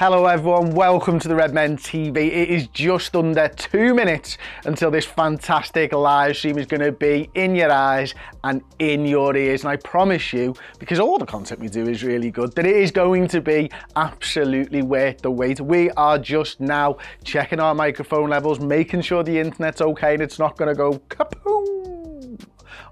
Hello everyone, welcome to the Redmen TV. It is just under 2 minutes until this fantastic live stream is going to be in your eyes and in your ears. And I promise you, because all the content we do is really good, that it is going to be absolutely worth the wait. We are just now checking our microphone levels, making sure the internet's okay and it's not going to go kapoom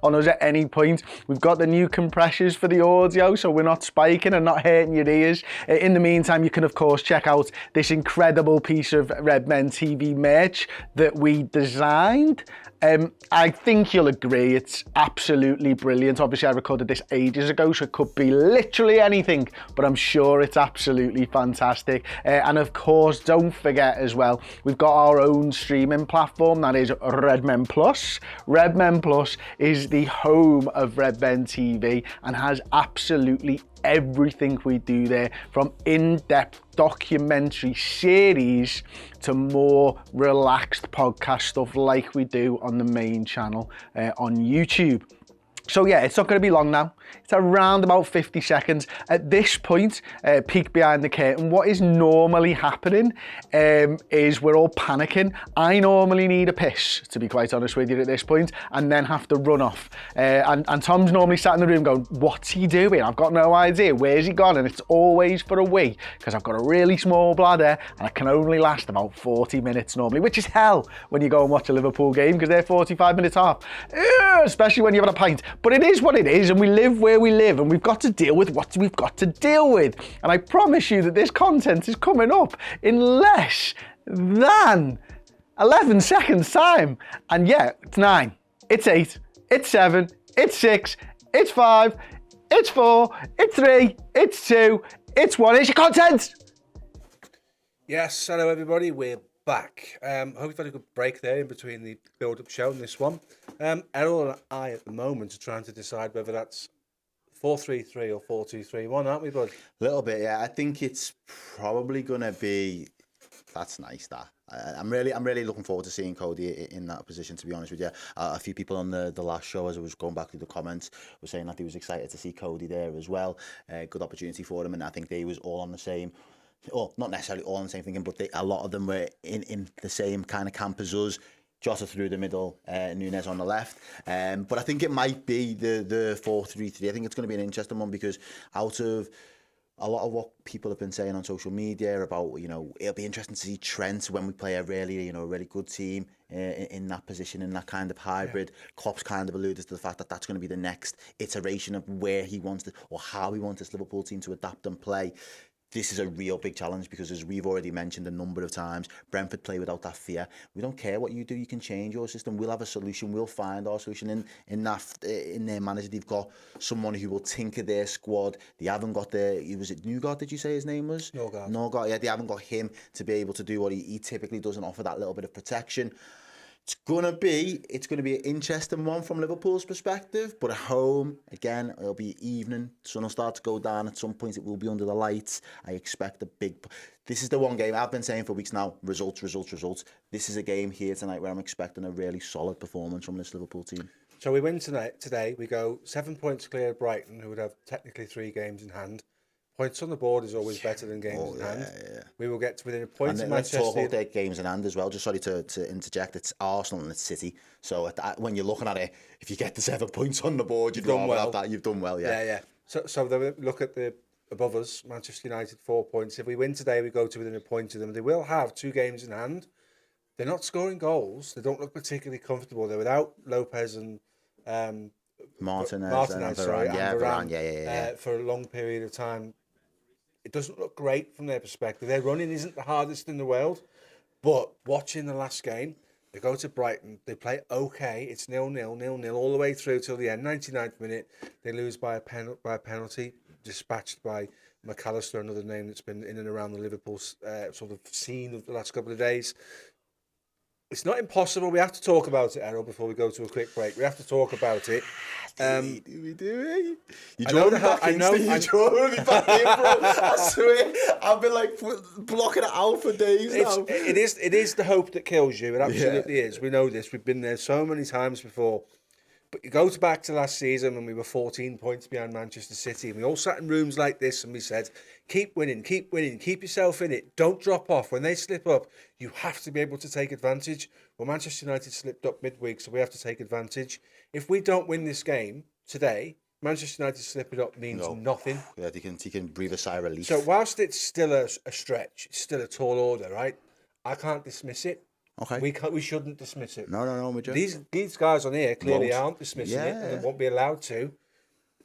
on us at any point. We've got the new compressors for the audio, so we're not spiking and not hurting your ears. In the meantime, you can of course check out this incredible piece of Redmen TV merch that we designed. I think you'll agree it's absolutely brilliant. Obviously I recorded this ages ago, so it could be literally anything, but I'm sure it's absolutely fantastic. And of course, don't forget as well, we've got our own streaming platform, that is Redmen Plus. Redmen Plus is the home of Redmen TV and has absolutely everything we do there, from in-depth documentary series to more relaxed podcast stuff like we do on the main channel on YouTube. So yeah, it's not going to be long now. It's around about 50 seconds. At this point, peek behind the curtain, what is normally happening is we're all panicking. I normally need a piss, to be quite honest with you at this point, and then have to run off. And Tom's normally sat in the room going, what's he doing? I've got no idea. Where's he gone? And it's always for a wee, because I've got a really small bladder and I can only last about 40 minutes normally, which is hell when you go and watch a Liverpool game, because they're 45 minutes off, especially when you've had a pint. But it is what it is, and we live where we live, and we've got to deal with what we've got to deal with. And I promise you that this content is coming up in less than 11 seconds time. And yeah, it's 9, it's 8, it's 7, it's 6, it's 5, it's 4, it's 3, it's 2, it's 1. It's your content. Yes, hello everybody, we're back. Hope you've had a good break there in between the build-up show and this one. Errol and I at the moment are trying to decide whether that's 4-3-3 or 4-2-3-1, aren't we, bud? A little bit, yeah. I think it's probably gonna be. That's nice. That I'm really looking forward to seeing Cody in that position. To be honest with you, a few people on the last show, as I was going back through the comments, were saying that they was excited to see Cody there as well. Good opportunity for him, and I think they was all on the same. Or not necessarily all on the same thinking, but a lot of them were in the same kind of camp as us. Jota through the middle, Nunes on the left. But I think it might be the 4-3-3. I think it's going to be an interesting one, because out of a lot of what people have been saying on social media about, it'll be interesting to see Trent when we play a really good team in that position, in that kind of hybrid. Yeah. Klopp's kind of alluded to the fact that that's going to be the next iteration of where he wants to, or how he wants this Liverpool team to adapt and play. This is a real big challenge, because as we've already mentioned a number of times, Brentford play without that fear. We don't care what you do, you can change your system. We'll have a solution, we'll find our solution in their manager. They've got someone who will tinker their squad. They haven't got was it Newgard, did you say his name was? Norgard, yeah, they haven't got him to be able to do what he typically does and offer that little bit of protection. It's gonna be an interesting one from Liverpool's perspective, but at home, again, it'll be evening. Sun will start to go down at some point. It will be under the lights. I expect this is the one game I've been saying for weeks now. Results. This is a game here tonight where I'm expecting a really solid performance from this Liverpool team. So we win today. We go 7 points clear of Brighton, who would have technically 3 games in hand. Points on the board is always better than games in hand. Yeah. We will get to within a point in Manchester. Let's talk about their games in hand as well. Just sorry to interject. It's Arsenal and it's City. So when you're looking at it, if you get the 7 points on the board, you've done well. You've done well, yeah. Yeah. So look at the above us, Manchester United 4 points. If we win today, we go to within a point of them. They will have 2 games in hand. They're not scoring goals. They don't look particularly comfortable. They're without Lopez and Martinez, Varane, for a long period of time. It doesn't look great from their perspective. Their running isn't the hardest in the world, but watching the last game, they go to Brighton, they play okay, it's 0-0 all the way through till the end, 99th minute, they lose by a penalty, dispatched by McAllister, another name that's been in and around the Liverpool sort of scene of the last couple of days. It's not impossible. We have to talk about it, Errol, before we go to a quick break. We have to talk about it. Do we do it? You drove me back in, bro. I swear. I've been like blocking it out for days now. It is the hope that kills you. It absolutely is. We know this. We've been there so many times before. But you go back to last season when we were 14 points behind Manchester City, and we all sat in rooms like this and we said, keep winning, keep yourself in it, don't drop off. When they slip up, you have to be able to take advantage. Well, Manchester United slipped up midweek, so we have to take advantage. If we don't win this game today, Manchester United slipping up means nothing. Yeah, he can breathe a sigh of relief. So whilst it's still a stretch, it's still a tall order, right? I can't dismiss it. Okay. We shouldn't dismiss it. No, Major. These guys on here clearly aren't dismissing it, and they Yeah. won't be allowed to.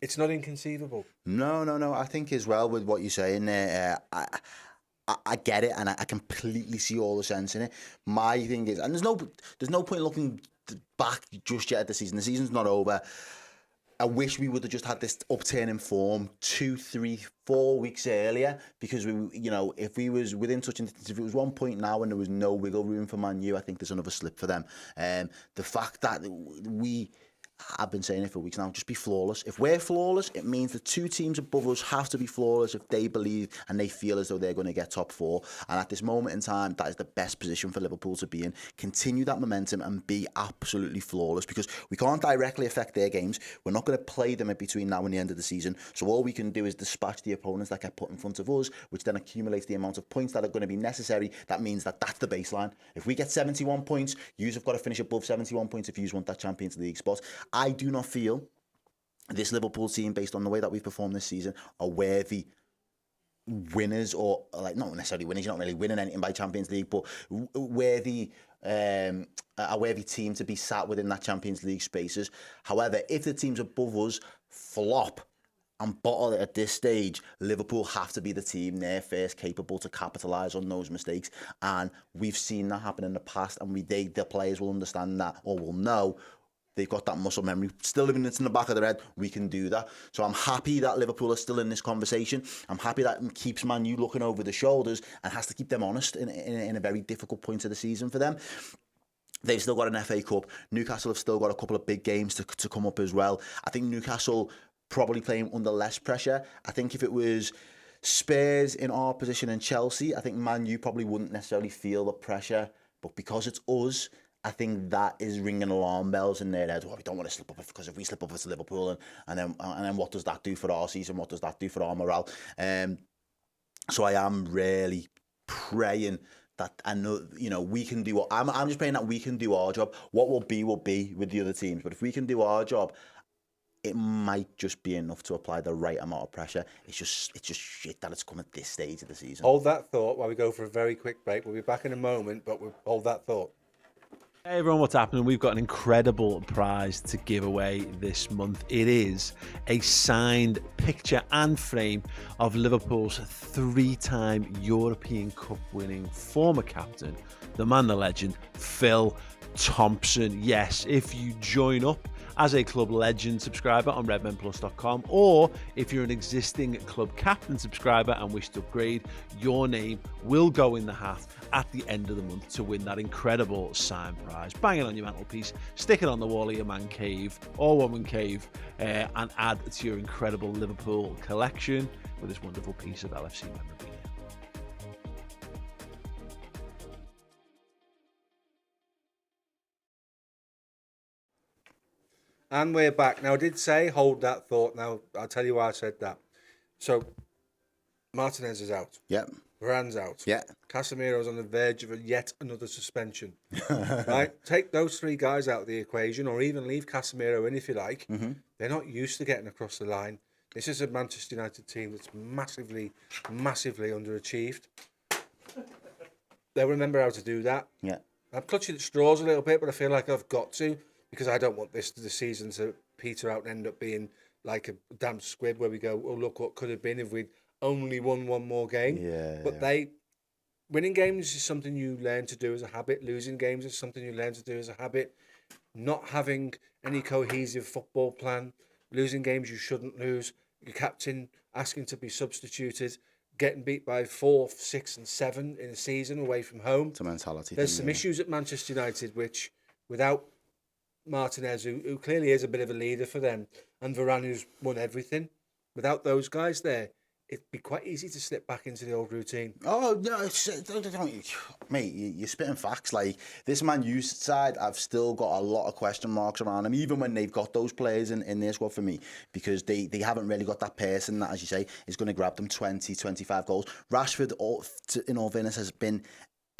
It's not inconceivable. No. I think as well with what you're saying there, I get it, and I completely see all the sense in it. My thing is, and there's no point looking back just yet at the season. The season's not over. I wish we would have just had this upturn in form 2, 3, 4 weeks earlier, because if we was within touching distance, if it was 1 point now and there was no wiggle room for Man U, I think there's another slip for them. The fact that I've been saying it for weeks now, just be flawless. If we're flawless, it means the 2 teams above us have to be flawless if they believe and they feel as though they're going to get top 4. And at this moment in time, that is the best position for Liverpool to be in. Continue that momentum and be absolutely flawless, because we can't directly affect their games. We're not going to play them in between now and the end of the season. So all we can do is dispatch the opponents that get put in front of us, which then accumulates the amount of points that are going to be necessary. That means that's the baseline. If we get 71 points, yous have got to finish above 71 points if yous want that Champions League spot. I do not feel this Liverpool team, based on the way that we've performed this season, are worthy winners, or like not necessarily winners. You're not really winning anything by Champions League, but worthy a worthy team to be sat within that Champions League spaces. However, if the teams above us flop and bottle it at this stage, Liverpool have to be the team there first capable to capitalise on those mistakes. And we've seen that happen in the past, and the players will understand that, or will know. They've got that muscle memory still living in the back of their head. We can do that. So I'm happy that Liverpool are still in this conversation. I'm happy that it keeps Man U looking over the shoulders and has to keep them honest in a very difficult point of the season for them. They've still got an FA Cup. Newcastle have still got a couple of big games to come up as well. I think Newcastle probably playing under less pressure. I think if it was Spurs in our position and Chelsea, I think Man U probably wouldn't necessarily feel the pressure. But because it's us, I think that is ringing alarm bells in their head. Oh, we don't want to slip up, because if we slip up, it's Liverpool, and then what does that do for our season? What does that do for our morale? So I am really praying that I know, we can do. I'm just praying that we can do our job. What will be with the other teams. But if we can do our job, it might just be enough to apply the right amount of pressure. It's just shit that it's come at this stage of the season. Hold that thought while we go for a very quick break. We'll be back in a moment, but we'll hold that thought. Hey everyone, what's happening? We've got an incredible prize to give away this month. It is a signed picture and frame of Liverpool's 3-time European Cup winning former captain, the man, the legend, Phil Thompson. Yes, if you join up as a Club Legend subscriber on redmenplus.com, or if you're an existing Club Captain subscriber and wish to upgrade, your name will go in the hat at the end of the month to win that incredible signed prize. Bang it on your mantelpiece, stick it on the wall of your man cave or woman cave, and add to your incredible Liverpool collection with this wonderful piece of LFC memorabilia. And we're back. Now, I did say hold that thought. Now, I'll tell you why I said that. So, Martinez is out. Yep. Varane's out. Yeah. Casemiro's on the verge of yet another suspension. Right? Take those 3 guys out of the equation, or even leave Casemiro in if you like. Mm-hmm. They're not used to getting across the line. This is a Manchester United team that's massively, massively underachieved. They'll remember how to do that. Yeah. I'm clutching at straws a little bit, but I feel like I've got to, because I don't want the season to peter out and end up being like a damn squib where we go, oh, look what could have been if we'd only won one more game. Yeah. But winning games is something you learn to do as a habit. Losing games is something you learn to do as a habit. Not having any cohesive football plan. Losing games you shouldn't lose. Your captain asking to be substituted. Getting beat by 4, 6 and 7 in a season away from home. It's a mentality. There's some issues at Manchester United which, without Martinez, who clearly is a bit of a leader for them, and Varane, who's won everything, without those guys there, it'd be quite easy to slip back into the old routine. Oh no, mate, you're spitting facts. Like this Man U side, I've still got a lot of question marks around them, even when they've got those players in their squad for me, because they haven't really got that person that, as you say, is going to grab them 20, 25 goals. Rashford, in all fairness, has been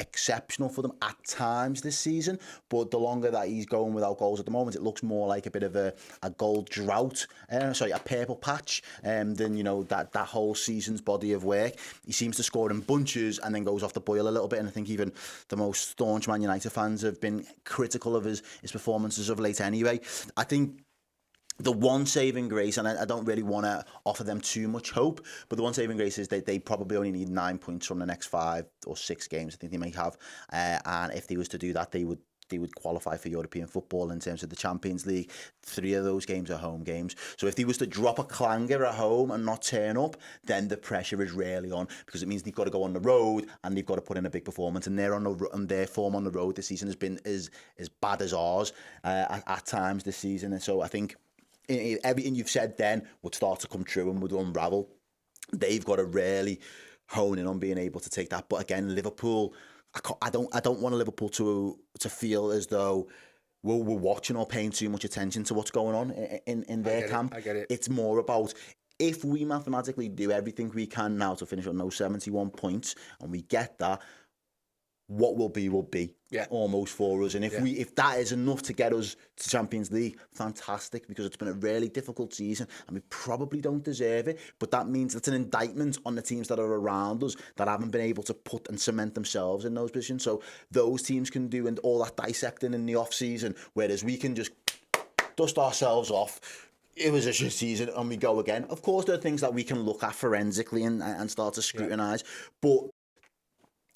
exceptional for them at times this season, but the longer that he's going without goals at the moment, it looks more like a bit of a goal drought, a purple patch, than, you know, that whole season's body of work. He seems to score in bunches and then goes off the boil a little bit, and I think even the most staunch Man United fans have been critical of his performances of late anyway. I think the one saving grace, and I don't really want to offer them too much hope, but the one saving grace is that they probably only need 9 points from the next 5 or 6 games I think they may have, and if they was to do that, they would qualify for European football in terms of the Champions League. 3 of those games are home games. So if they was to drop a clanger at home and not turn up, then the pressure is really on, because it means they've got to go on the road and they've got to put in a big performance. And their form on the road this season has been as bad as ours at times this season. And so I think everything you've said then would start to come true and would unravel. They've got to really hone in on being able to take that. But again, Liverpool, I don't want Liverpool to feel as though we're watching or paying too much attention to what's going on in their camp. I get it. It's more about, if we mathematically do everything we can now to finish on those 71 points, and we get that, what will be almost for us. And if that is enough to get us to Champions League, fantastic, because it's been a really difficult season and we probably don't deserve it. But that means it's an indictment on the teams that are around us that haven't been able to put and cement themselves in those positions. So those teams can do and all that dissecting in the off season, whereas we can just dust ourselves off. It was a shit season and we go again. Of course, there are things that we can look at forensically and start to scrutinise, but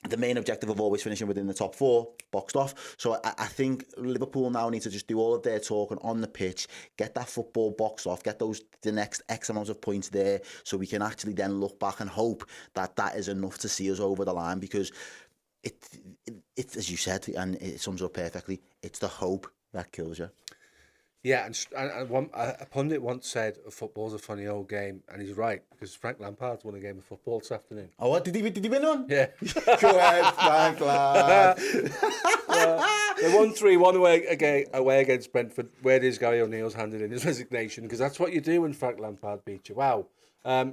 the main objective of always finishing within the top 4, boxed off. So I think Liverpool now need to just do all of their talking on the pitch, get that football boxed off, get the next X amount of points there, so we can actually then look back and hope that is enough to see us over the line, because it's as you said, and it sums up perfectly, it's the hope that kills you. Yeah, and a pundit once said, football's a funny old game, and he's right, because Frank Lampard's won a game of football this afternoon. Oh, what? Did he win one? Yeah. Go ahead, Frank lad. They won 3-1 away against Brentford. Where is Gary O'Neill's handed in his resignation? Because that's what you do when Frank Lampard beats you. Wow.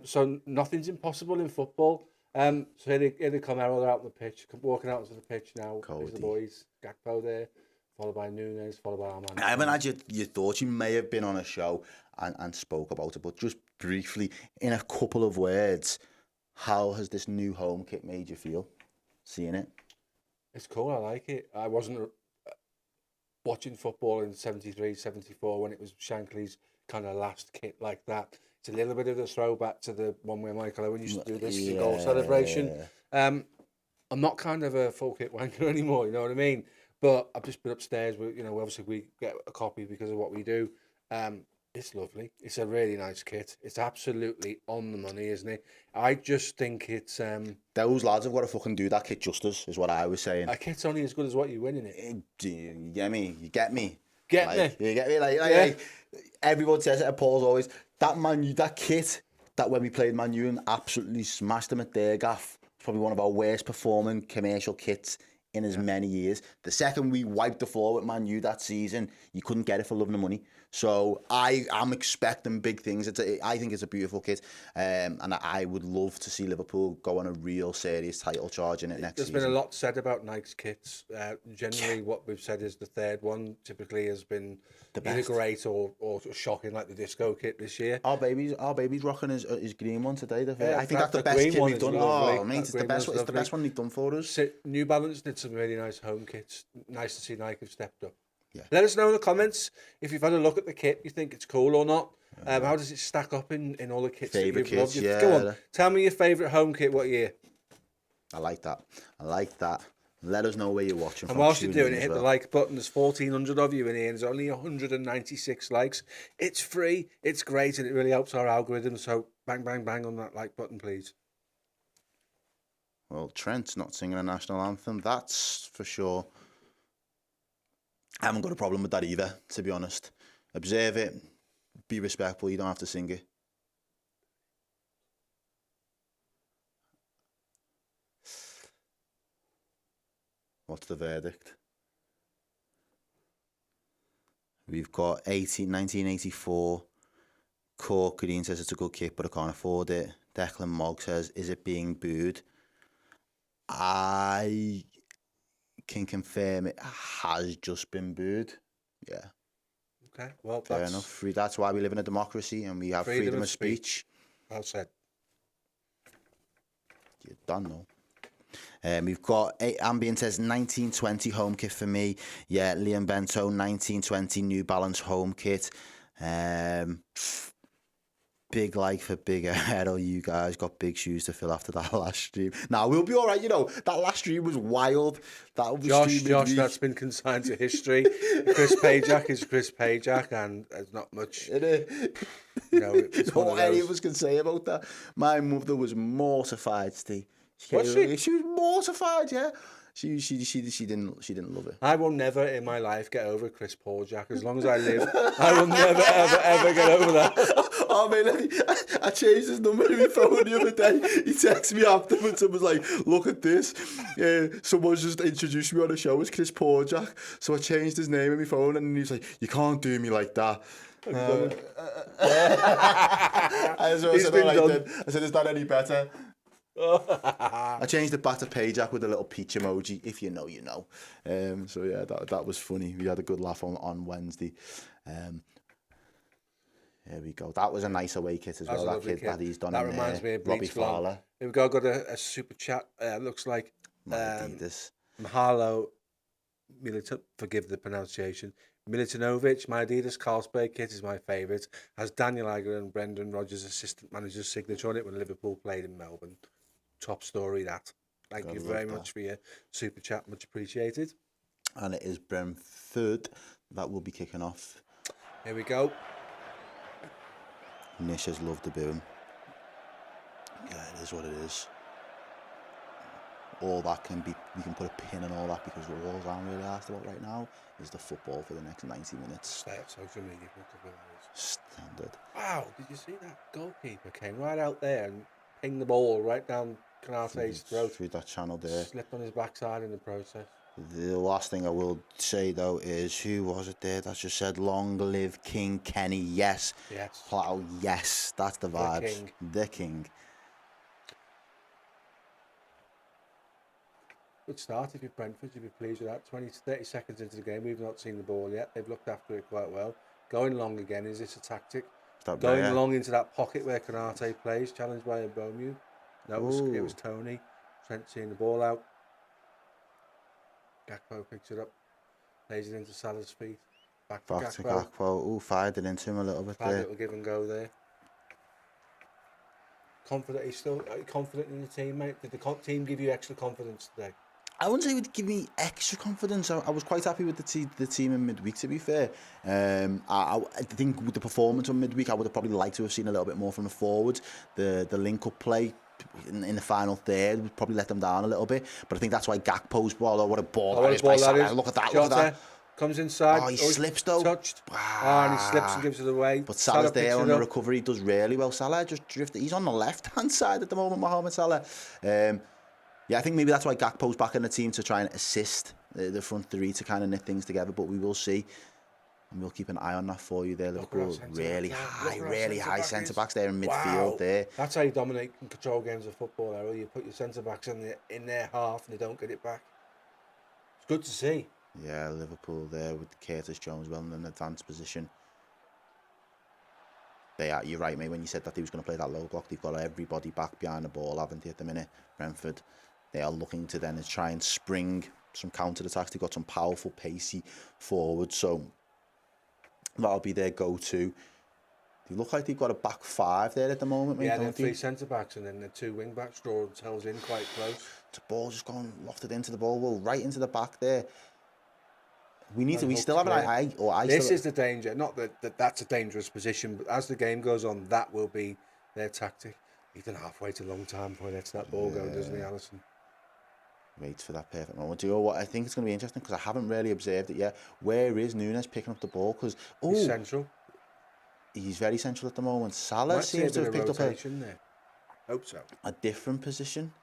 So nothing's impossible in football. So here they come, Errol out on the pitch, walking out onto the pitch now. There's the boys, Gakpo there, followed by Nunes, followed by Armand. I haven't had your thoughts. You may have been on a show and spoke about it, but just briefly, in a couple of words, how has this new home kit made you feel, seeing it? It's cool, I like it. I wasn't watching football in 73, 74 when it was Shankly's kind of last kit like that. It's a little bit of a throwback to the one where Michael Owen used to do this, the goal celebration. I'm not kind of a full kit wanker anymore, you know what I mean? But I've just been upstairs. Obviously we get a copy because of what we do. It's lovely. It's a really nice kit. It's absolutely on the money, isn't it? I just think it's... Those lads have got to fucking do that kit justice, is what I was saying. A kit's only as good as what you win in it. You get me? You get me? Get me? You get me? Like, everyone says it, and Paul's always... That kit, that when we played Man U and absolutely smashed them at their gaff, it's probably one of our worst performing commercial kits in as many years. The second we wiped the floor with Man U that season, you couldn't get it for love nor money. So I'm expecting big things. I think it's a beautiful kit, and I would love to see Liverpool go on a real serious title charge in it next season. There's been a lot said about Nike's kits. Generally, what we've said is the third one typically has been either great or shocking, like the disco kit this year. Our baby's rocking his green one today. I think that's the best kit we've done. Oh, mate, it's the best one they've done for us. New Balance did some really nice home kits. Nice to see Nike have stepped up. Yeah. Let us know in the comments if you've had a look at the kit, you think it's cool or not. How does it stack up in all the kits favourite that you've loved? Yeah. Go on, tell me your favourite home kit, what year? I like that. Let us know where you're watching and from. Whilst you're doing it, hit the like button. There's 1,400 of you in here and there's only 196 likes. It's free, it's great, and it really helps our algorithm. So bang, bang, bang on that like button, please. Well, Trent's not singing a national anthem, that's for sure. I haven't got a problem with that either, to be honest. Observe it, be respectful, you don't have to sing it. What's the verdict? We've got 1984. Cork Green says it's a good kick, but I can't afford it. Declan Mogg says, is it being booed? I can confirm it has just been booed. Yeah. Okay, well, Fair enough. That's why we live in a democracy and we have freedom of speech. Well said. You don't know. We've got Ambient says 1920 home kit for me. Yeah, Liam Bento 1920 New Balance home kit. Big like for bigger Errol. You guys got big shoes to fill after that last stream. Now we'll be all right. You know that last stream was wild. That was Josh, that's been consigned to history. Chris Pajak is Chris Pajak, and there's not much. You know, it's what any of us can say about that. My mother was mortified, Steve. Was she? She was mortified. Yeah. She didn't love it. I will never in my life get over Chris Pajak. As long as I live, I will never ever get over that. Oh man, I changed his number in my phone the other day. He texted me afterwards and was like, "Look at this. Someone's just introduced me on the show as Chris Pajak." So I changed his name in my phone, and he was like, "You can't do me like that." I said, "Is that any better?" I changed it back to Pajak with a little peach emoji. If you know, you know. So yeah, that was funny. We had a good laugh on Wednesday. There we go. That was a nice away kit as well. That kid that he's done. That reminds me of Robbie Fowler. We've got a super chat. Looks like Mahalo. Forgive the pronunciation. Milutinovic, my Adidas Carlsberg kit is my favourite. Has Daniel Agger and Brendan Rodgers' assistant manager's signature on it when Liverpool played in Melbourne. Top story that. Thank you very much for your super chat, much appreciated. And it is Brentford that will be kicking off. Here we go. Nish has loved the boom. Yeah, it is what it is. All that can be, we can put a pin in all that because all I'm really asked about right now is the football for the next 90 minutes. Stay on social media for a couple of hours. Standard. Wow, did you see that? Goalkeeper came right out there and pinged the ball right down Canate's throat. Through that channel there. Slipped on his backside in the process. The last thing I will say though is, who was it there that just said, "Long live King Kenny"? Yes. Yes. Plow. Yes. That's the vibes. The king. The king. Good start if you're Brentford, you'd be pleased with that. 20 to 30 seconds into the game, we've not seen the ball yet. They've looked after it quite well. Going long again, is this a tactic? Going long into that pocket where Konate plays, challenged by Abomu. No, it was Tony. Trent seeing the ball out. Gakpo picks it up, plays it into Salah's feet. Back to Gakpo. Ooh, fired it into him a little bit there. A little give and go there. Confident? Are you confident in the team, mate? Did the team give you extra confidence today? I wouldn't say it would give me extra confidence. I was quite happy with the team in midweek, to be fair. I think with the performance on midweek, I would have probably liked to have seen a little bit more from the forwards. The link-up play in the final third would probably let them down a little bit. But I think that's why Gakpo's ball, what a ball that is by Salah. Look at that, look at that. Comes inside. Oh, he slips though. Touched. And he slips and gives it away. But Salah's there on the recovery. He does really well. Salah just drifted. He's on the left-hand side at the moment, Mohamed Salah. Yeah, I think maybe that's why Gakpo's back in the team to try and assist the front three to kind of knit things together. But we will see. And we'll keep an eye on that for you there. Liverpool really high centre-backs there in midfield there. That's how you dominate and control games of football, Errol. You put your centre-backs in their half and they don't get it back. It's good to see. Yeah, Liverpool there with Curtis Jones well in an advanced position. You're right, mate, when you said that they was going to play that low block. They've got everybody back behind the ball, haven't they, at the minute? Brentford, they are looking to then try and spring some counter-attacks. They've got some powerful, pacey forwards, so that'll be their go-to. They look like they've got a back five there at the moment, mate. Yeah, they're three centre-backs and then the two wing-backs draw themselves in quite close. The ball just going lofted into the ball, well, right into the back there. We still have an eye. This is the danger. Not that that's a dangerous position, but as the game goes on, that will be their tactic. He's done halfway to long time before he lets that ball go, doesn't he, Alisson? Waits for that perfect moment. Do you know what? I think it's going to be interesting because I haven't really observed it yet. Where is Nunes picking up the ball? Because he's central. He's very central at the moment. Salah seems to have picked up there. Hope so. A different position.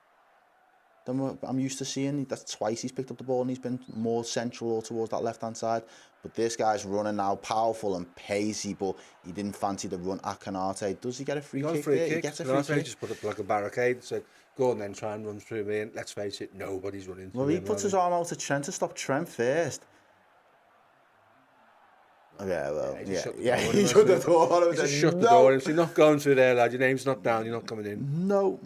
than what I'm used to seeing. That's twice he's picked up the ball and he's been more central or towards that left-hand side. But this guy's running now, powerful and pacey, but he didn't fancy the run at Canate. Does he get a free kick there? He gets a free kick. Just put up like a barricade and said, go on then, try and run through me. And let's face it, nobody's running through Well, he him, puts his arm out to Trent to stop Trent first. Yeah, well, he shut the door. He just shut the door. If you're not going through there, lad, your name's not down, you're not coming in. No.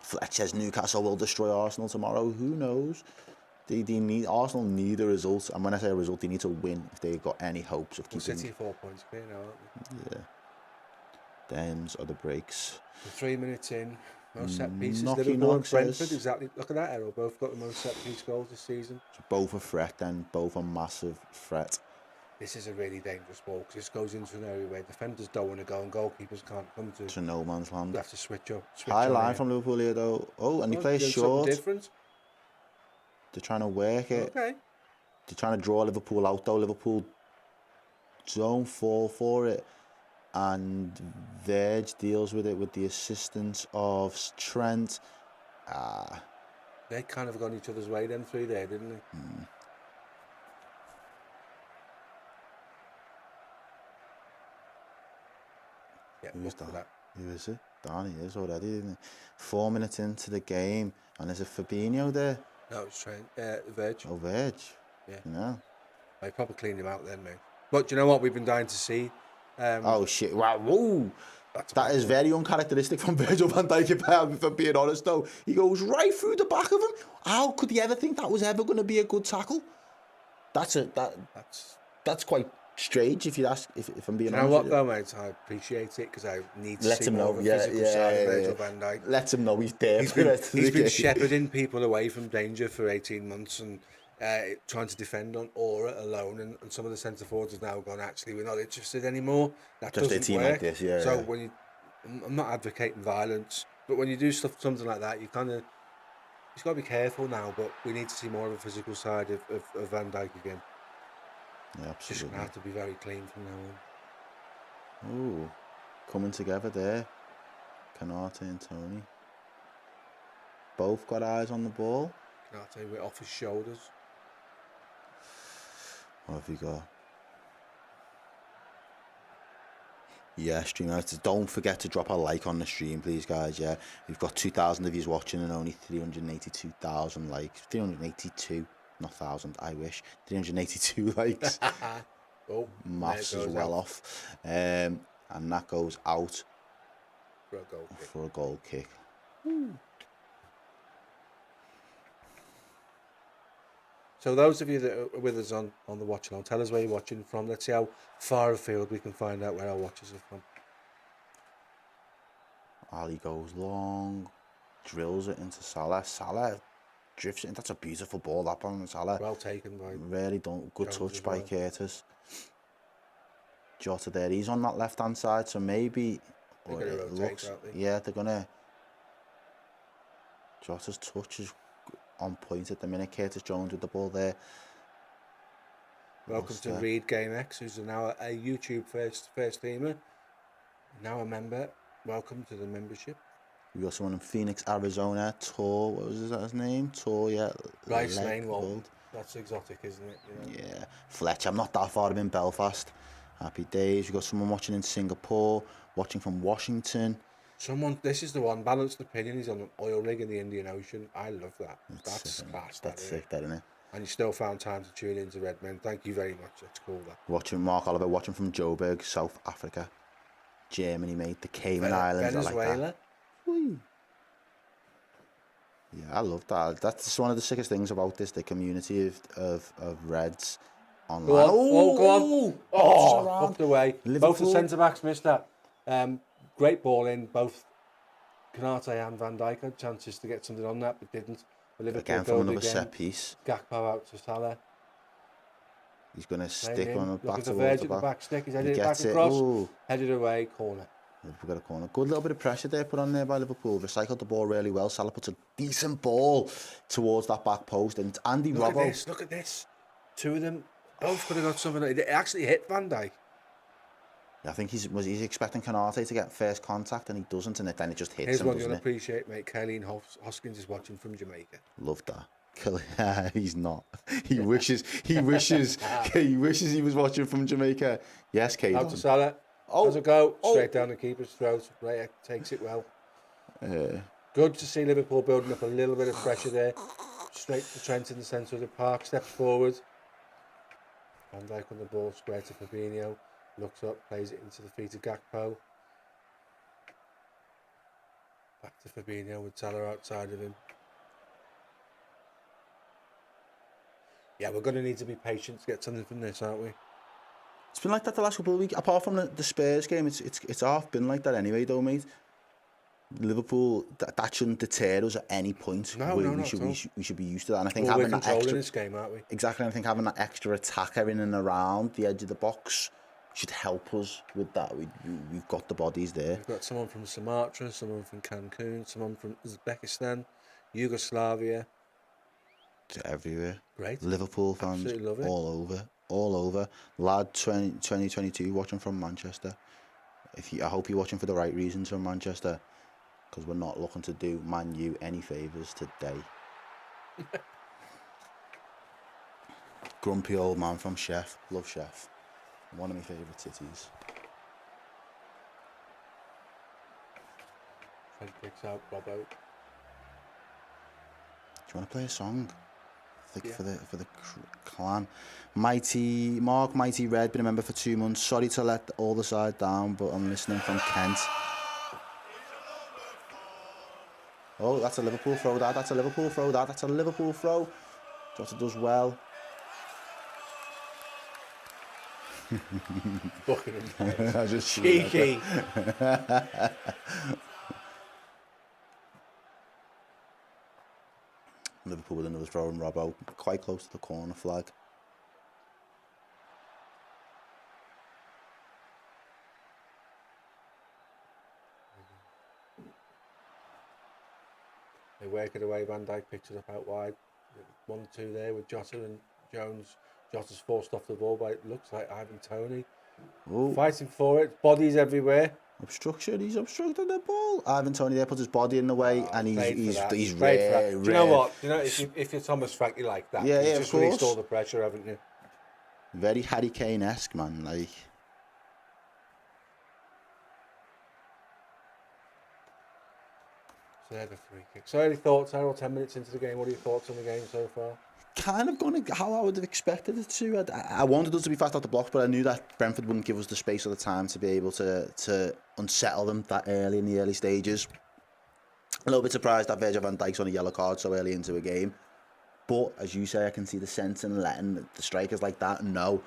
Fletch says Newcastle will destroy Arsenal tomorrow. Who knows? Arsenal need a result, and when I say a result, they need to win if they've got any hopes of keeping. City 4 points clear now, aren't they? Yeah. Them's are the breaks. 3 minutes in, most set pieces. Knocky Liverpool and knock Brentford, says- exactly. Look at that, Errol. Both got the most set piece goals this season. So both a threat, then both a massive threat. This is a really dangerous ball because this goes into an area where defenders don't want to go and goalkeepers can't come to. To no man's land. You have to switch up. High line from Liverpool here though. Oh, and he plays short. Different. They're trying to work it. Okay. They're trying to draw Liverpool out though. Liverpool don't fall for it. And Verge deals with it with the assistance of Trent. They kind of gone each other's way then through there, didn't they? Yeah, Who's look for that? Who is it? Danny is already, isn't it? 4 minutes into the game. And is it Fabinho there? No, it's Trent. Verge. Oh, Verge. Yeah. No. I probably cleaned him out then, mate. But do you know what? We've been dying to see. Oh, shit. Wow. Whoa. That is very uncharacteristic from Virgil van Dijk, if I'm being honest, though. He goes right through the back of him. How could he ever think that was ever going to be a good tackle? That's quite strange, if you ask. If I'm being honest. You know what, though, mate? I appreciate it because I need to see more of a physical side of Virgil van Dijk. Let him know he's there. He's been shepherding people away from danger for 18 months and trying to defend on aura alone, and some of the centre forwards have now gone, actually, we're not interested anymore. That Just doesn't a team work. like this, yeah. So when I'm not advocating violence, but when you do something like that, you've got to be careful now. But we need to see more of a physical side of Van Dijk again. Yeah, It's just absolutely. going to have to be very clean from now on. Ooh, coming together there. Canate and Tony. Both got eyes on the ball. Canate with off his shoulders. What have we got? Yeah, streamers, don't forget to drop a like on the stream, please, guys. Yeah, we've got 2,000 of you watching and only 382,000 likes. 382, not 1,000, I wish. 382 likes. Oh, Maths is well off. And that goes out for a goal kick. for a goal kick. So those of you that are with us on the watch along, tell us where you're watching from. Let's see how far afield we can find out where our watchers are from. Ali goes long, drills it into Salah. Salah drifts it in. That's a beautiful ball, that one. Salah. Well taken by Really done. Good Jones touch as by well. Curtis. Jota there. He's on that left-hand side, so maybe... They're gonna rotate, aren't they? Yeah, they're going to... Jota's touch is on point at the minute. Curtis Jones with the ball there. Welcome to Ste. Reed Game X, who's now a YouTube first teamer. Now a member. Welcome to the membership. We got someone in Phoenix, Arizona. Tor, what was his name? Tor, yeah. Rice Leg Lane, well, gold. that's exotic, isn't it? You know? Yeah. Fletch, I'm not that far. I'm in Belfast. Happy days. We've got someone watching in Singapore, watching from Washington. This is the one, balanced opinion. He's on an oil rig in the Indian Ocean. I love that. That's sick, class. That's that, sick, that, isn't it? And you still found time to tune into Redmen. Thank you very much. That's cool. That. Watching Mark Oliver, watching from Joburg, South Africa. Germany, mate. The Cayman Islands. Venezuela. I like that. Whee. Yeah, I love that. That's one of the sickest things about this, the community of Reds online. Go on. Go on. Oh, hooked away. Liverpool. Both the centre-backs missed that. Great ball in. Both Canate and Van Dijk had chances to get something on that, but didn't. But Liverpool Again from goal another again. set piece. Gakpo out to Salah. He's going to Playing stick in. on the Look back at the towards verge the at the back. back stick. He's He headed it back gets it. across. Ooh. Headed away, corner. Liverpool got a corner. Good little bit of pressure there put on there by Liverpool. Recycled the ball really well. Salah puts a decent ball towards that back post. And it's Andy Robbo. Look at this. Two of them both could have got something. It actually hit Van Dijk. I think he's expecting Canate to get first contact and he doesn't, and then it just hits Here's him, one doesn't you'll it? appreciate, mate. Kylene Hoskins is watching from Jamaica. Love that. He's not. He wishes he wishes he was watching from Jamaica. Yes, Kate. Out to Salah. How's it go? Straight down the keeper's throat. Right, takes it well. Good to see Liverpool building up a little bit of pressure there. Straight to Trent in the centre of the park. Steps forward. Van Dijk on the ball. Square to Fabinho. Looks up. Plays it into the feet of Gakpo. Back to Fabinho with Salah outside of him. Yeah, we're going to need to be patient to get something from this, aren't we? It's been like that the last couple of weeks. Apart from the Spurs game, it's half been like that anyway, though, mate. Liverpool, that shouldn't deter us at any point. No, we should be used to that. And I think we're having that controlling extra this game, aren't we? Exactly, and I think having that extra attacker in and around the edge of the box should help us with that. We've got the bodies there. We've got someone from Sumatra, someone from Cancun, someone from Uzbekistan, Yugoslavia. It's everywhere. Great. Liverpool fans all over. Lad 2022 watching from Manchester. I hope you're watching for the right reasons from Manchester, because we're not looking to do Man U any favours today. Grumpy old man from Chef. Love Chef. One of my favourite cities. Trent picks out Robbo. Do you want to play a song? For the clan. Mighty Red, been a member for 2 months. Sorry to let all the side down, but I'm listening from Kent. Oh, that's a Liverpool throw. That's a Liverpool throw. Jota does well. Buckingham. Just cheeky. Liverpool with another throw and Robbo, quite close to the corner flag. They work it away. Van Dijk picks it up out wide. 1-2 there with Jota and Jones. Jota's forced off the ball, but it looks like Ivan Toney fighting for it. Bodies everywhere. Obstruction. He's obstructed the ball. Ivan Toney there puts his body in the way, and he's rare. Do you know what? Do you know if you're Thomas Frank, you like that? Yeah, You've of just course. released all the pressure, haven't you? Very Harry Kane-esque, man. Like. So they're the free kicks. So any thoughts, Errol? 10 minutes into the game, what are your thoughts on the game so far? Kind of going how I would have expected it to. I wanted us to be fast out the blocks, but I knew that Brentford wouldn't give us the space or the time to be able to unsettle them that early in the early stages. A little bit surprised that Virgil van Dijk's on a yellow card so early into a game. But, as you say, I can see the sense in letting the strikers like that know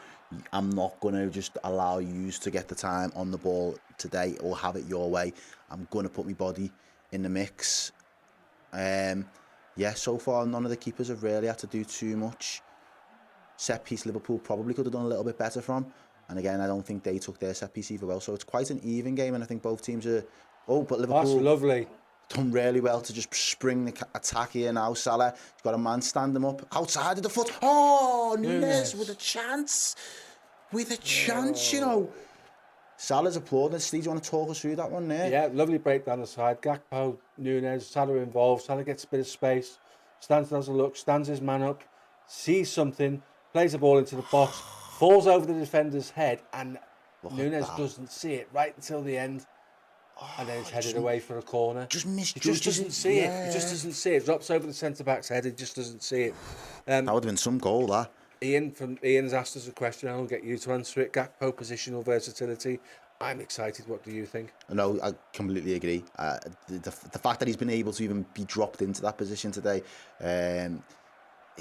I'm not going to just allow you to get the time on the ball today or have it your way. I'm going to put my body in the mix. Yeah, so far none of the keepers have really had to do too much. Set piece Liverpool probably could have done a little bit better from. And again, I don't think they took their set piece either well. So it's quite an even game, and I think both teams are... Oh, but Liverpool... That's lovely. Done really well to just spring the attack here now. Salah, he's got a man stand him up outside of the foot. Oh, Nunes with a chance. With a chance, you know. Salah's applauding. Steve, do you want to talk us through that one there? Yeah, lovely break down the side. Gakpo, Nunes, Salah involved. Salah gets a bit of space. Stands, has a look, stands his man up, sees something, plays the ball into the box, falls over the defender's head, and Nunes doesn't see it right until the end. And then it's headed away for a corner. He just doesn't see it. He just doesn't see it. Drops over the centre-back's head. He just doesn't see it. That would have been some goal, that. Ian's asked us a question. I'll get you to answer it. Gakpo, positional versatility. I'm excited. What do you think? No, I completely agree. The fact that he's been able to even be dropped into that position today, it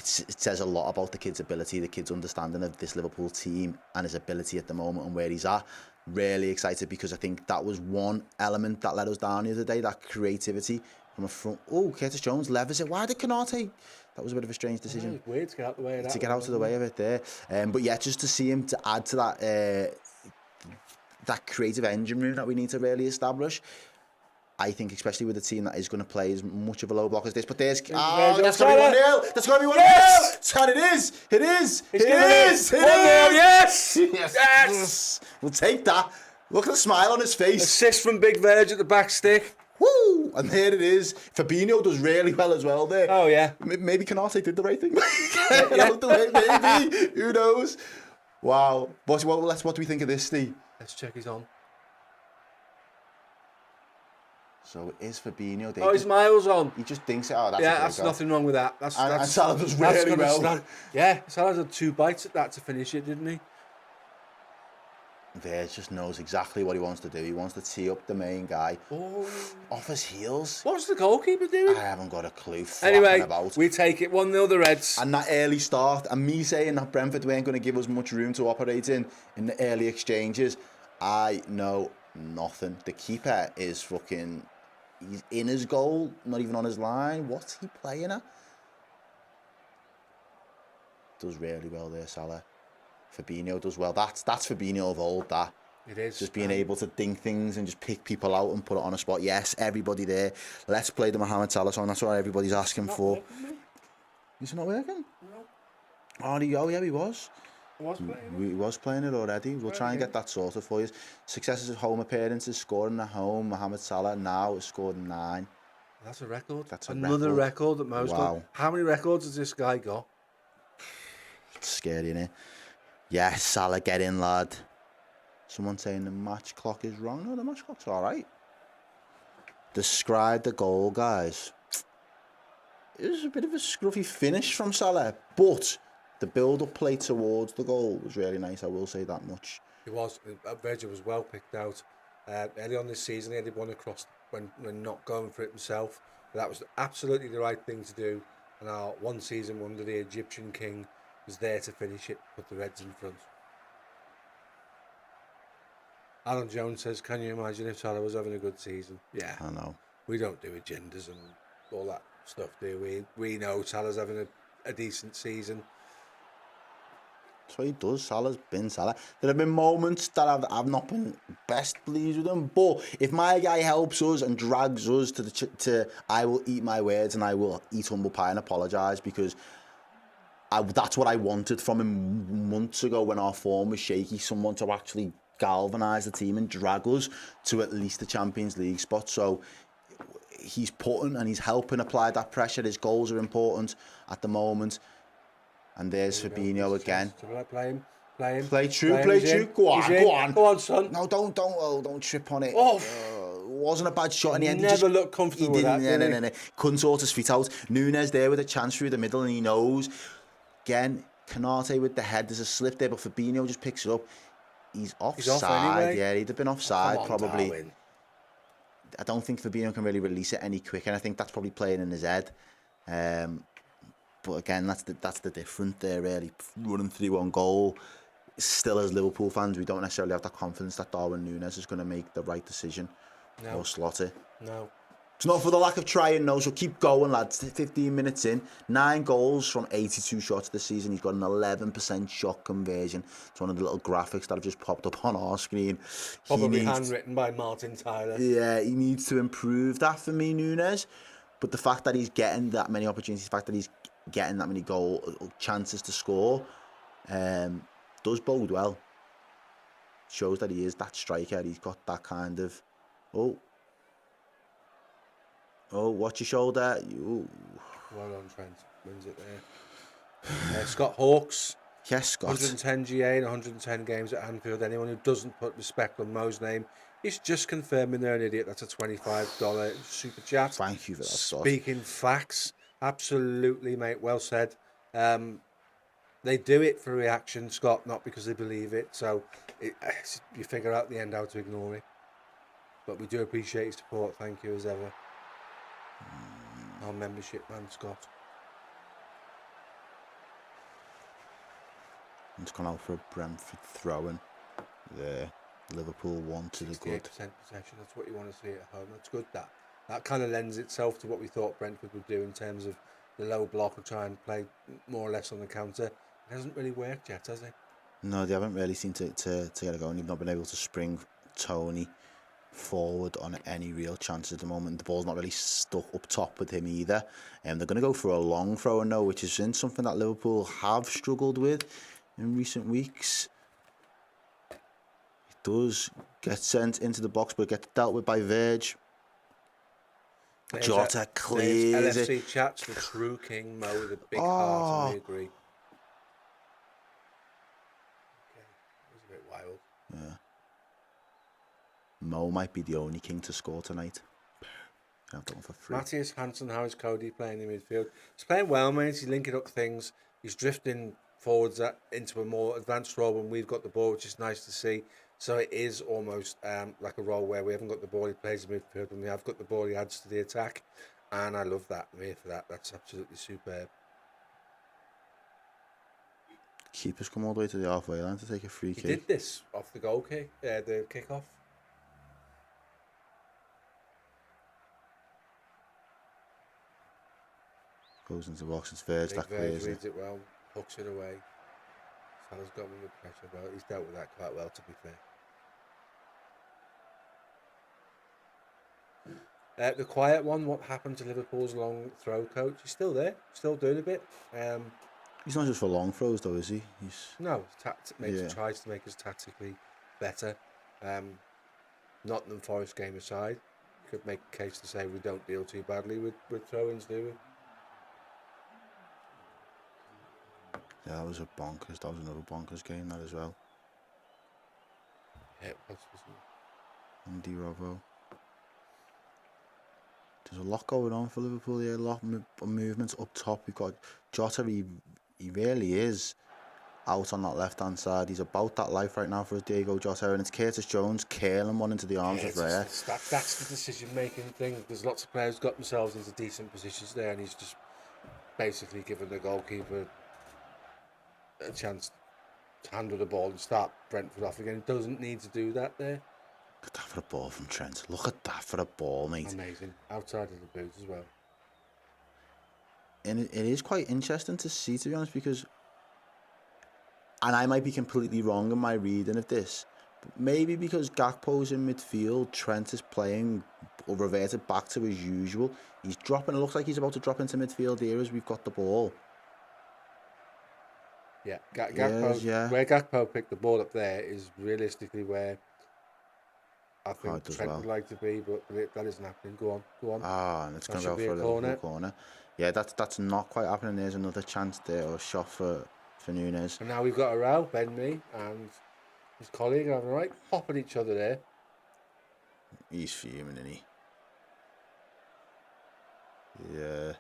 says a lot about the kid's ability, the kid's understanding of this Liverpool team and his ability at the moment and where he's at. Really excited because I think that was one element that let us down the other day, that creativity from a front. Oh, Curtis Jones levers it. Why did Canate? That was a bit of a strange decision. It's weird to get out of the way of that. To get out of the way of it there. But yeah, just to see him to add to that that creative engine room that we need to really establish. I think, especially with a team that is going to play as much of a low block as this. But there's... Oh, that's going to be 1-0. That's going to be 1-0. Yes! And it is. It is. It is. 1-0. Yes. Yes. We'll take that. Look at the smile on his face. Assist from Big Verge at the back stick. Woo! And there it is. Fabinho does really well as well there. Oh, yeah. Maybe Canate did the right thing. Maybe. Who knows? Wow. What do we think of this, Steve? Let's check his on. So it is Fabinho. Oh, his miles on. He just thinks, that's that's nothing wrong with that. And Salah does really well. Salah had 2 bites at that to finish it, didn't he? There just knows exactly what he wants to do. He wants to tee up the main guy. Oh. Off his heels. What's the goalkeeper doing? I haven't got a clue. Anyway, about. we take it 1-0 the Reds. And that early start, and me saying that Brentford weren't going to give us much room to operate in the early exchanges, I know nothing. The keeper is fucking... He's in his goal, not even on his line. What's he playing at? Does really well there, Salah. Fabinho does well. That's Fabinho of old, that. It is. Just being able to dink things and just pick people out and put it on a spot. Yes, everybody there. Let's play the Mohamed Salah song. That's what everybody's asking for. Is it not working? No. Oh, yeah, he was. He was playing it already. We'll try and get that sorted for you. Successes of home appearances, scoring at home. Mohamed Salah now has scored 9. That's a record. That's another record that Mo's got. How many records has this guy got? It's scary, isn't it? Yes, Salah, get in, lad. Someone saying the match clock is wrong. No, the match clock's all right. Describe the goal, guys. It was a bit of a scruffy finish from Salah, but the build-up play towards the goal was really nice. I will say that much. It was. Virgil was well picked out. Early on this season, he had one across when not going for it himself. But that was absolutely the right thing to do. And our one season wonder, the Egyptian king, was there to finish it, put the Reds in front. Alan Jones says, can you imagine if Salah was having a good season? Yeah. I know. We don't do agendas and all that stuff, do we? We know Salah's having a decent season. That's what he does. Salah's been Salah. There have been moments that I've not been best pleased with him, but if my guy helps us and drags us to I will eat my words and I will eat humble pie and apologise, because that's what I wanted from him months ago when our form was shaky. Someone to actually galvanise the team and drag us to at least the Champions League spot. So he's putting and he's helping apply that pressure. His goals are important at the moment. And there's Fabinho again. Play him. Play true. Go on. Go on, son. No, don't trip on it. Oh. Wasn't a bad shot in the end. He never looked comfortable with that. No. Couldn't sort his feet out. Nunes there with a chance through the middle, and he knows. Again, Canate with the head. There's a slip there, but Fabinho just picks it up. He's offside. Anyway. Yeah, he'd have been offside probably. Darwin. I don't think Fabinho can really release it any quicker. And I think that's probably playing in his head. But again, that's the difference there, really. Running 3-1 goal. Still, as Liverpool fans, we don't necessarily have the confidence that Darwin Núñez is going to make the right decision or slot it. No. It's not for the lack of trying, no, so keep going, lads. 15 minutes in, 9 goals from 82 shots this season. He's got an 11% shot conversion. It's one of the little graphics that have just popped up on our screen. Probably handwritten by Martin Tyler. Yeah, he needs to improve that for me, Núñez. But the fact that he's getting that many opportunities, the fact that he's getting that many chances to score, does bode well. Shows that he is that striker. He's got that kind of... Oh, watch your shoulder. Well done, Trent. Wins it there. Scott Hawkes. Yes, Scott. 110 GA and 110 games at Anfield. Anyone who doesn't put respect on Mo's name is just confirming they're an idiot. That's a $25 super chat. Thank you for that, Scott. Speaking facts. Absolutely, mate. Well said. They do it for reaction, Scott, not because they believe it. So you figure out the end how to ignore it. But we do appreciate your support. Thank you as ever. Our membership man, Scott. It's gone out for a Brentford throw-in. There. Liverpool won to the good. 68% possession. That's what you want to see at home. That's good. That kind of lends itself to what we thought Brentford would do in terms of the low block and try and play more or less on the counter. It hasn't really worked yet, has it? No, they haven't really seemed to get it going. They've not been able to spring Tony forward on any real chances at the moment. The ball's not really stuck up top with him either. And they're going to go for a long throw now, which is something that Liverpool have struggled with in recent weeks. does get sent into the box, but gets dealt with by Verge. There's Jota clears there's it. LFC Chats, the true king, Mo, with a big Oh. heart, and we agree. Okay, it was a bit wild. Yeah. Mo might be the only king to score tonight. Have that one for free. Matthias Hansen, how is Cody playing in midfield? He's playing well, mate. He's linking up things. He's drifting forwards into a more advanced role when we've got the ball, which is nice to see. So it is almost like a role where we haven't got the ball, he plays in midfield. When we have got the ball, he adds to the attack. And I love that. I'm here for that. That's absolutely superb. Keeper's come all the way to the halfway line to take a free He kick. did this off the goal kick, the kick-off. Goes into the box, it's Verge, Big that Verge clears it. reads it well, hooks it away. Salah's got him under pressure, but he's dealt with that quite well, to be fair. The quiet one, what happened to Liverpool's long throw coach? He's still there, still doing a bit. He's not just for long throws though, is he? No, Yeah. tries to make us tactically better. Nottingham Forest game aside, you could make a case to say we don't deal too badly with throw-ins, do we? Yeah, that was a bonkers. That was another bonkers game, that as well. Yeah, it was, wasn't it? Andy Robo. There's a lot going on for Liverpool here. A lot of movements up top. We've got Jota. He really is out on that left-hand side. He's about that life right now for Diego Jota. And it's Curtis Jones curling one into the arms of Raya. That's the decision-making thing. There's lots of players got themselves into decent positions there, and he's just basically given the goalkeeper a chance to handle the ball and start Brentford off again. He doesn't need to do that there. Look at that for a ball from Trent. Look at that for a ball, mate. Amazing. Outside of the boot as well. And it is quite interesting to see, to be honest, because, and I might be completely wrong in my reading of this, but maybe because Gakpo's in midfield, Trent is playing or reverted back to his usual. He's dropping, it looks like he's about to drop into midfield here as we've got the ball. Yeah, Gakpo, yeah. Where Gakpo picked the ball up there is realistically where I think Trent would like to be, but that isn't happening. Go on. Ah, and it's going to go for a Liverpool corner. Yeah, that's not quite happening. There's another chance there, or a shot for Núñez. And now we've got a row, Ben Mee and his colleague having a right pop at each other there. He's fuming, isn't he? Yeah.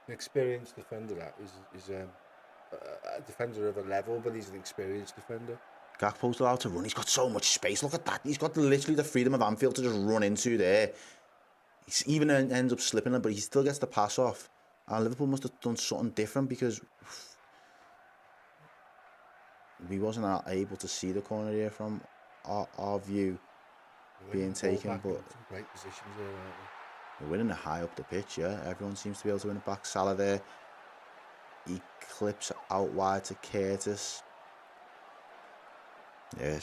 An experienced defender, that is a defender of a level, but he's an experienced defender. Gakpo's allowed to run. He's got so much space. Look at that. He's got literally the freedom of Anfield to just run into there. He even ends up slipping it, but he still gets the pass off. And Liverpool must have done something different because we wasn't able to see the corner here from our view being taken. But some great positions there, aren't we're winning it high up the pitch, yeah. Everyone seems to be able to win it back. Salah there. He clips out wide to Curtis. Yeah,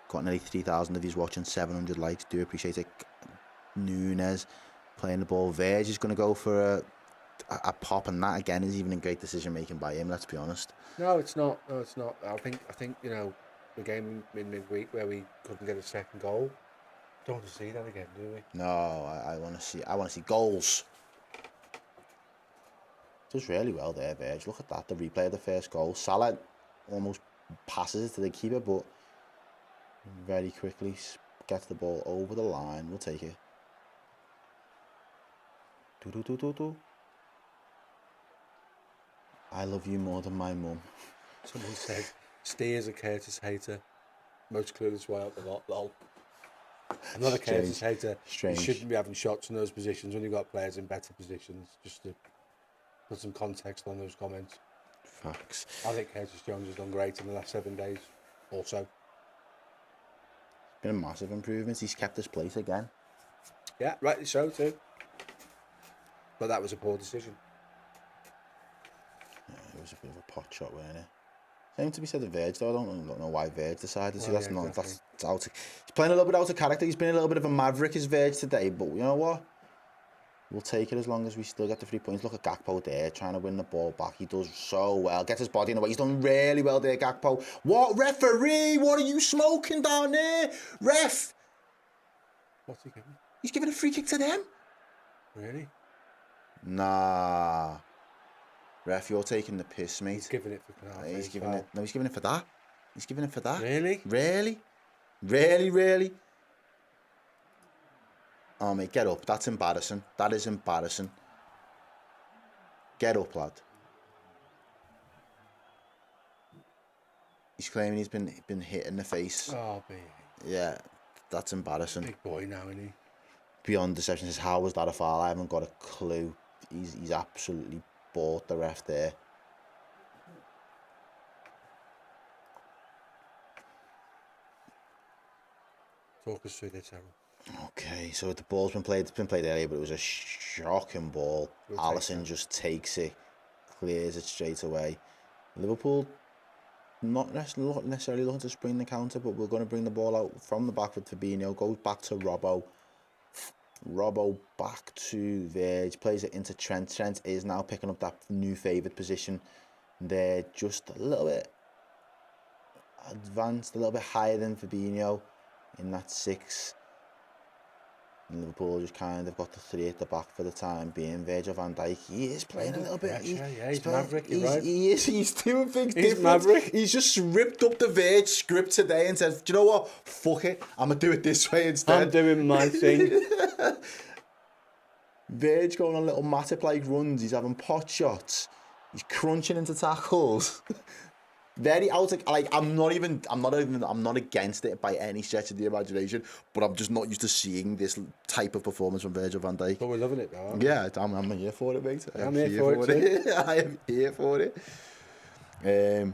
got nearly 3,000 of you watching, 700 likes. Do appreciate it. Núñez playing the ball. Verge is going to go for a pop, and that again is even a great decision making by him. Let's be honest. No, it's not. I think the game in midweek where we couldn't get a second goal. Don't want to see that again, do we? No, I want to see goals. Does really well there, Verge. Look at that, the replay of the first goal. Salah almost passes it to the keeper, but very quickly gets the ball over the line. We'll take it. I love you more than my mum. Someone said, Ste is a Curtis hater. Most clueless way out the lot, lol. I'm not a Curtis hater. Strange. You shouldn't be having shots in those positions when you've got players in better positions, just to put some context on those comments. Facts. I think Curtis Jones has done great in the last 7 days, also. Been a massive improvement. He's kept his place again. Yeah, rightly so too. But that was a poor decision. Yeah, it was a bit of a pot shot, wasn't it? Same to be said of Verge, though. I don't know why Verge decided to. That's not. Exactly. That's out. He's playing a little bit out of character. He's been a little bit of a maverick, his Verge today. But you know what? We'll take it as long as we still get the 3 points. Look at Gakpo there, trying to win the ball back. He does so well. Gets his body in the way. He's done really well there, Gakpo. What, referee? What are you smoking down there? Ref! What's he giving? He's giving a free kick to them. Really? Nah. Ref, you're taking the piss, mate. He's giving it for penalty. He's giving it. No, he's giving it for that. He's giving it for that. Really? Really? Really, really? Oh, mate, get up. That's embarrassing. That is embarrassing. Get up, lad. He's claiming he's been hit in the face. Oh, baby. Yeah, that's embarrassing. Big boy now, isn't he? Beyond deception says, how was that a foul? I haven't got a clue. He's absolutely bought the ref there. Talk us through this, Errol. Okay, so the ball's been played. It's been played earlier, but it was a shocking ball. Alisson just takes it, clears it straight away. Liverpool not necessarily looking to spring the counter, but we're going to bring the ball out from the back with Fabinho. Goes back to Robbo. Robbo back to Verge. Plays it into Trent. Trent is now picking up that new favoured position. They're just a little bit advanced, a little bit higher than Fabinho in that 6. And Liverpool just kind of got the 3 at the back for the time being. Virgil van Dijk, he is playing a little bit. He's Maverick, you're right. He is. He's doing things He's different. Maverick. He's just ripped up the Verge script today and said, do you know what? Fuck it. I'm going to do it this way instead. I'm doing my thing. Verge going on little Matip-like runs. He's having pot shots. He's crunching into tackles. Very out of, like, I'm not against it by any stretch of the imagination, but I'm just not used to seeing this type of performance from Virgil van Dijk. But we're loving it though, aren't we? Yeah, I'm here for it, mate. I'm here for it too. I am here for it.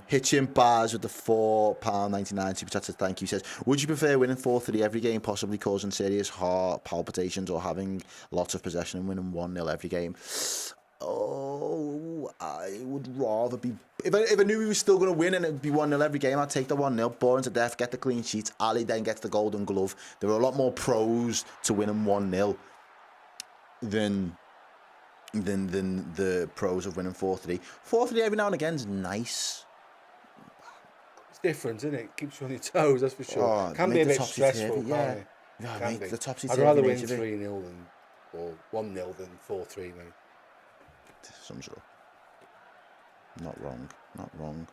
Hitchin Bars with the £4.99 super chat says thank you. Says, would you prefer winning 4-3 every game, possibly causing serious heart palpitations, or having lots of possession and winning 1-0 every game? Oh, I would rather be... If I knew we were still going to win and it would be 1-0 every game, I'd take the 1-0. Boring to death, get the clean sheet. Ali then gets the golden glove. There are a lot more pros to winning 1-0 than the pros of winning 4-3. 4-3 every now and again is nice. It's different, isn't it? Keeps you on your toes, that's for sure. Oh, can be a bit stressful, yeah. can't it? Yeah, can mate, be. the topsy I'd rather win 3-0 than, or 1-0 than 4-3, mate. Sums it up. Not wrong.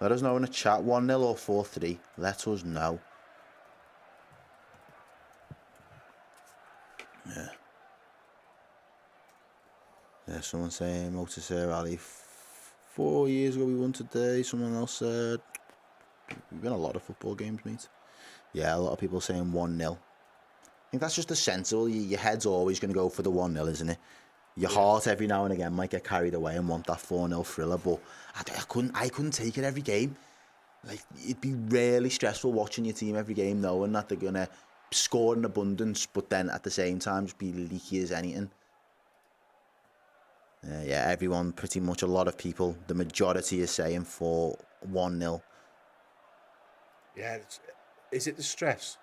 Let us know in the chat, 1-0 or 4-3. Let us know. Yeah, someone saying Motor Sir Ali, 4 years ago we won today. Someone else said we've been a lot of football games, mate. Yeah, a lot of people saying 1-0. I think that's just a sensible. Your head's always going to go for the 1-0, isn't it? Your heart every now and again might get carried away and want that 4-0 thriller, but I couldn't take it every game. Like, it'd be really stressful watching your team every game, knowing that they're gonna score in abundance, but then at the same time just be leaky as anything. Yeah, everyone, pretty much a lot of people, the majority is saying for 1-0. Yeah, is it the stress?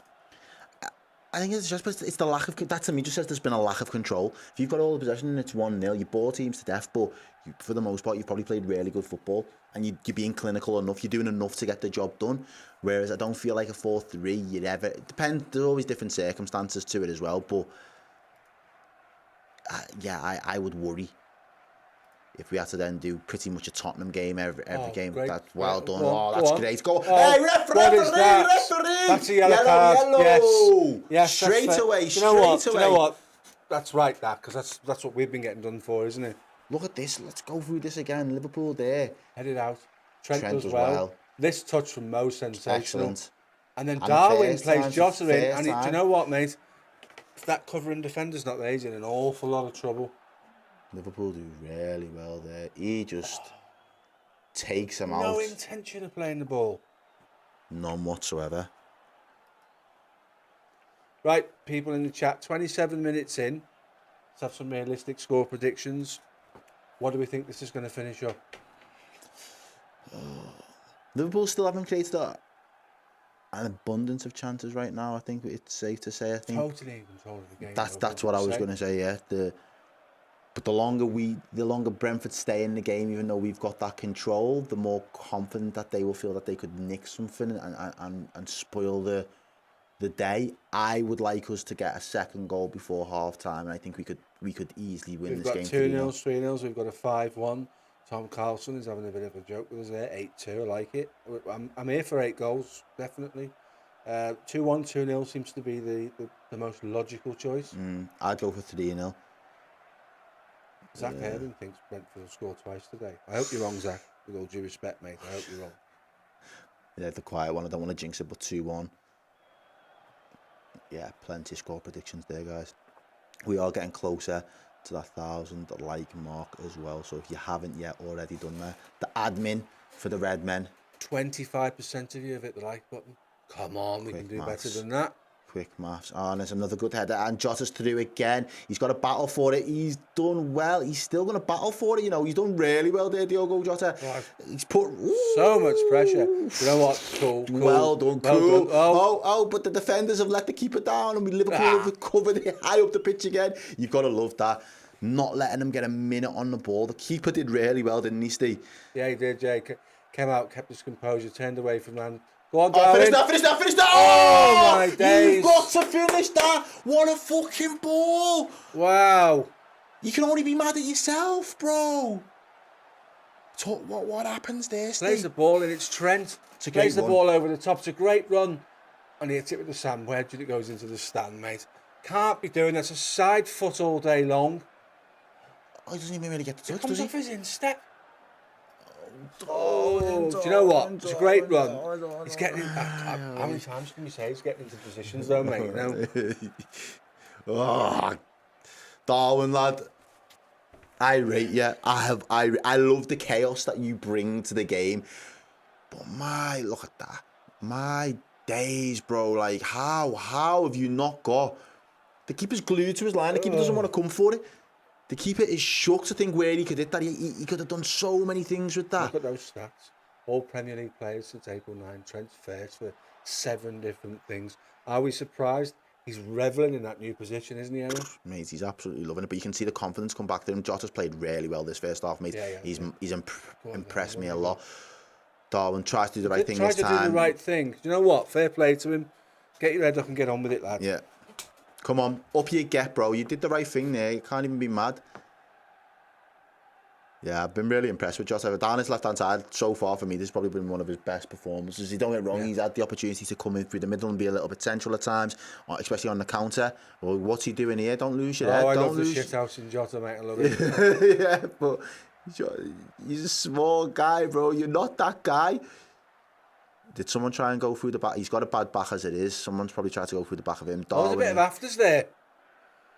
I think it's just it's the lack of, that to me just says there's been a lack of control. If you've got all the possession and it's 1-0, you bore teams to death, but for the most part you've probably played really good football and you're being clinical enough, you're doing enough to get the job done. Whereas I don't feel like a 4-3 you'd ever, it depends, there's always different circumstances to it as well, but yeah, I would worry if we had to then do pretty much a Tottenham game every game. Great. That's well done. That's Great. Go. Hey, referee! That's a yellow card. Yellow. Yes, straight away. Do you know what? That's right, because that's what we've been getting done for, isn't it? Look at this. Let's go through this again. Liverpool there. Headed out. Trent does well. This touch from Mo, sensational. Excellent. And then Darwin plays Jota in. And do you know what, mate? If that covering defender's not there, he's in an awful lot of trouble. Liverpool do really well there. He just takes him out. No intention of playing the ball. None whatsoever. Right, people in the chat, 27 minutes in. Let's have some realistic score predictions. What do we think this is going to finish up? Liverpool still haven't created an abundance of chances right now. I think it's safe to say. I think totally in control of the game. That's what I was going to say. Yeah, But the longer Brentford stay in the game, even though we've got that control, the more confident that they will feel that they could nick something and spoil the day. I would like us to get a second goal before half time, and I think we could easily win this game. We've got 2-0, 3-0. We've got a 5-1. Tom Carlson is having a bit of a joke with us there. 8-2. I like it. I'm here for 8 goals, definitely. 2-1, 2-0 seems to be the most logical choice. I'd go for 3-0. Zach Herring thinks Brentford will score twice today. I hope you're wrong, Zach. With all due respect, mate. I hope you're wrong. Yeah, the quiet one. I don't want to jinx it, but 2-1. Yeah, plenty of score predictions there, guys. We are getting closer to that 1,000 like mark as well. So if you haven't yet already done that, the admin for the Redmen. 25% of you have hit the like button. Come on, we can do better than that. Quick maths. Oh, and there's another good header. And Jota's through again. He's got to battle for it. He's done well. He's still going to battle for it. You know, he's done really well there, Diogo Jota. Right. He's put so much pressure. You know what? Cool. Well done, well cool. Done. Oh, but the defenders have let the keeper down, and Liverpool have recovered it high up the pitch again. You've got to love that. Not letting them get a minute on the ball. The keeper did really well, didn't he, Steve? Yeah, he did, Jake. Came out, kept his composure, turned away from man. Go on, Darwin. Finish that. Oh, my days. You've got to finish that. What a fucking ball. Wow. You can only be mad at yourself, bro. So what happens there, Steve? Plays the ball in, it's Trent. Plays the ball over the top. It's a great run. And he hits it with the sand wedge and it goes into the stand, mate. Can't be doing that. It's a side foot all day long. Oh, he doesn't even really get the touch, It comes does off his instep. Oh, do you know what? It's a great run. He's getting in. How many times can you say he's getting into positions, though, mate? You know? Oh, Darwin, lad. I rate you. I love the chaos that you bring to the game. But look at that. My days, bro. Like, how have you not got? The keeper's glued to his line. The keeper doesn't want to come for it. The keeper is shocked to think where he could hit that. He could have done so many things with that. Look at those stats. All Premier League players since April 9. Trent's first for 7 different things. Are we surprised? He's revelling in that new position, isn't he, Errol? Mate, he's absolutely loving it. But you can see the confidence come back to him. Jota's played really well this first half, mate. He's impressed me a lot. Darwin tries to do the right thing this time. Tries to do the right thing. Do you know what? Fair play to him. Get your head up and get on with it, lad. Yeah. Come on, up you get, bro. You did the right thing there. You can't even be mad. Yeah, I've been really impressed with Jota. Down his left-hand side, so far for me, this has probably been one of his best performances. He don't get wrong, he's had the opportunity to come in through the middle and be a little bit central at times, especially on the counter. Well, what's he doing here? Don't lose your head. I don't love lose. the shit house in Jota, mate. I love it. Yeah, but he's a small guy, bro. You're not that guy. Did someone try and go through the back? He's got a bad back as it is. Someone's probably tried to go through the back of him. There's a bit of afters there.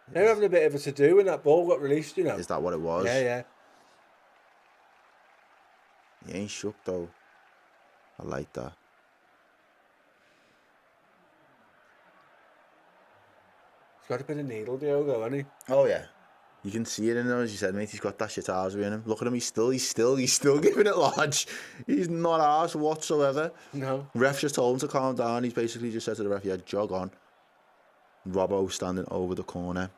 They were having a bit of a to-do when that ball got released, you know. Is that what it was? Yeah. He ain't shook, though. I like that. He's got a bit of needle, Diogo, hasn't he? Oh, yeah. You can see it in him, as you said, mate. He's got that shit arse in him. Look at him. He's still giving it large. He's not arse whatsoever. No. Ref just told him to calm down. He's basically just said to the ref, yeah, jog on. Robbo standing over the corner.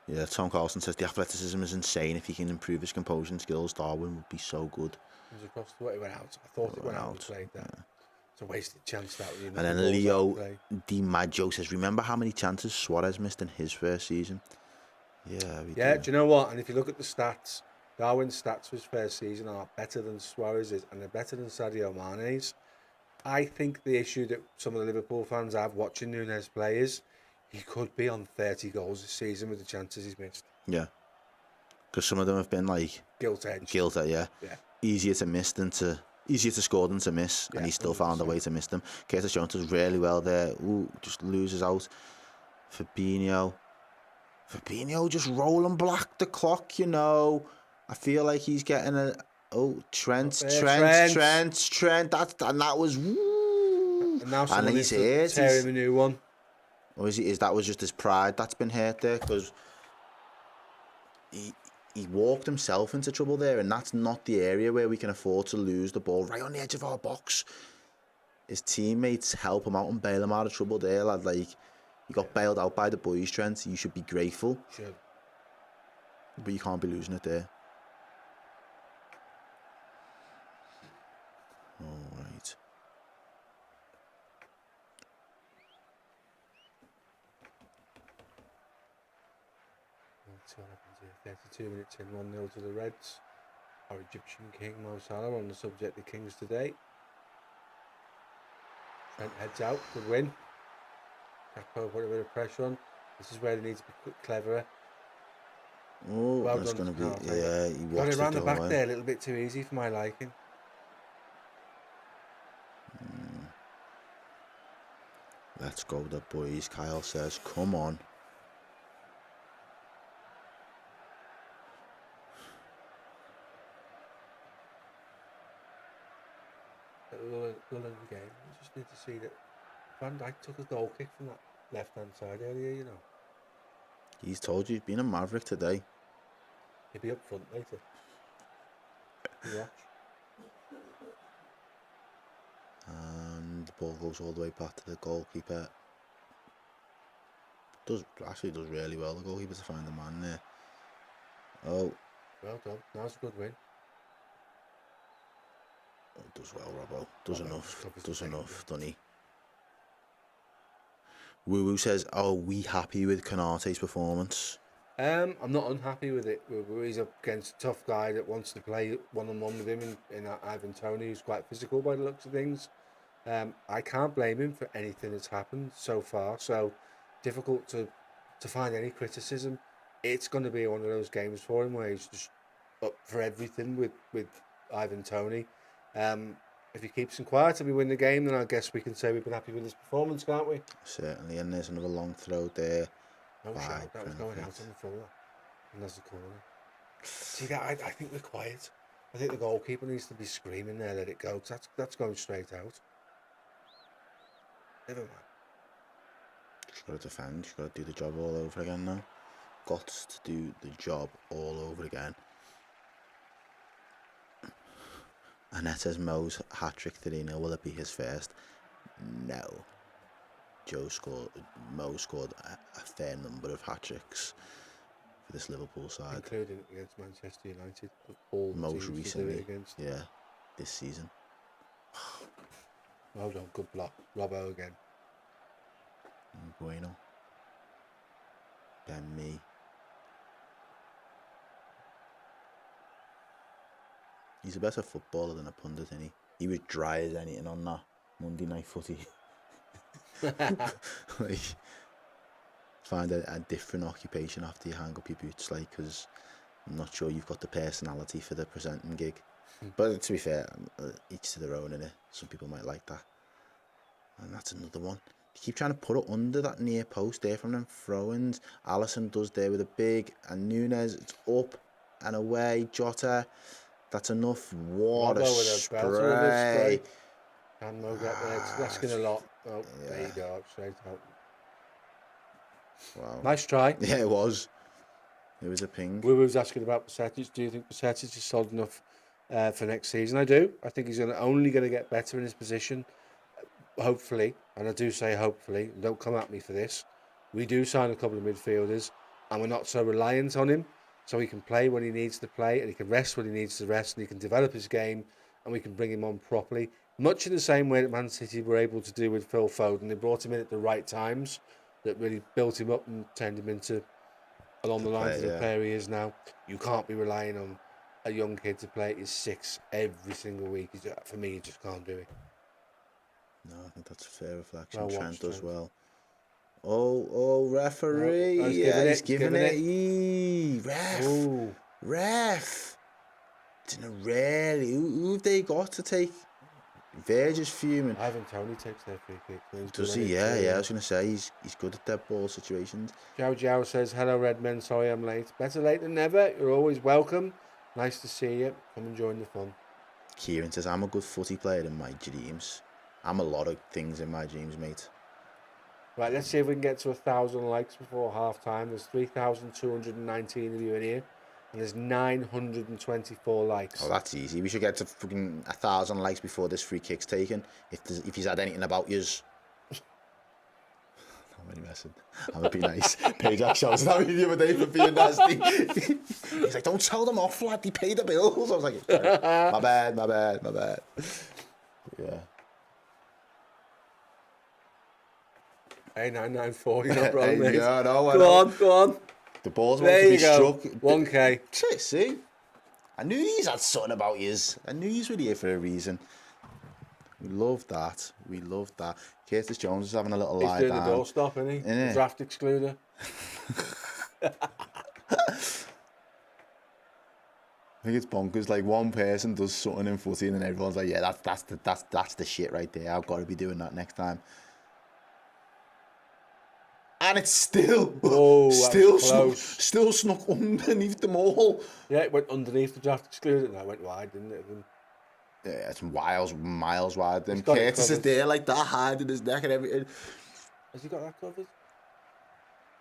Yeah, Tom Carlson says the athleticism is insane. If he can improve his composure and skills, Darwin would be so good. It was across the way. It went out. I thought it went out. Played that. Yeah. It's a wasted chance that. And then Leo Di Maggio says, remember how many chances Suarez missed in his first season? Yeah, do you know what? And if you look at the stats, Darwin's stats for his first season are better than Suarez's and they're better than Sadio Mane's. I think the issue that some of the Liverpool fans have watching Núñez play is he could be on 30 goals this season with the chances he's missed. Yeah. Because some of them have been like... Gilt-edged. Yeah. Easier to score than to miss, and he still 100%. Found a way to miss them. Curtis Jones does really well there. Ooh, just loses out. Fabinho just rolling back the clock, you know. I feel like he's getting a... Oh, Trent. That was... Woo. And now someone needs to tear him a new one. Or that was just his pride that's been hurt there, because he walked himself into trouble there, and that's not the area where we can afford to lose the ball right on the edge of our box. His teammates help him out and bail him out of trouble there, lad. Like, he got bailed out by the boys, Trent. You should be grateful. But you can't be losing it there. All right. Let's see what happens here. 32 minutes in, 1-0 to the Reds. Our Egyptian king, Mo Salah, on the subject of kings today. Trent heads out, good win. Gakpo put a bit of pressure on. This is where they need to be cleverer. Oh, Well that's done, going to Canal, be, thank you. yeah, he Got watched it it round the go back away. there, a little bit too easy for my liking. Let's go, the boys, Kyle says. Come on. Lulling game. We just need to see that Van Dijk took a goal kick from that left-hand side earlier, you know. He's told you, he's been a maverick today. He'll be up front later. You watch. And the ball goes all the way back to the goalkeeper. Actually does really well, the goalkeeper, to find the man there. Oh, Well done. Now's a good win. does well, Robbo. Does Robbo enough. covers Does the enough, second doesn't he? Woo Woo says, "Are we happy with Konate's performance?" I'm not unhappy with it. He's up against a tough guy that wants to play one-on-one with him in Ivan Toney, who's quite physical by the looks of things. I can't blame him for anything that's happened so far. So difficult to find any criticism. It's going to be one of those games for him where he's just up for everything with Ivan Toney. If he keeps him quiet and we win the game, then I guess we can say we've been happy with his performance, can't we? Certainly, and there's another long throw there. No by shout, that was going Brentford. out on the full. And there's the corner. See that? I think we're quiet. I think the goalkeeper needs to be screaming there, let it go. 'Cause that's going straight out. Never mind. She's got to defend. She's got to do the job all over again now. Got to do the job all over again. Annette says Mo's hat-trick 3-0. Will it be his first? No. Mo scored a fair number of hat-tricks for this Liverpool side. Including against Manchester United. Of all the Most teams to do recently, it against. yeah, this season. Well done, good block. Robbo again. Bueno. Ben Me. He's a better footballer than a pundit, isn't he? He was dry as anything on that Monday night footy. Like, find a different occupation after you hang up your boots, like, because I'm not sure you've got the personality for the presenting gig. But to be fair, each to their own, innit? Some people might like that. And that's another one. You keep trying to put it under that near post there from them throw-ins. Alisson does there with a big, and Nunes, it's up and away. Jota, that's enough. What a Robbo with a belter of a spray. And Mo get there. It's asking a lot. Oh, there you go. Straight out. Wow. Nice try. Yeah, it was. It was a ping. We was asking about percentage. Do you think percentage is solid enough for next season? I do. I think he's only going to get better in his position. Hopefully, and I do say hopefully, don't come at me for this. We do sign a couple of midfielders, and we're not so reliant on him, so he can play when he needs to play, and he can rest when he needs to rest, and he can develop his game, and we can bring him on properly. Much in the same way that Man City were able to do with Phil Foden. They brought him in at the right times, that really built him up and turned him into along the lines of the player he is now. You can't be relying on a young kid to play at his 6 every single week. For me, he just can't do it. No, I think that's a fair reflection. Well Trent watched, does Trent. well. Oh, referee. Oh, he's giving it. it. Ref. Ooh. Ref. Didn't really. Who have they got to take? Verge's fuming. Ivan Toney takes their free kick. Does he? Yeah. I was going to say, he's good at dead ball situations. Jow says, hello, Redmen. Sorry I'm late. Better late than never. You're always welcome. Nice to see you. Come and join the fun. Kieran says, I'm a good footy player in my dreams. I'm a lot of things in my dreams, mate. Right, let's see if we can get to 1,000 likes before half time. There's 3,219 of you in here, and there's 924 likes. Oh, that's easy. We should get to fucking 1,000 likes before this free kick's taken. If he's had anything about yous. I'm only messing. I'm gonna be nice. Payjack shouted at me the other day for being nasty. He's like, don't tell them off, lad. They pay the bills. I was like, my bad. Yeah. Hey, 994, you're not wrong, mate. Yeah, I know. Go on. The ball's about There to be you go. struck. 1K. See? I knew he's had something about yous. I knew he's really here for a reason. We love that. Curtis Jones is having a little lie He's down. doing the doorstop, isn't he? Innit? The draft excluder. I think it's bonkers. Like one person does something in footy, and then everyone's like, "Yeah, that's the shit right there. I've got to be doing that next time." And it's still, still snuck underneath them all. Yeah, it went underneath the draft excluder, and it went wide, didn't it? Yeah, it's miles wide. Then got it Curtis is covered. there like that, hiding his neck and everything. Has he got that covered?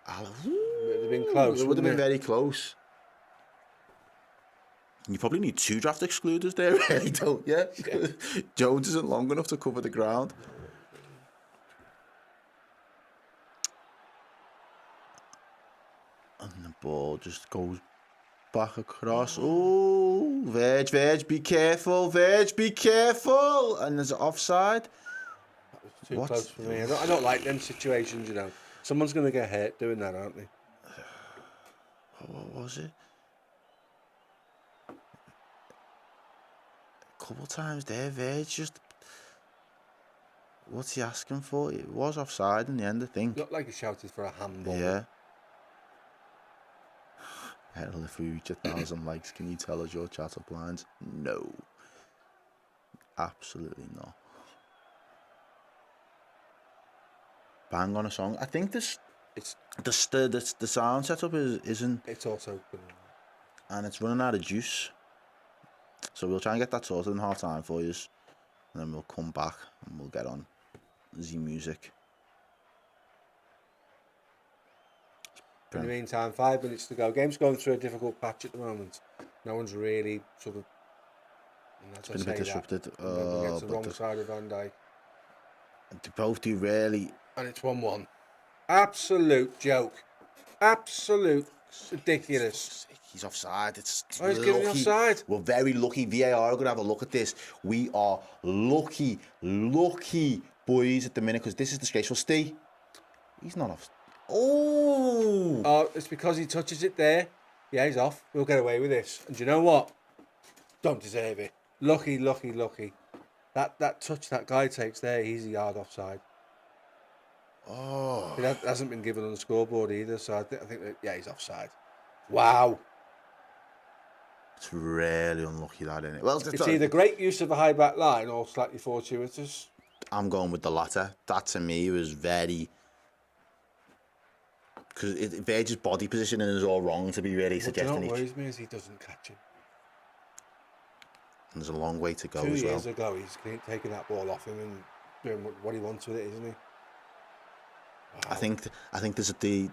It would have been close, It would have wouldn't been it? very close. You probably need 2 draft excluders there, really, don't you? Yeah. Jones isn't long enough to cover the ground. And the ball just goes back across. Oh, Verge, be careful. And there's an offside. That was too close for me. I don't like them situations, you know. Someone's going to get hurt doing that, aren't they? What was it? A couple times there, Verge just... What's he asking for? It was offside in the end, I think. Looked like he shouted for a handball. Yeah. Hell, if we reach 1,000 likes, can you tell us your chat up lines? No. Absolutely not. Bang on a song. I think this... The sound setup isn't... It's also... And it's running out of juice. So we'll try and get that sorted in half time for you. And then we'll come back and we'll get on the music. In the meantime, 5 minutes to go. Game's going through a difficult patch at the moment. No one's really sort of... It's been a bit disrupted. Against the wrong side of Van Dijk. They both do really... And it's 1-1. Absolute joke. Absolute ridiculous. He's offside. It's he's giving me offside. We're very lucky. VAR are going to have a look at this. We are lucky boys at the minute, because this is disgraceful. Ste, he's not off. Oh, it's because he touches it there. Yeah, he's off. We'll get away with this. And do you know what? Don't deserve it. Lucky. That touch that guy takes there, he's a yard offside. Oh, It hasn't been given on the scoreboard either, so I think that, yeah, he's offside. Wow. it's really unlucky, that, isn't it? Well, It's either great use of a high back line or slightly fortuitous. I'm going with the latter. That to me was very... Because Verge's body positioning is all wrong to be really suggesting What worries me is he doesn't catch him. And there's a long way to go 2 as well. years ago, he's taking that ball off him and doing what he wants with it, isn't he? I think there's the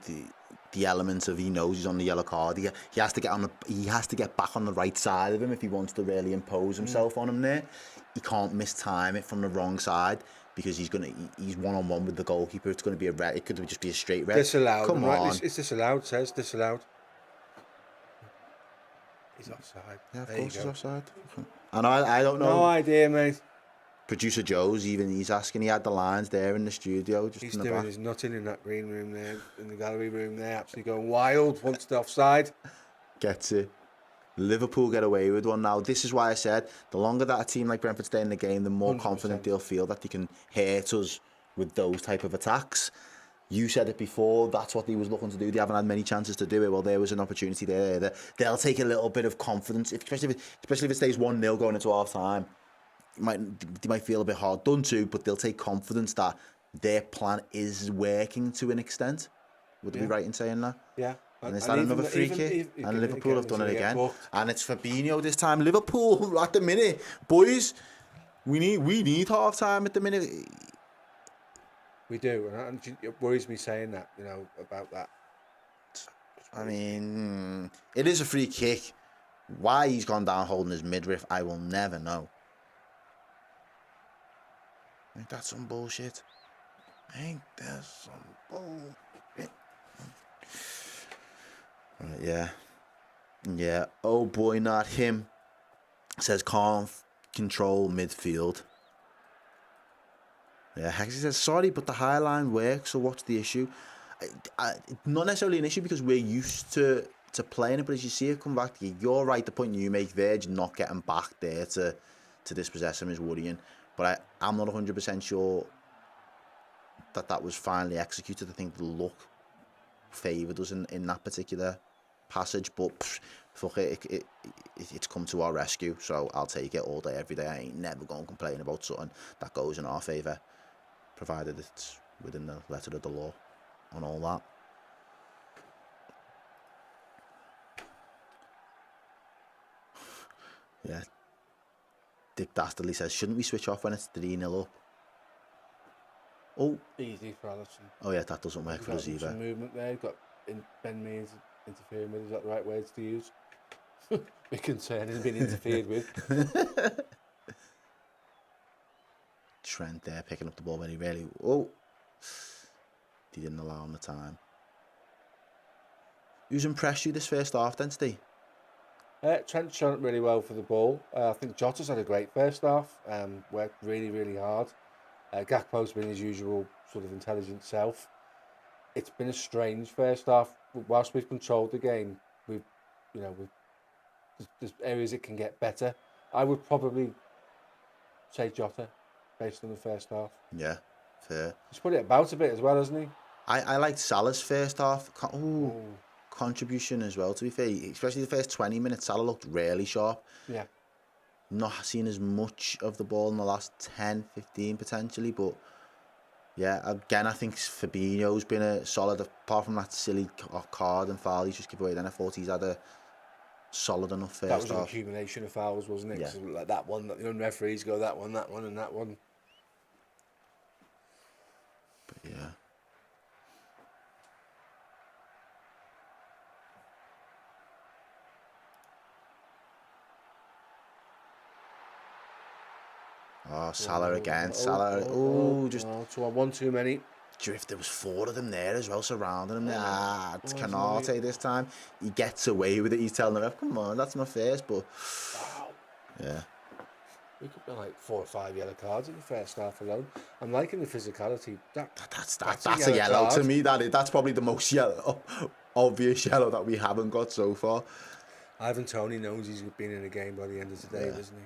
element of he knows he's on the yellow card. He has to get back on the right side of him if he wants to really impose himself on him there. He can't mistime it from the wrong side, because he's 1-on-1 with the goalkeeper. It's going to be a red. It could just be a straight red. Disallowed. Come right? on. It's disallowed. Says disallowed. He's offside. Yeah, of There course you he's go. offside. And I don't know. No idea, mate. Producer Joe's he's asking. He had the lines there in the studio, just He's in the doing back. his nutting in that green room there, in the gallery room there, absolutely going wild. Wants the offside. Gets it. Liverpool get away with one now. This is why I said the longer that a team like Brentford stay in the game, the more 100%. confident they'll feel that they can hurt us with those type of attacks. You said it before, that's what he was looking to do. They haven't had many chances to do it. Well, there was an opportunity there. They'll take a little bit of confidence, especially if it stays 1-0 going into half time. They might feel a bit hard done to, but they'll take confidence that their plan is working to an extent. Would it be right in saying that? Yeah. And is that another free kick? And Liverpool have done it again. And it's Fabinho this time. Liverpool at the minute. Boys, we need half time at the minute. We do, and it worries me saying that, you know, about that. I mean, it is a free kick. Why he's gone down holding his midriff, I will never know. Ain't that some bullshit? Ain't there some bull? Right, yeah. Yeah. Oh boy, not him. Says can't control midfield. Yeah, Hexy says, sorry, but the high line works, so what's the issue? Not necessarily an issue because we're used to playing it, but as you see it come back to you, you're right, the point you make there, just not getting back there to dispossess him is worrying. But I'm not 100% sure that was finally executed. I think the luck favoured us in that particular passage, but fuck it, it's come to our rescue, so I'll take it all day, every day. I ain't never going to complain about something that goes in our favour, provided it's within the letter of the law and all that. Yeah. Dick Dastardly says, shouldn't we switch off when it's 3-0 up? Oh. Easy for Alisson. Oh yeah, that doesn't work for us either. Some movement there. You've got Ben Mears interfering with. Is that the right words to use? Big concern has been interfered with. Trent there picking up the ball very rarely. Oh. He didn't allow him the time. Who's impressed you this first half then, Ste? Trent's shown up really well for the ball. I think Jota's had a great first half. Worked really, really hard. Gakpo's been his usual sort of intelligent self. It's been a strange first half. Whilst we've controlled the game, there's areas it can get better. I would probably say Jota, based on the first half. Yeah, fair. He's put it about a bit as well, hasn't he? I liked Salah's first half. Contribution as well, to be fair. Especially the first 20 minutes, Salah looked really sharp. Yeah. Not seen as much of the ball in the last 10, 15 potentially, but yeah, again, I think Fabinho's been a solid, apart from that silly card and foul he's just given away. Then I thought he's had a solid enough first half. That was an accumulation of fouls, wasn't it? Yeah. So like that one, the referees go that one, and that one. But yeah. Oh, Salah again. Salah. Just one too many. Drift. There was 4 of them there as well, surrounding him. It's Canate this time. He gets away with it. He's telling the ref, "Come on, that's my first." But yeah, we could be like 4 or 5 yellow cards in the first half alone. I'm liking the physicality. That's a yellow to me. That's probably the most obvious yellow that we haven't got so far. Ivan Toney knows he's been in a game by the end of today, doesn't he?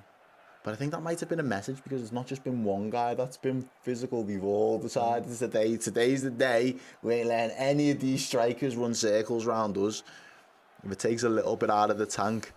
But I think that might have been a message, because it's not just been one guy that's been physical. We've all decided today's the day we ain't letting any of these strikers run circles round us. If it takes a little bit out of the tank.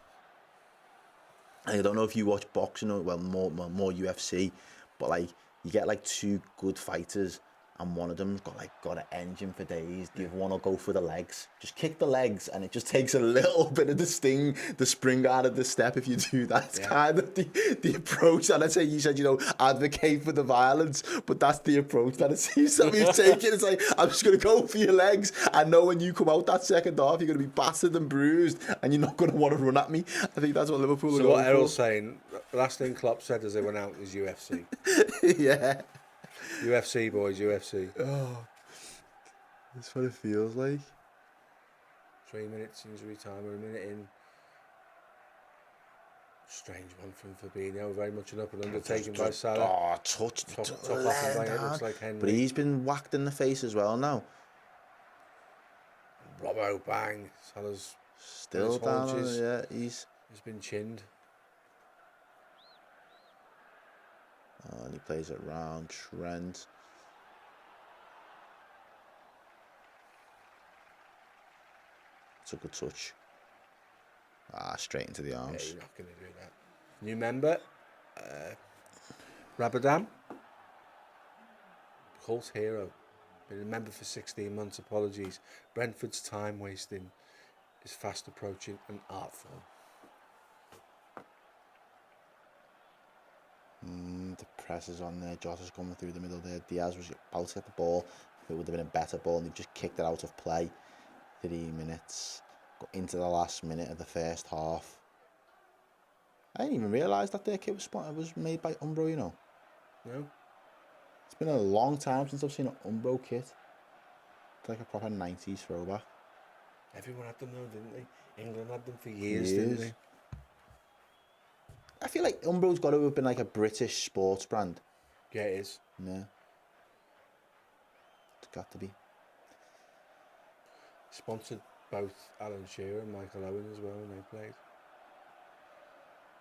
And I don't know if you watch boxing or more UFC, but like you get like 2 good fighters and one of them's got an engine for days. The other one will go for the legs. Just kick the legs, and it just takes a little bit of the sting, the spring out of the step if you do that. It's kind of the approach. And I say, you said, advocate for the violence, but that's the approach that it seems that we've taken. It's like, I'm just going to go for your legs. I know when you come out that second half, you're going to be battered and bruised, and you're not going to want to run at me. I think that's what Liverpool are going for. So what Errol's saying, the last thing Klopp said as they went out was UFC. Yeah. UFC, boys, UFC. Oh, that's what it feels like. 3 minutes injury time, we're a minute in. Strange one from Fabinho, very much an up and undertaken by Salah. Oh, touched top off and bang, it looks like Henry. But he's been whacked in the face as well now. Robbo, bang. Salah's still down on it, yeah, he's been chinned. Oh, and he plays it round Trent. It's a good touch. Straight into the arms. Yeah, you're not going to do that. New member, Rabadam. Cult hero. Been a member for 16 months, apologies. Brentford's time wasting is fast approaching an art form. The press is on there. Jota's coming through the middle there. Diaz was about to get the ball. It would have been a better ball, and they've just kicked it out of play. 3 minutes. Got into the last minute of the first half. I didn't even realise that their kit was made by Umbro, No. It's been a long time since I've seen an Umbro kit. It's like a proper 90s throwback. Everyone had them though, didn't they? England had them for years, didn't they? I feel like Umbro's got to have been like a British sports brand. Yeah, it is. Yeah. It's got to be. Sponsored both Alan Shearer and Michael Owen as well when they played.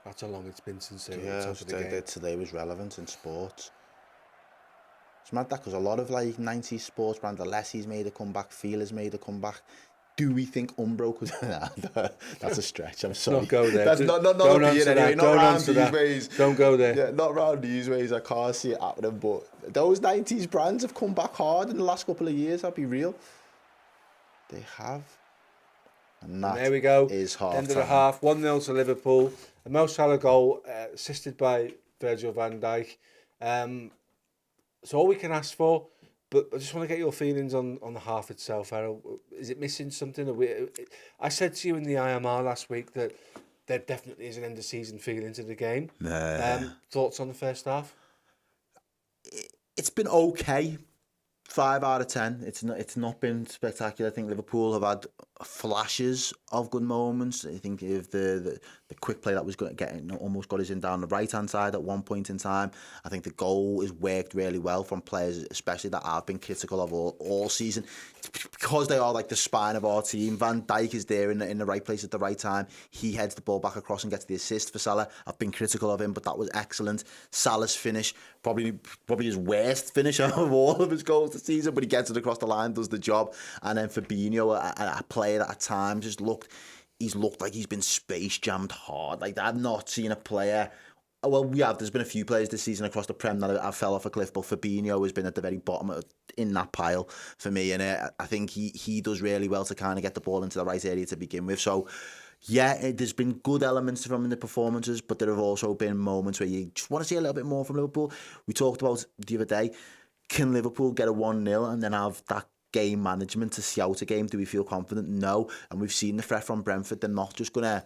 That's how long it's been since they were at the top of the game. Today was relevant in sports. It's mad that because a lot of like 90s sports brands, Alessi's made a comeback, Fila's made a comeback. Do we think Umbro could? That's a stretch. I'm sorry. Not go there. That's not don't opinion anyway. Not round these ways. Don't go there. Yeah, not round these ways. I can't see it happening. But those 90s brands have come back hard in the last couple of years. I'll be real. They have. And that there we go. Is half End of time. the half. 1-0 to Liverpool. A Mo Salah goal, assisted by Virgil van Dijk. So all we can ask for. But I just want to get your feelings on the half itself, Errol. Is it missing something? I said to you in the IMR last week that there definitely is an end of season feeling to the game. Thoughts on the first half? It's been okay. 5 out of 10. It's not been spectacular. I think Liverpool have had flashes of good moments. I think if the quick play that was almost got us in down the right hand side at one point in time. I think the goal has worked really well from players, especially that I've been critical of all season, because they are like the spine of our team. Van Dijk is there in the right place at the right time. He heads the ball back across and gets the assist for Salah. I've been critical of him, but that was excellent. Salah's finish, probably his worst finish of all of his goals this season, but he gets it across the line, does the job. And then Fabinho, a player that at times he's looked like he's been space jammed hard. Like, I've not seen a player. Well, there's been a few players this season across the Prem that have fell off a cliff, but Fabinho has been at the very bottom in that pile for me, and I think he does really well to kind of get the ball into the right area to begin with. So yeah, there's been good elements from the performances, but there have also been moments where you just want to see a little bit more from Liverpool. We talked about the other day, can Liverpool get a 1-0 and then have that game management to see out a game? Do we feel confident? No. And we've seen the threat from Brentford. They're not just going to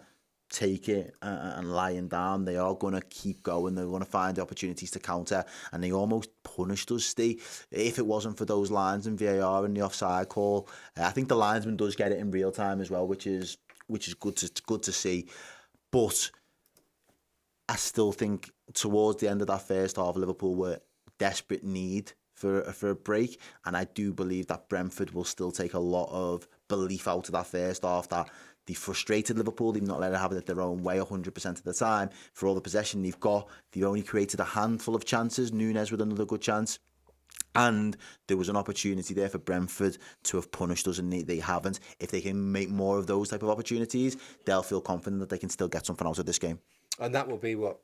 take it and lying down. They are going to keep going. They're going to find the opportunities to counter, and they almost punished us, Ste. If it wasn't for those lines in VAR and the offside call, I think the linesman does get it in real time as well, which is good to see. But I still think towards the end of that first half, Liverpool were desperate need for a break, and I do believe that Brentford will still take a lot of belief out of that first half, that they frustrated Liverpool. They've not let it have it their own way 100% of the time. For all the possession they've got, they've only created a handful of chances. Nunes with another good chance. And there was an opportunity there for Brentford to have punished us, and they haven't. If they can make more of those type of opportunities, they'll feel confident that they can still get something out of this game. And that will be what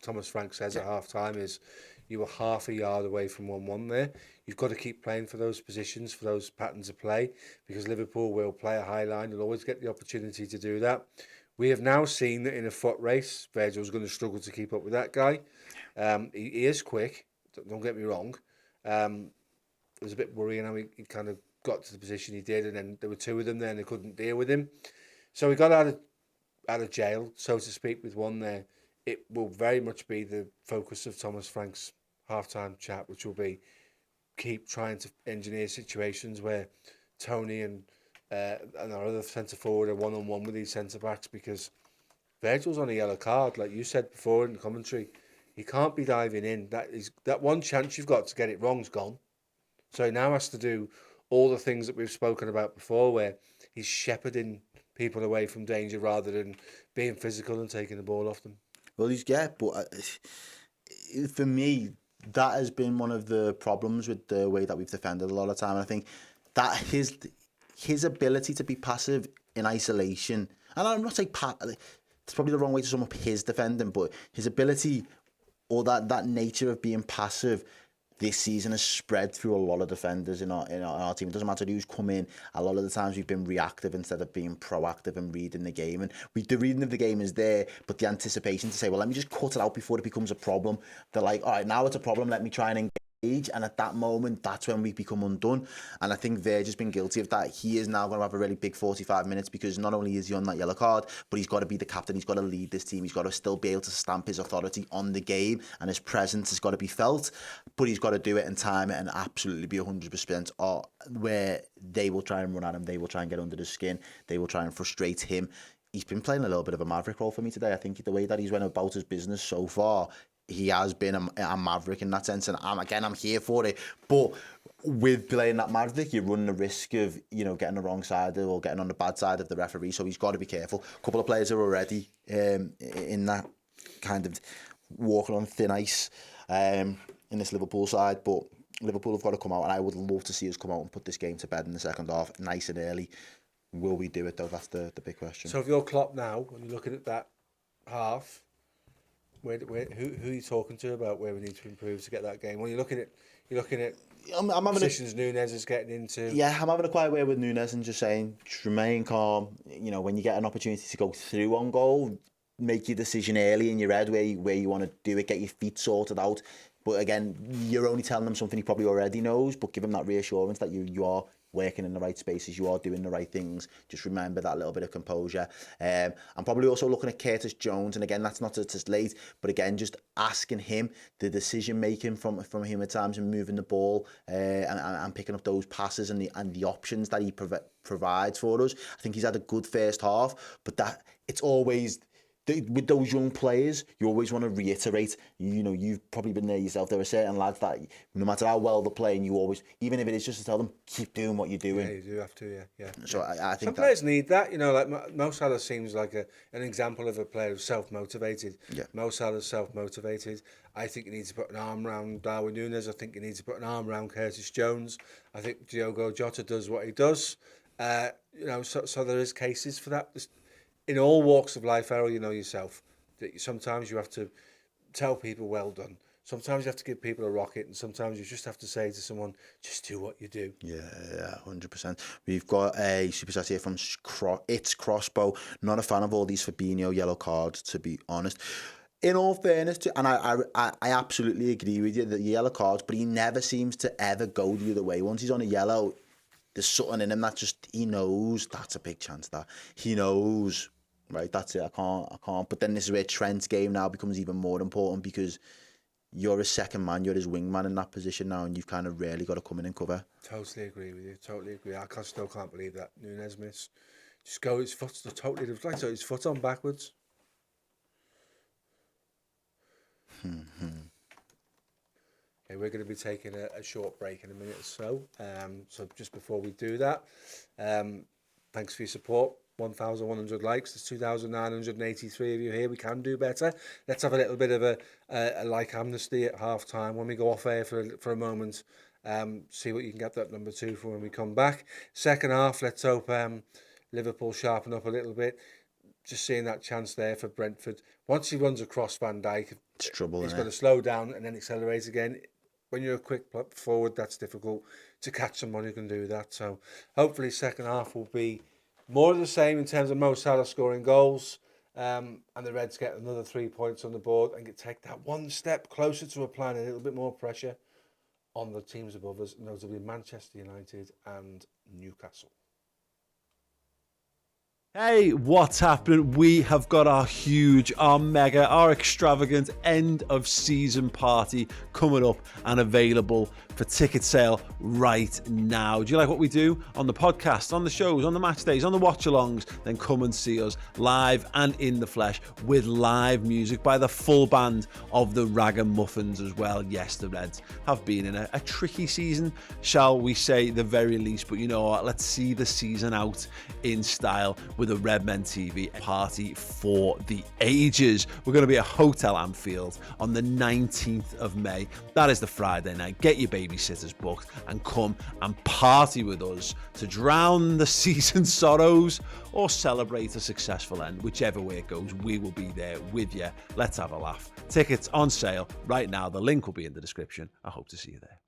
Thomas Frank says at half-time is, you were half a yard away from 1-1 there. You've got to keep playing for those positions, for those patterns of play, because Liverpool will play a high line. They'll always get the opportunity to do that. We have now seen that in a foot race, Virgil's going to struggle to keep up with that guy. He is quick, don't get me wrong. It was a bit worrying how he kind of got to the position he did, and then there were two of them there and they couldn't deal with him. So he got out of jail, so to speak, with one there. It will very much be the focus of Thomas Frank's half-time chat, which will be keep trying to engineer situations where Tony and our other centre-forward are one-on-one with these centre-backs, because Virgil's on a yellow card, like you said before in the commentary. He can't be diving in. That one chance you've got to get it wrong's gone. So he now has to do all the things that we've spoken about before, where he's shepherding people away from danger rather than being physical and taking the ball off them. Well, but for me, that has been one of the problems with the way that we've defended a lot of time. And I think that his ability to be passive in isolation, and I'm not saying it's probably the wrong way to sum up his defending, but his ability, or that nature of being passive this season has spread through a lot of defenders in our team. It doesn't matter who's come in. A lot of the times we've been reactive instead of being proactive and reading the game. And the reading of the game is there, but the anticipation to say, well, let me just cut it out before it becomes a problem. They're like, all right, now it's a problem. Let me try and engage And at that moment, that's when we become undone. And I think Verge has been guilty of that. He is now going to have a really big 45 minutes because not only is he on that yellow card, but he's got to be the captain. He's got to lead this team. He's got to still be able to stamp his authority on the game, and his presence has got to be felt. But he's got to do it and time it and absolutely be 100%, or where they will try and run at him. They will try and get under the skin. They will try and frustrate him. He's been playing a little bit of a maverick role for me today. I think the way that he's went about his business so far, he has been a maverick in that sense, and I'm here for it. But with playing that maverick, you run the risk of getting the wrong side or getting on the bad side of the referee. So he's got to be careful. A couple of players are already in that kind of walking on thin ice in this Liverpool side, but Liverpool have got to come out, and I would love to see us come out and put this game to bed in the second half, nice and early. Will we do it though? That's the big question. So if you're Klopp now, when you're looking at that half, who are you talking to about where we need to improve to get that game? When you're looking at I'm positions Nunes is getting into. Yeah, I'm having a quiet way with Nunes and just saying, just remain calm. When you get an opportunity to go through on goal, make your decision early in your head where you want to do it, get your feet sorted out. But again, you're only telling them something he probably already knows, but give him that reassurance that you are working in the right spaces, you are doing the right things. Just remember that little bit of composure. I'm probably also looking at Curtis Jones, and again, that's not as late, but again, just asking him the decision making from him at times and moving the ball and picking up those passes and the options that he provides for us. I think he's had a good first half, but that it's always. With those young players, you always want to reiterate, you've probably been there yourself. There are certain lads that no matter how well they're playing, you always, even if it is just to tell them, keep doing what you're doing. Yeah, you do have to, yeah. So I think some players need that, like Mo Salah seems like an example of a player who's self-motivated. Yeah. Mo Salah's self-motivated. I think he needs to put an arm around Darwin Núñez. I think he needs to put an arm around Curtis Jones. I think Diogo Jota does what he does. So there is cases for that. In all walks of life, Errol, you know yourself, that sometimes you have to tell people well done. Sometimes you have to give people a rocket, and sometimes you just have to say to someone, just do what you do. Yeah, 100%. We've got a super chat here from It's Crossbow. Not a fan of all these Fabinho yellow cards, to be honest. In all fairness, and I absolutely agree with you, the yellow cards, but he never seems to ever go the other way. Once he's on a yellow, there's something in him that just, he knows that's a big chance that. He knows, right, that's it, I can't. But then this is where Trent's game now becomes even more important because you're his second man, you're his wingman in that position now, and you've kind of really got to come in and cover. Totally agree with you, totally agree. I still can't believe that Núñez miss. Just go, his foot's totally, like so, his foot on backwards. Okay, we're going to be taking a short break in a minute or so. So just before we do that, thanks for your support. 1,100 likes. There's 2,983 of you here. We can do better. Let's have a little bit of a like amnesty at half time when we go off air for a moment. See what you can get that number 2 for when we come back. Second half, let's hope Liverpool sharpen up a little bit. Just seeing that chance there for Brentford. Once he runs across Van Dijk, it's trouble. He's going to slow down and then accelerate again. When you're a quick forward, that's difficult to catch someone who can do that. So hopefully second half will be more of the same in terms of Mo Salah scoring goals, and the Reds get another 3 points on the board and take that one step closer to applying a little bit more pressure on the teams above us, notably Manchester United and Newcastle. Hey, what's happening? We have got our huge, our mega, our extravagant end of season party coming up and available for ticket sale right now. Do you like what we do on the podcast, on the shows, on the match days, on the watch-alongs? Then come and see us live and in the flesh with live music by the full band of the Ragamuffins as well. Yes, the Reds have been in a tricky season, shall we say, the very least. But you know what? Let's see the season out in style with a Redmen TV party for the ages. We're going to be at Hotel Anfield on the 19th of May. That is the Friday night. Get your babysitters booked and come and party with us to drown the season's sorrows or celebrate a successful end. Whichever way it goes, we will be there with you. Let's have a laugh. Tickets on sale right now. The link will be in the description. I hope to see you there.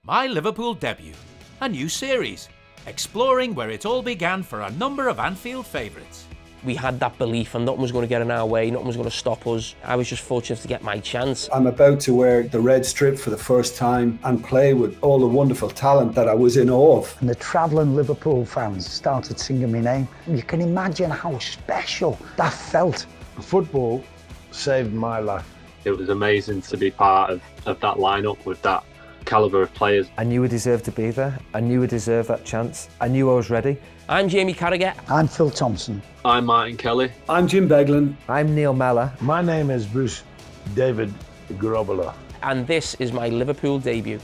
My Liverpool Debut, a new series exploring where it all began for a number of Anfield favourites. We had that belief and nothing was going to get in our way, nothing was going to stop us. I was just fortunate to get my chance. I'm about to wear the red strip for the first time and play with all the wonderful talent that I was in awe of. And the travelling Liverpool fans started singing my name. You can imagine how special that felt. Football saved my life. It was amazing to be part of that lineup with that calibre of players. I knew I deserved to be there. I knew I deserved that chance. I knew I was ready. I'm Jamie Carragher. I'm Phil Thompson. I'm Martin Kelly. I'm Jim Beglin. I'm Neil Mellor. My name is Bruce David Grobbler. And this is my Liverpool debut.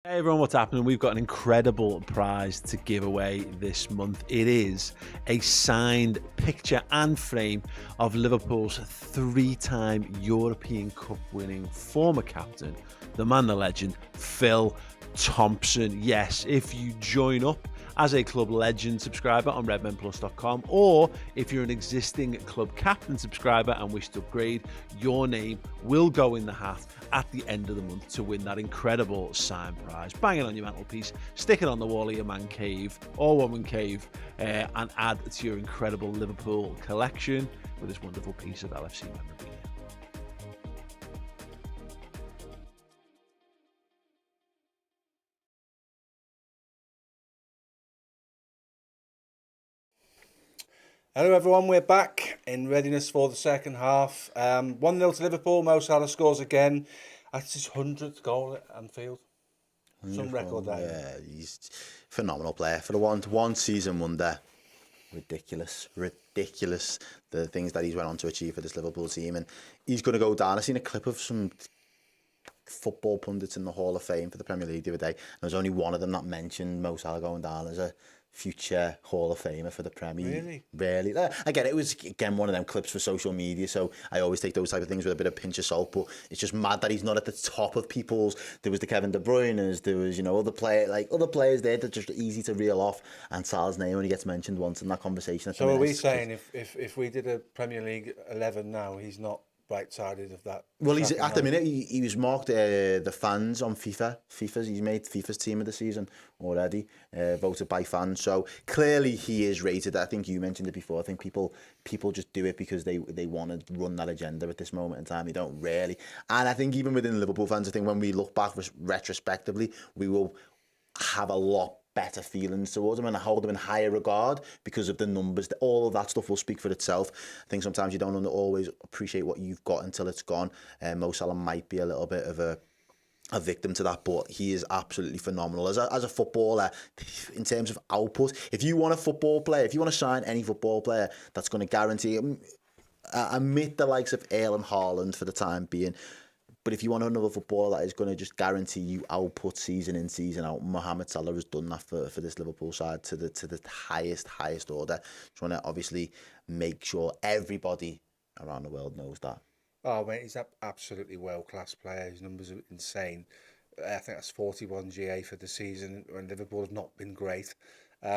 Hey everyone, what's happening? We've got an incredible prize to give away this month. It is a signed picture and frame of Liverpool's three-time European Cup winning former captain, the man, the legend, Phil Thompson. Yes, if you join up as a Club Legend subscriber on redmenplus.com, or if you're an existing Club Captain subscriber and wish to upgrade, your name will go in the hat at the end of the month to win that incredible signed prize. Bang it on your mantelpiece, stick it on the wall of your man cave or woman cave, and add to your incredible Liverpool collection with this wonderful piece of LFC memorabilia. Hello everyone, we're back in readiness for the second half. 1-0 to Liverpool, Mo Salah scores again. That's his 100th goal at Anfield. Some record there. Yeah, he's a phenomenal player. For the one season wonder, ridiculous. The things that he's went on to achieve for this Liverpool team. And he's going to go down. I've seen a clip of some football pundits in the Hall of Fame for the Premier League the other day. And there was only one of them that mentioned Mo Salah going down as a future Hall of Famer for the Premier. Really? Again, it was one of them clips for social media, so I always take those type of things with a bit of pinch of salt, but it's just mad that he's not at the top of people's. There was the Kevin De Bruyne's, there was, other players there that are just easy to reel off, and Salah's name only gets mentioned once in that conversation. So are we saying if we did a Premier League 11 now, he's not right-sided of that? Well, he's at the minute he was marked the fans on he's made FIFA's team of the season already, voted by fans, so clearly he is rated. I think you mentioned it before. I think people just do it because they want to run that agenda at this moment in time. They don't really, and I think even within Liverpool fans, I think when we look back retrospectively, we will have a lot better feelings towards him and hold him in higher regard because of the numbers. All of that stuff will speak for itself. I think sometimes you don't always appreciate what you've got until it's gone. Mo Salah might be a little bit of a victim to that, but he is absolutely phenomenal as a footballer in terms of output. If you want a football player, if you want to sign any football player that's going to guarantee, admit the likes of Errol and Haaland for the time being, but if you want another footballer that is going to just guarantee you output season in, season out, Mohamed Salah has done that for this Liverpool side to the highest order. Just want to obviously make sure everybody around the world knows that. Oh, mate, he's an absolutely world-class player. His numbers are insane. I think that's 41 GA for the season, and Liverpool have not been great. We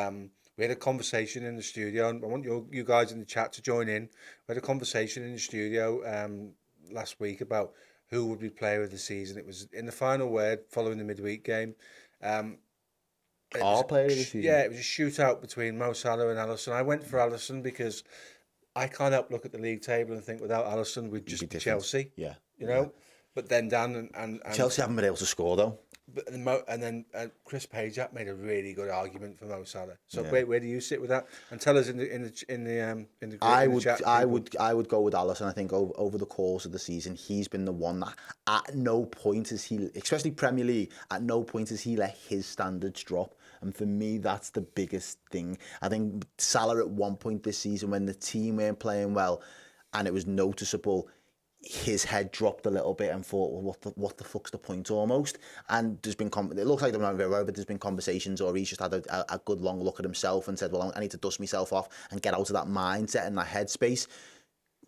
had a conversation in the studio, and I want you guys in the chat to join in. We had a conversation in the studio last week about who would be player of the season. It was in the final word following the midweek game. Our player of the season? Yeah, it was a shootout between Mo Salah and Alisson. I went for Alisson because I can't help look at the league table and think without Alisson we'd just be Chelsea. Yeah. But then Dan and Chelsea haven't been able to score though. But then Chris Page made a really good argument for Mo Salah. So where do you sit with that? And tell us in the chat. I would go with Alisson. I think over the course of the season, he's been the one that at no point has he, especially Premier League, at no point has he let his standards drop. And for me, that's the biggest thing. I think Salah at one point this season, when the team weren't playing well, and it was noticeable, his head dropped a little bit and thought, well, what the fuck's the point almost? And there's been, it looks like they're not very well, but there's been conversations, or he's just had a good long look at himself and said, well, I need to dust myself off and get out of that mindset and that headspace.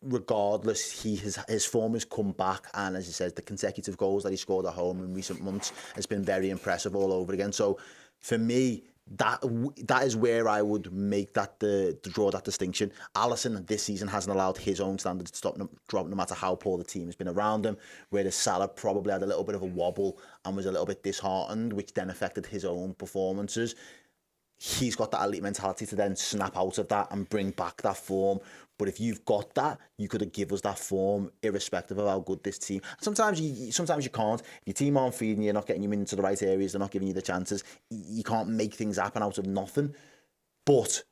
Regardless, his form has come back, and as he says, the consecutive goals that he scored at home in recent months has been very impressive all over again. So for me, that is where I would make that the draw that distinction. Alisson this season hasn't allowed his own standards to drop no matter how poor the team has been around him, whereas Salah probably had a little bit of a wobble and was a little bit disheartened, which then affected his own performances. He's got that elite mentality to then snap out of that and bring back that form. But if you've got that, you could have given us that form irrespective of how good this team. Sometimes you can't. If your team aren't feeding you, you're not getting you into the right areas, they're not giving you the chances. You can't make things happen out of nothing. But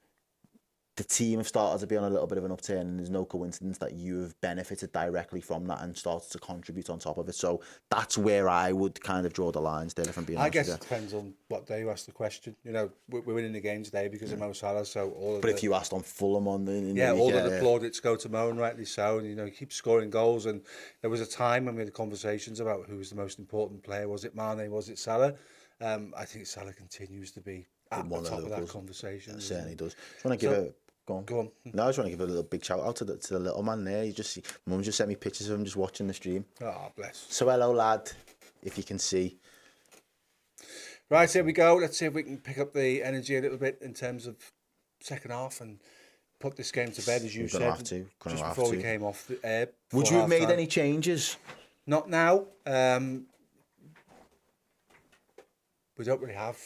the team have started to be on a little bit of an upturn, and there's no coincidence that you have benefited directly from that and started to contribute on top of it. So that's where I would kind of draw the lines there, if I'm being honest. I guess it depends on what day you ask the question. You know, we're winning the game today because of Mo Salah, so all of if you asked on Fulham on the all of the plaudits go to Mo, and rightly so. And, you know, he keeps scoring goals. And there was a time when we had conversations about who was the most important player. Was it Mane? Was it Salah? I think Salah continues to be at the top of that conversation. It certainly does. Just want to give Go on. No, I just want to give a little big shout out to the little man there. Mum just sent me pictures of him just watching the stream. Oh, bless. So hello, lad, if you can see. Right, here we go. Let's see if we can pick up the energy a little bit in terms of second half and put this game to bed, as you said. Just before we came off the air. Would you have made any changes? Not now. We don't really have.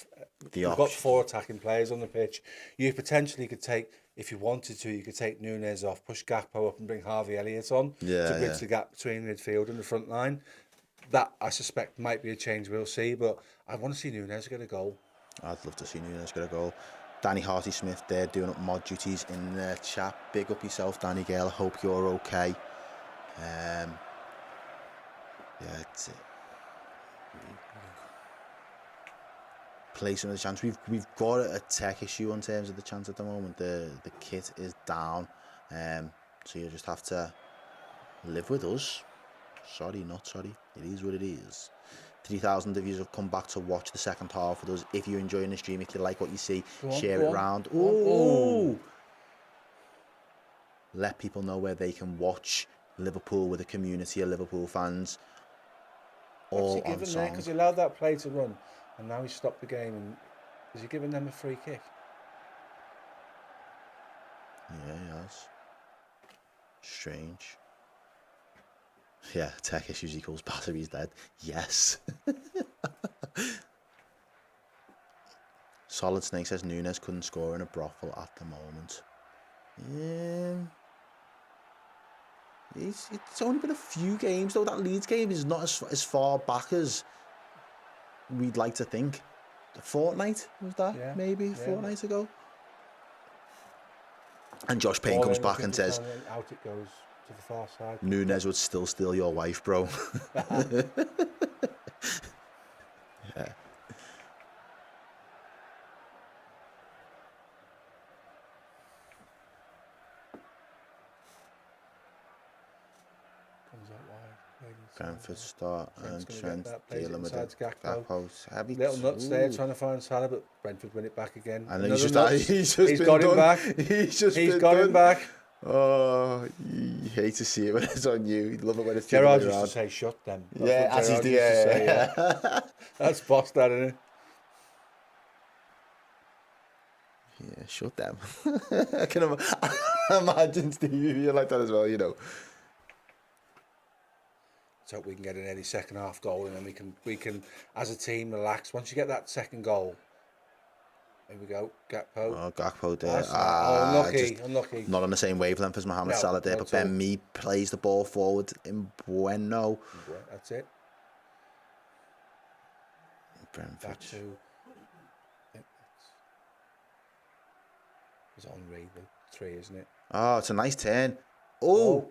We've got 4 attacking players on the pitch. You potentially could take, if you wanted to, you could take Núñez off, push Gakpo up and bring Harvey Elliott on to bridge the gap between midfield and the front line. That, I suspect, might be a change we'll see, but I want to see Núñez get a goal. I'd love to see Núñez get a goal. Danny Harty-Smith there doing up mod duties in the chat. Big up yourself, Danny Gale. Hope you're okay. Yeah, it's it. Placing the chance. We've got a tech issue in terms of the chance at the moment. The kit is down, so you just have to live with us. Sorry, not sorry. It is what it is. 3,000 of you have come back to watch the second half with us. If you're enjoying the stream, if you like what you see, share it around. Ooh! Let people know where they can watch Liverpool with a community of Liverpool fans. All on song. Because he allowed that play to run. And now he's stopped the game, and is he giving them a free kick? Yeah, he has. Strange. Yeah, tech issues equals batteries dead. Yes. Solid Snake says Núñez couldn't score in a brothel at the moment. It's only been a few games, though. That Leeds game is not as far back as we'd like to think. A fortnight was that? Yeah, maybe a fortnight ago. And Josh Payne comes back and says, out it goes to the far side. Núñez would still steal your wife, bro. Yeah. Brentford start and Trent dealing with it. Little nuts there trying to find Salah, but Brentford win it back again. And he's got him back. He's got him back. Oh, you hate to see it when it's on you. You love it when it's Gerrard used to say, "Shut them." That's as he's yeah. That's boss, that, isn't it? Yeah, shut them. I can imagine Steve, you're like that as well, you know. Let's hope we can get an early second half goal, and then we can as a team relax. Once you get that second goal, here we go, Gakpo. Oh, Gakpo there. Unlucky. Not on the same wavelength as Mohamed Salah there, but Ben Mee plays the ball forward in Bueno. That's it. Brentford. Back to, it's Henry, the 3, isn't it? Oh, it's a nice turn. Oh.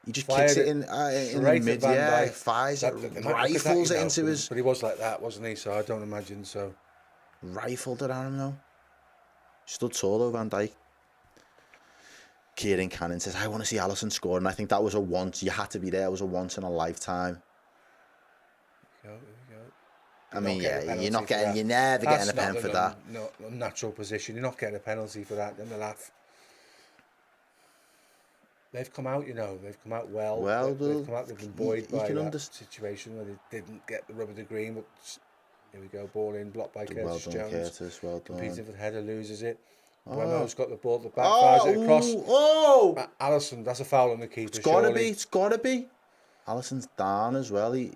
He just kicks it in the mid, fires it, rifles it into his... But he was like that, wasn't he? So I don't imagine so. Rifled it at him, though. Stood tall, though, Van Dijk. Kieran Cannon says, I want to see Alisson score, and I think that was a once. You had to be there. It was a once in a lifetime. Here we go. I mean, you're never getting a pen for that. No, natural position. You're not getting a penalty for that. Then the laugh. They've come out, they've come out well. They've come out, they've been buoyed by that situation where they didn't get the rub of the green, but Here we go, ball in, blocked by Well Curtis done, Jones. Curtis. Well done. Competing for the header, loses it. Oh. Bremo's got the ball at the back, fires it across. Oh! Alisson, that's a foul on the keeper. It's got to surely. be. It's got to be. Alisson's down as well. Yeah,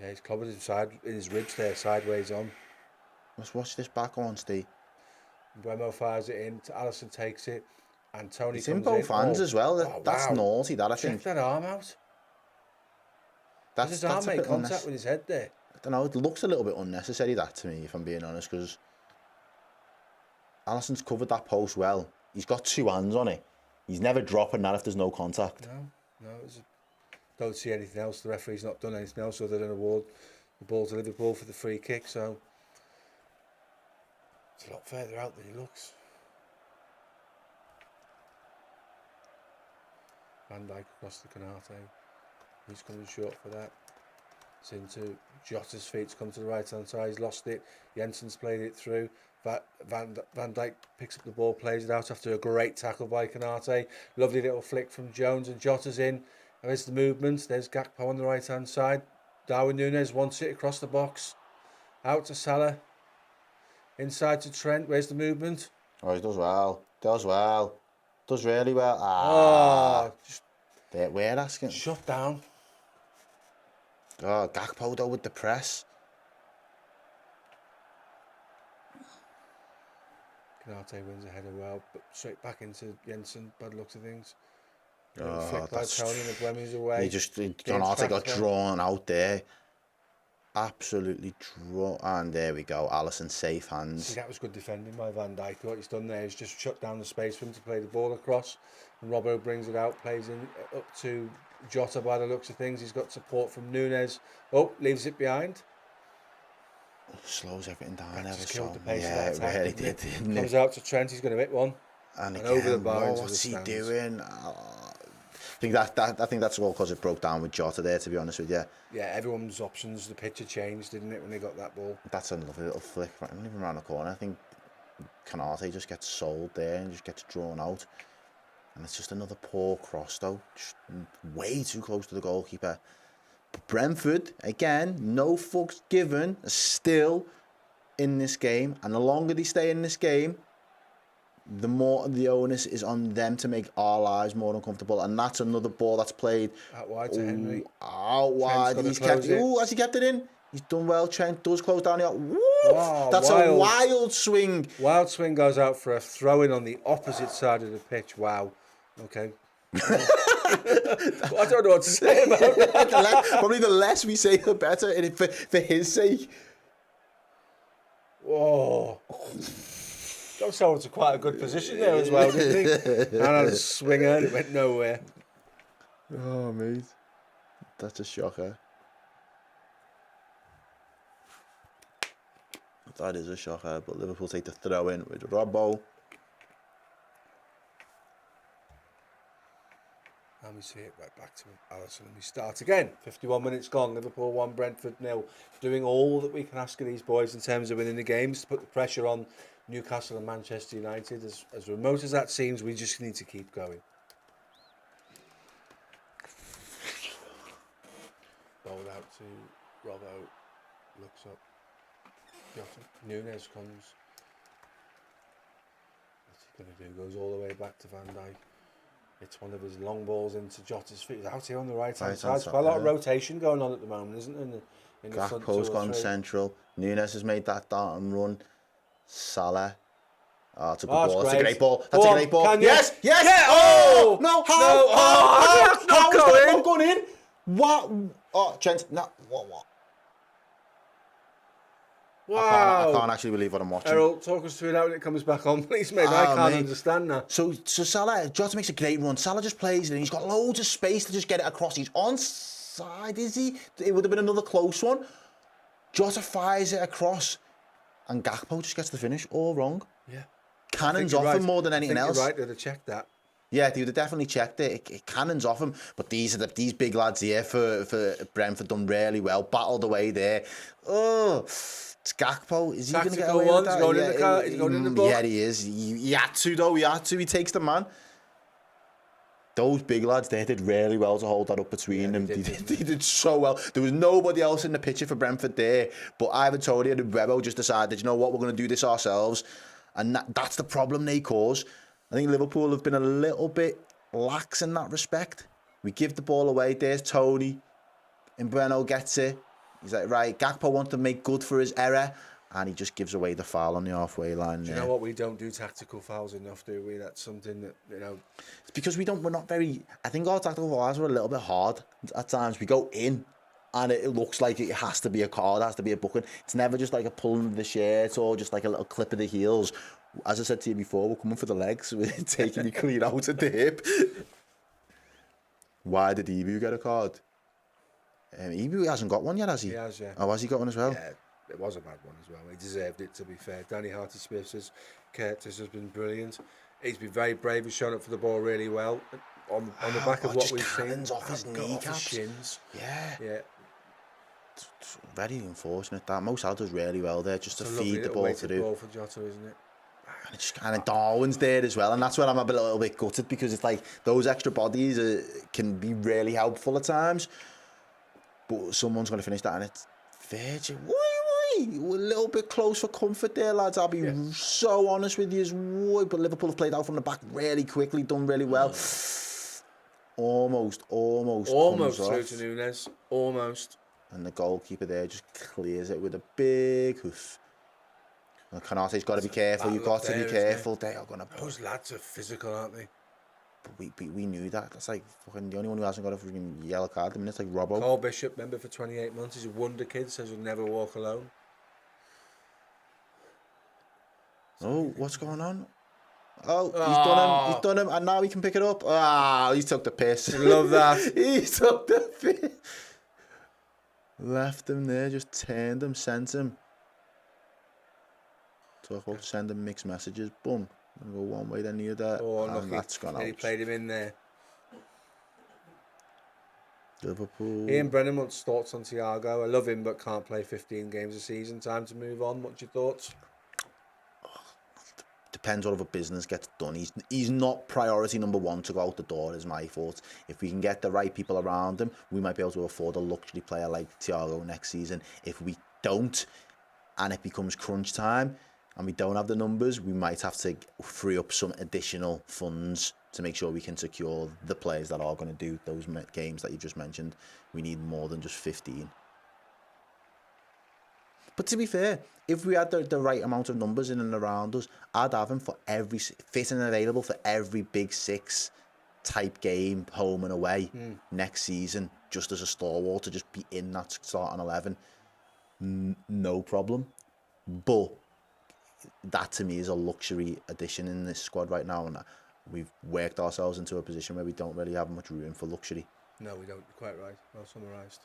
he's clobbered him in his ribs there, sideways on. Let's watch this back on, Steve. Bremo fires it in. Alisson takes it, and Tony It's comes in both hands as well. That's wow. naughty. That I think. Check that arm out. Does his arm make contact with his head there? I don't know. It looks a little bit unnecessary, that, to me, if I'm being honest, because Alisson's covered that post well. He's got two hands on it. He's never dropping that if there's no contact. No. Don't see anything else. The referee's not done anything else other than award the ball to Liverpool for the free kick. So it's a lot further out than he looks. Van Dijk across the Canate. He's coming short for that. It's into Jota's feet to come to the right hand side. He's lost it. Jensen's played it through. Van Dijk picks up the ball, plays it out after a great tackle by Canate. Lovely little flick from Jones, and Jota's in. There's the movement. There's Gakpo on the right hand side. Darwin Núñez wants it across the box. Out to Salah. Inside to Trent. Where's the movement? Oh, he does well. Does really well. We're asking. Shut down. Oh, Gakpo though with the press. Canate wins a header well, but straight back into Jensen. Bad looks of things. Oh, flick by Tony and the Bremens away. Canate got drawn out there. Absolutely drawn. And there we go. Alisson safe hands. See, that was good defending by Van Dijk. What he's done there is just shut down the space for him to play the ball across. And Robbo brings it out, plays in up to Jota by the looks of things. He's got support from Núñez. Oh, leaves it behind. Slows everything down ever Just so. killed the pace Yeah, of that attack, really didn't did, it? didn't Comes it? out to Trent. He's going to hit one. And again, over the bar into what's the he stands. doing? I think that's all because it broke down with Jota there, to be honest with you. Yeah, everyone's options. The picture changed, didn't it, when they got that ball? That's a lovely little flick, not even around the corner. I think Canate just gets sold there and just gets drawn out. And it's just another poor cross, though. Just way too close to the goalkeeper. But Brentford, again, no fucks given, still in this game. And the longer they stay in this game, the more the onus is on them to make our lives more uncomfortable. And that's another ball that's played out wide to Henry. Out wide. Has he kept it in? He's done well. Trent does close down here. Wow, that's a wild swing. Wild swing goes out for a throw-in on the opposite side of the pitch. Wow. Okay. I don't know what to say about that. Probably the less we say, the better, for his sake. Whoa. Got someone to quite a good position there as well, didn't he? And had a swinger and it went nowhere. Oh, mate. That's a shocker. That is a shocker, but Liverpool take the throw in with Robbo. And we see it right back to Alisson and we start again. 51 minutes gone, Liverpool 1, Brentford 0. Doing all that we can ask of these boys in terms of winning the games, to put the pressure on Newcastle and Manchester United. As remote as that seems, we just need to keep going. Rolled out to Robbo, looks up. Núñez comes. What's he going to do? Goes all the way back to Van Dijk. It's one of his long balls into Jota's feet. He's out here on the right hand side. There's quite a lot of rotation going on at the moment, isn't there? In the front Gakpo's gone central. Núñez has made that dart and run. Salah. Oh, it's a good ball. That's a great ball. That's a great ball. Yes! Yes! Yeah. Oh! No! How is that not gone in? What? Oh, Trent. No. What? Wow. I can't actually believe what I'm watching. Errol, talk us through that when it comes back on, please, mate. I can't understand that. So Salah, Jota makes a great run. Salah just plays it and he's got loads of space to just get it across. He's onside, is he? It would have been another close one. Jota fires it across and Gakpo just gets the finish all wrong. Yeah. Cannons off him more than anything else. You're right, they'd have checked that. Yeah, they would have definitely checked it. It cannons off him. But these big lads here for Brentford done really well. Battled away there. Oh, it's Gakpo. Is he going to get away with that? He's going in the car. He's going in the box. Yeah, he is. He had to, though. He takes the man. those big lads, they did really well to hold that up between them. They did so well. There was nobody else in the picture for Brentford there, but Ivan Toney and Webbo just decided, you know what, we're going to do this ourselves. And that's the problem they cause. I think Liverpool have been a little bit lax in that respect. We give the ball away. There's Toney. And Breno gets it. He's like, right, Gakpo wants to make good for his error. And he just gives away the foul on the halfway line. Do you know what? We don't do tactical fouls enough, do we? That's something that, you know... It's because we're not very... I think our tactical fouls are a little bit hard at times. We go in and it looks like it has to be a card, it has to be a booking. It's never just like a pulling of the shirt or just like a little clip of the heels. As I said to you before, we're coming for the legs. We're taking you clean out at the hip. Why did Ebu get a card? Ebu hasn't got one yet, has he? He has, yeah. Oh, has he got one as well? Yeah. It was a bad one as well. He deserved it, to be fair. Danny Harty-Smith says Curtis has been brilliant. He's been very brave. He's shown up for the ball really well. On the back of what we've seen. Off his kneecaps. Off his shins. Yeah. It's very unfortunate that. Mo Salah does really well there just to feed the ball through. Ball for Jota, isn't it? And it's kind of Darwin's there as well, and that's where I'm a little bit gutted, because it's like those extra bodies can be really helpful at times. But someone's going to finish that, and it's Virgil. We're a little bit close for comfort there, lads. I'll be so honest with you. But Liverpool have played out from the back really quickly, done really well. Almost through to Nunes. Almost. And the goalkeeper there just clears it with a big hoof. And Konate's got to be careful. You've got to be careful. They are going to... Those lads are physical, aren't they? But we knew that. That's like fucking the only one who hasn't got a freaking yellow card at the minute. It's like Robbo. Cole Bishop, member for 28 months. He's a wonder kid. Says he'll never walk alone. Oh, what's going on? Oh, he's done him, and now he can pick it up. He took the piss. I love that. He took the piss. Left him there, just turned him, sent him. Talk about sending mixed messages. Boom. Go one way, then the other. And that's gone out. He played him in there. Liverpool. Ian Brennan wants thoughts on Thiago. I love him, but can't play 15 games a season. Time to move on. What's your thoughts? Depends what other business gets done. He's not priority number one to go out the door, is my thought. If we can get the right people around him, we might be able to afford a luxury player like Thiago next season. If we don't, and it becomes crunch time, and we don't have the numbers, we might have to free up some additional funds to make sure we can secure the players that are going to do those games that you just mentioned. We need more than just 15. But to be fair, if we had the right amount of numbers in and around us, I'd have him for every fit and available for every Big Six type game, home and away, next season, just as a stalwart to just be in that starting 11. No problem. But that to me is a luxury addition in this squad right now, and we've worked ourselves into a position where we don't really have much room for luxury. No, we don't. Quite right. Well summarised.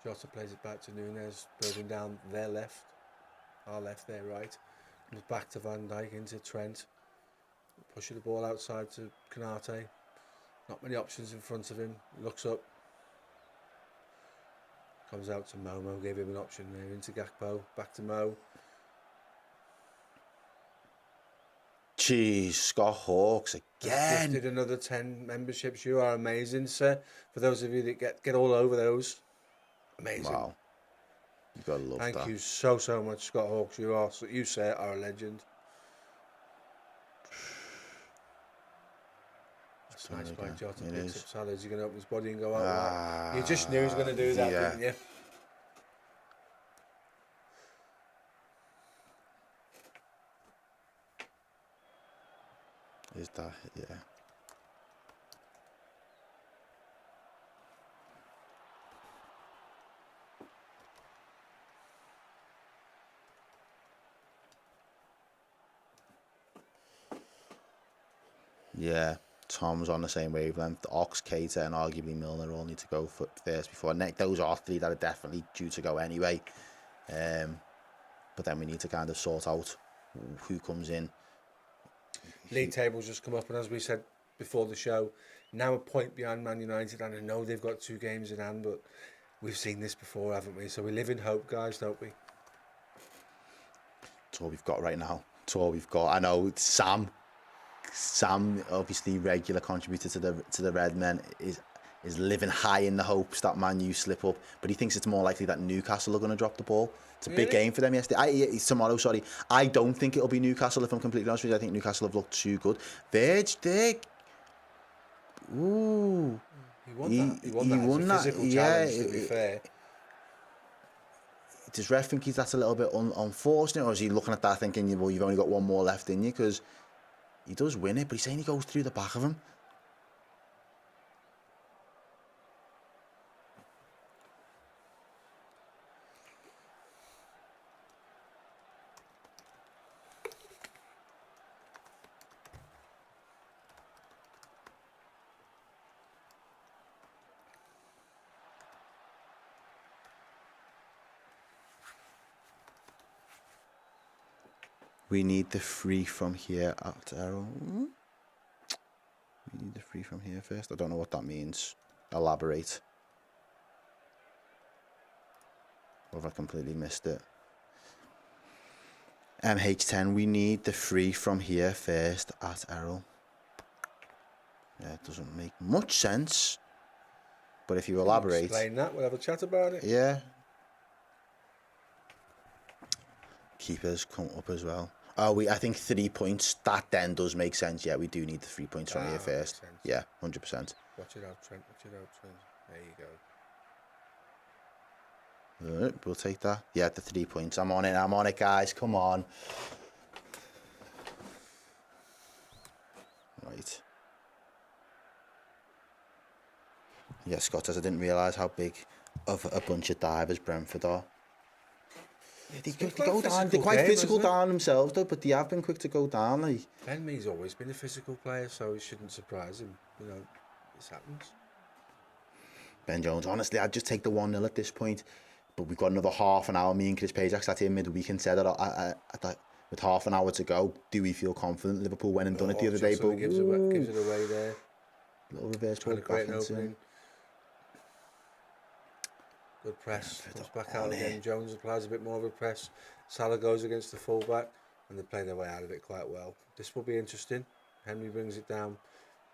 Jota plays it back to Nunes, building down their left, our left, their right. Comes back to Van Dijk into Trent, pushing the ball outside to Konate. Not many options in front of him. Looks up. Comes out to Momo, gave him an option there into Gakpo, back to Mo. Jeez, Scott Hawks again. Gifted another 10 memberships. You are amazing, sir. For those of you that get all over those, amazing. Wow, you gotta love that. Thank you so much, Scott Hawks. You sir are a legend. That's nice by Jota. Picks up Salah. He's going to open his body and go out. You just knew he was going to do that, didn't you? Is that, yeah. Yeah, Tom's on the same wavelength. Ox, Keita and arguably Milner all need to go first before next. Those are three that are definitely due to go anyway. But then we need to kind of sort out who comes in. League tables just come up, and as we said before the show, now a point behind Man United, and I know they've got 2 games in hand, but we've seen this before, haven't we? So we live in hope, guys, don't we? It's all we've got right now. It's all we've got. I know Sam Sam, obviously regular contributor to the Redmen, is living high in the hopes that Man U slip up, but he thinks it's more likely that Newcastle are going to drop the ball. It's a big game for them yesterday. Tomorrow, sorry. I don't think it'll be Newcastle, if I'm completely honest with you. I think Newcastle have looked too good. Ooh. He won that. Physical challenge, to be fair. Does ref think that's a little bit unfortunate, or is he looking at that thinking, well, you've only got one more left in you? Because he does win it, but he's saying he goes through the back of him. We need the free from here out to Errol. We need the free from here first. I don't know what that means. Elaborate. Or have I completely missed it? MH10, we need the free from here first at Errol. Yeah, it doesn't make much sense. But if you elaborate... Explain that, we'll have a chat about it. Yeah. Keepers come up as well. Oh, I think 3 points. That then does make sense. Yeah, we do need the 3 points from here first. Yeah, 100%. Watch it out, Trent. Watch it out, Trent. There you go. We'll take that. Yeah, the 3 points. I'm on it, guys. Come on. Right. Yeah, Scott says I didn't realise how big of a bunch of divers Brentford are. Yeah, they go down. They're quite physical down themselves, though, but they have been quick to go down. Like. Ben Mee's always been a physical player, so it shouldn't surprise him. You know, this happens. Ben Jones, honestly, I'd just take the 1-0 at this point. But we've got another half an hour. Me and Chris Pajak sat here midweek and said that with half an hour to go, do we feel confident? Liverpool went and done it the other day, but gives it away there. Little reverse ball back into. Good press. Comes back out again. Jones applies a bit more of a press. Salah goes against the fullback, and they play their way out of it quite well. This will be interesting. Henry brings it down,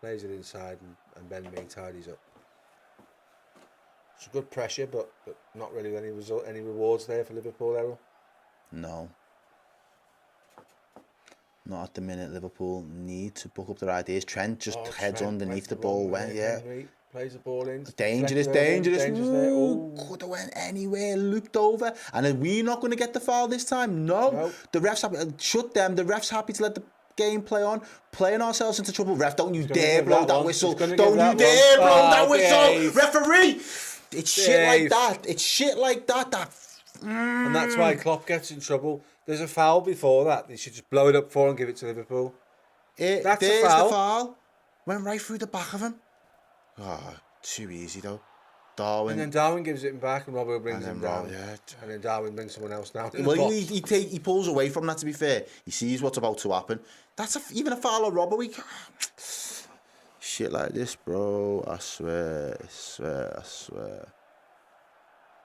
plays it inside, and Ben Mee tidies up. It's good pressure, but not really any rewards there for Liverpool, Errol. No. Not at the minute. Liverpool need to book up their ideas. Trent just heads underneath the ball. Henry plays the ball in. Dangerous. Could have went anywhere, looped over. And are we not going to get the foul this time? No. The refs shut them. The refs happy to let the game play on. Playing ourselves into trouble. Ref, don't you dare blow that whistle. Don't you dare blow that whistle. Referee. It's shit like that. It's shit like that. And that's why Klopp gets in trouble. There's a foul before that. They should just blow it up for and give it to Liverpool. That's a foul. The foul. Went right through the back of him. Oh, too easy though. Darwin. And then Darwin gives it back and Robbo brings him down. Yeah. And then Darwin brings someone else down. Well, he pulls away from that, to be fair. He sees what's about to happen. That's even a foul of Robbo. Shit like this, bro. I swear.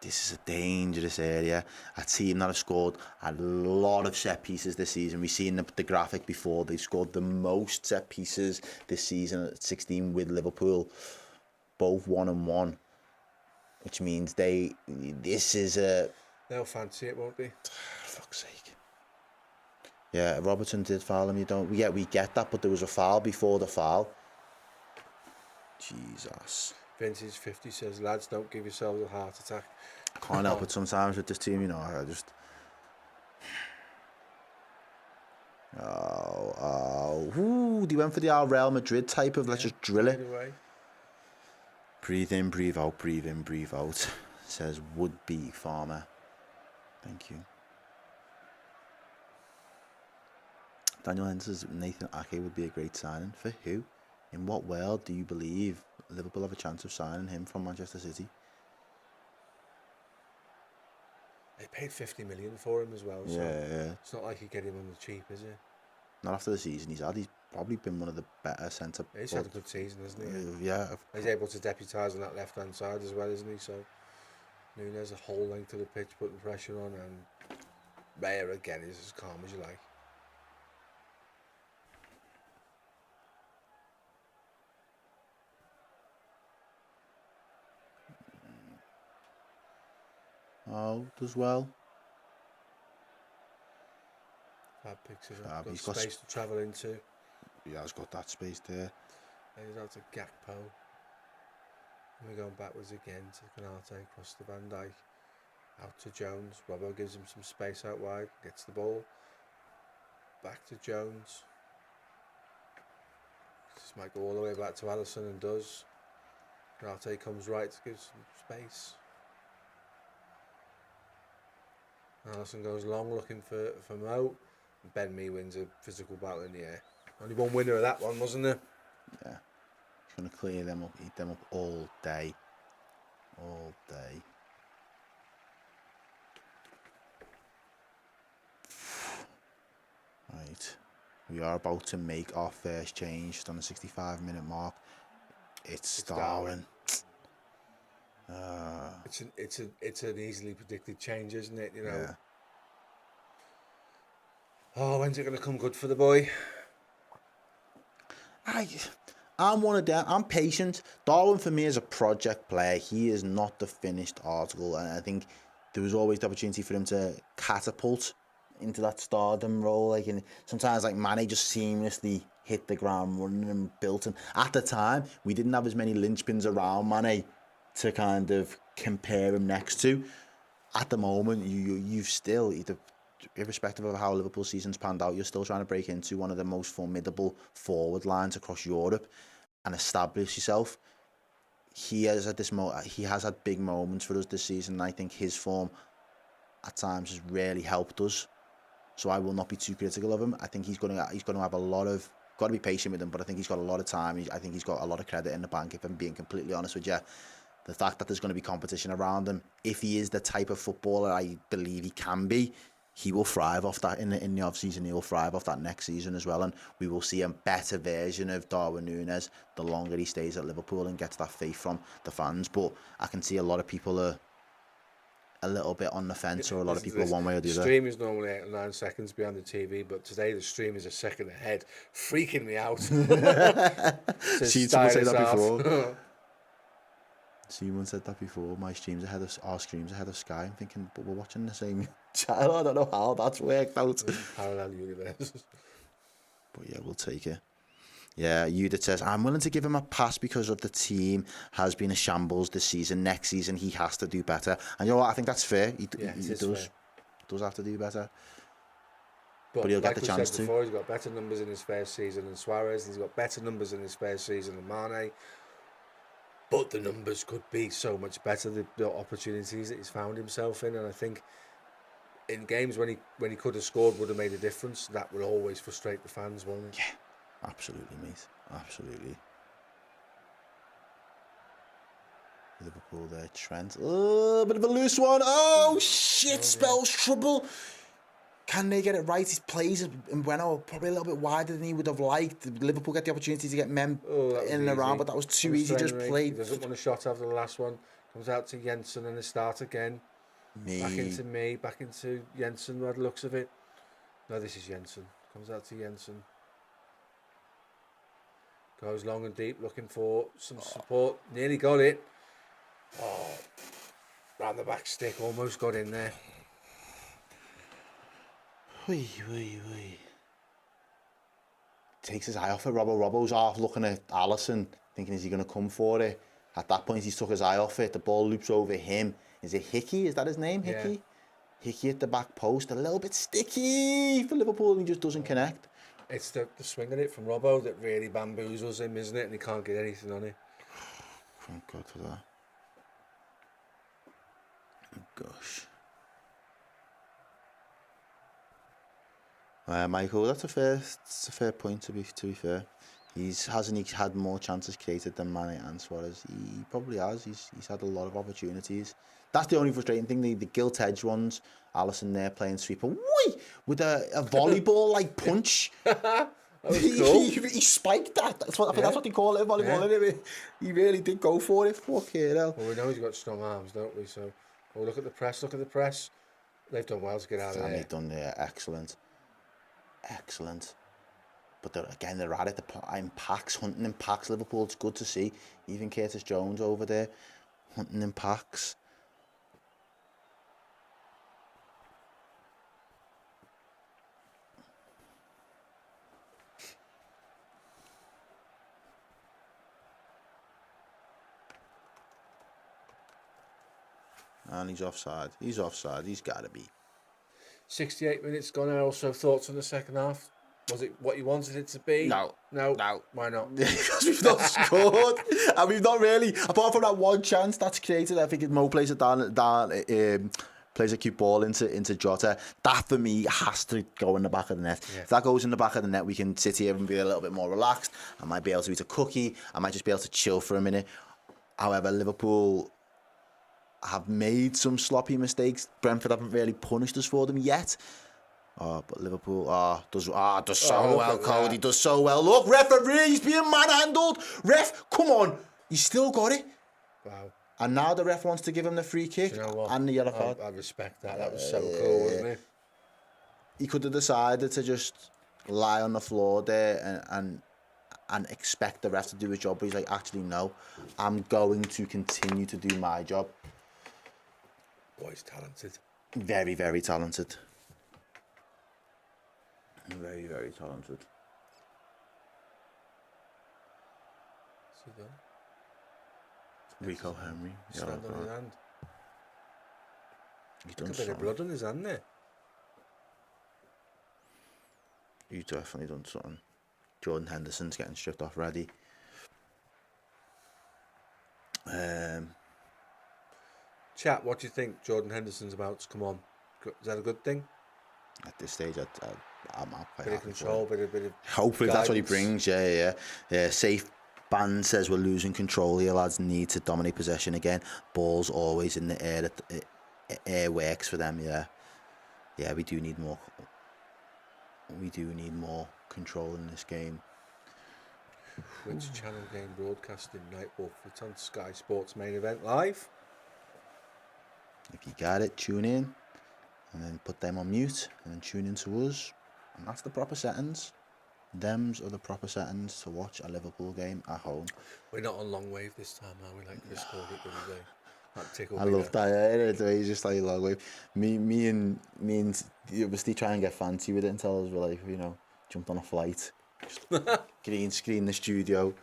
This is a dangerous area. A team that have scored a lot of set pieces this season. We've seen the graphic before. They've scored the most set pieces this season at 16 with Liverpool. Both 1-1. Which means they'll fancy it, won't they? Fuck's sake. Yeah, Robertson did foul him. We get that, but there was a foul before the foul. Jesus. Vintage 50 says, lads, don't give yourselves a heart attack. Can't help it sometimes with this team, I just... They went for the Real Madrid type of, let's just drill it. Breathe in, breathe out, says would-be farmer. Thank you. Daniel Henn says Nathan Ake would be a great signing. For who? In what world do you believe Liverpool have a chance of signing him from Manchester City? They paid 50 million for him as well. So yeah. It's not like you get him on the cheap, is it? Not after the season he's had. He's probably been one of the better centre. He's had a good season, hasn't he? Yeah. He's able to deputise on that left-hand side as well, isn't he? So Nunes, the whole length of the pitch, putting pressure on, and Raya again is as calm as you like. Oh, does well. Fab picks it Fab, up. Got he's got space to travel into. He has got that space there. He's out to Gakpo. And we're going backwards again to Canate across to Van Dijk. Out to Jones. Robbo gives him some space out wide. Gets the ball. Back to Jones. This might go all the way back to Alisson and does. Canate comes right to give some space. Alisson goes long looking for Mo. Ben Mee wins a physical battle in the air. Only one winner of that one, wasn't there? Yeah. He's going to clear them up, eat them up all day. All day. Right. We are about to make our first change just on the 65-minute mark. It's Darwin. It's an easily predicted change, isn't it? You know. Yeah. Oh, when's it going to come good for the boy? I'm one of them. I'm patient. Darwin for me is a project player. He is not the finished article, and I think there was always the opportunity for him to catapult into that stardom role. Like, and sometimes like Mane just seamlessly hit the ground running and built. And at the time, we didn't have as many linchpins around Mane to kind of compare him next to. At the moment, you've still either, irrespective of how Liverpool's season's panned out, you're still trying to break into one of the most formidable forward lines across Europe and establish yourself. He has had big moments for us this season, and I think his form at times has really helped us. So I will not be too critical of him. I think he's going to have a lot of, got to be patient with him, but I think he's got a lot of time. I think he's got a lot of credit in the bank, if I'm being completely honest with you. The fact that there's going to be competition around him, if he is the type of footballer I believe he can be, he will thrive off that in the off-season. He will thrive off that next season as well, and we will see a better version of Darwin Núñez the longer he stays at Liverpool and gets that faith from the fans. But I can see a lot of people are a little bit on the fence, or a lot of people are one way or the other. The stream is normally 8 or 9 seconds behind the TV, but today the stream is a second ahead, freaking me out. Seen someone say that before. Someone said that before. Our streams ahead of Sky. I'm thinking, but we're watching the same channel. I don't know how that's worked out. Parallel universe. But yeah, we'll take it. Yeah, Judith says, I'm willing to give him a pass because of the team has been a shambles this season. Next season, he has to do better. And you know what? I think that's fair. He does have to do better. But he'll get the chance to. Before, he's got better numbers in his first season than Suarez. He's got better numbers in his first season than Mane. But the numbers could be so much better, the opportunities that he's found himself in. And I think in games when he could have scored would have made a difference. That will always frustrate the fans, won't it? Yeah. Absolutely, mate. Absolutely. Liverpool there, Trent. Oh, bit of a loose one. Oh, shit, spells trouble. Can they get it right? His plays in Bueno probably a little bit wider than he would have liked. Liverpool get the opportunity to get men in and around, but that was too easy. Just played. He doesn't want a shot after the last one. Comes out to Jensen and they start again. Back into Jensen by the looks of it. No, this is Jensen. Comes out to Jensen. Goes long and deep, looking for some support. Nearly got it. Oh, round the back stick, almost got in there. Takes his eye off it. Robbo's half looking at Alisson, thinking, is he going to come for it? At that point, he's took his eye off it. The ball loops over him. Is it Hickey? Is that his name? Hickey? Yeah. Hickey at the back post. A little bit sticky for Liverpool, and he just doesn't connect. It's the swing of it from Robbo that really bamboozles him, isn't it? And he can't get anything on it. Thank God for that. Gosh. Michael, that's a fair point to be fair. Hasn't he had more chances created than Mane and Suarez? He probably has. He's had a lot of opportunities. That's the only frustrating thing. The gilt edge ones. Alisson there playing sweeper. Whee! With a volleyball like punch. That was cool. He spiked that. That's what they call it, volleyball. Yeah. He really did go for it. Fucking hell. Well, we know he's got strong arms, don't we? So, look at the press. They've done well to get out of there. They've done excellent. But they're at it in packs, hunting in packs. Liverpool, it's good to see. Even Curtis Jones over there, hunting in packs. And he's offside. He's offside. He's got to be. 68 minutes gone. Also, thoughts on the second half? Was it what you wanted it to be? No. Why not? Because we've not scored. And we've not really, apart from that one chance that's created, I think Mo plays it down plays a cute ball into Jota. That for me has to go in the back of the net. Yeah. If that goes in the back of the net, we can sit here and be a little bit more relaxed. I might be able to eat a cookie. I might just be able to chill for a minute. However, Liverpool have made some sloppy mistakes. Brentford haven't really punished us for them yet. But Liverpool does so well, Cody. Does so well. Look, referee, he's being manhandled. Ref, come on. He's still got it. Wow. And now the ref wants to give him the free kick and the yellow card. I respect that. That was so cool, wasn't it? He could have decided to just lie on the floor there and expect the ref to do his job. But he's like, actually, no. I'm going to continue to do my job. Boy's talented. Very, very talented. Very, very talented. What's he done? Rico Henry. Stand on his hand. He's done a bit of blood on his hand there. He's definitely done something. Jordan Henderson's getting stripped off ready. Chat, what do you think Jordan Henderson's about to come on? Is that a good thing? At this stage, I'm quite bit of control, bit of hopefully guidance. That's what he brings. Yeah. Safe Band says we're losing control here, lads. Need to dominate possession again. Ball's always in the air. Air works for them. Yeah. We do need more. We do need more control in this game. Which channel game broadcasting Nightwolf? It's on Sky Sports Main Event Live. If you got it, tune in. And then put them on mute, and then tune in to us. And that's the proper settings. Them's are the proper settings to watch a Liverpool game at home. We're not on long wave this time, are we? Like Chris called it the other day. That tickled I me love there. that. He's just like long wave. Me and obviously try and get fancy with it until us we're like, jumped on a flight, green screen the studio,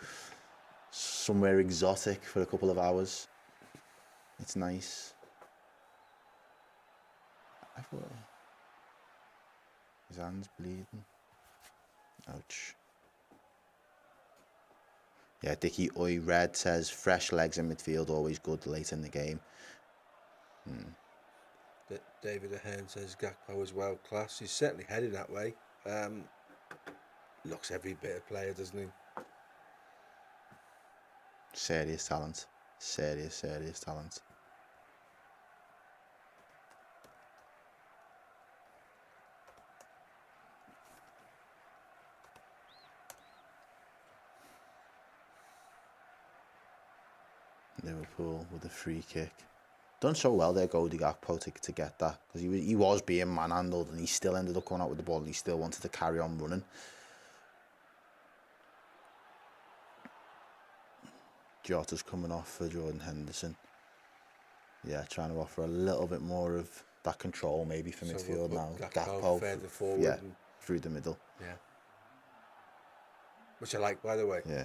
somewhere exotic for a couple of hours. It's nice. I thought his hand's bleeding. Ouch. Yeah, Dickie Oi Red says fresh legs in midfield always good late in the game. David Ahern says Gakpo is world class. He's certainly headed that way. Looks every bit of player, doesn't he? Serious talent. Serious talent. Liverpool with a free kick. Done so well there, Cody Gakpo, to get that, because he was being manhandled and he still ended up going out with the ball. He still wanted to carry on running. Jota's coming off for Jordan Henderson. Yeah, trying to offer a little bit more of that control maybe for midfield now. Gakpo further forward. Through the middle. Yeah. Which I like, by the way. Yeah.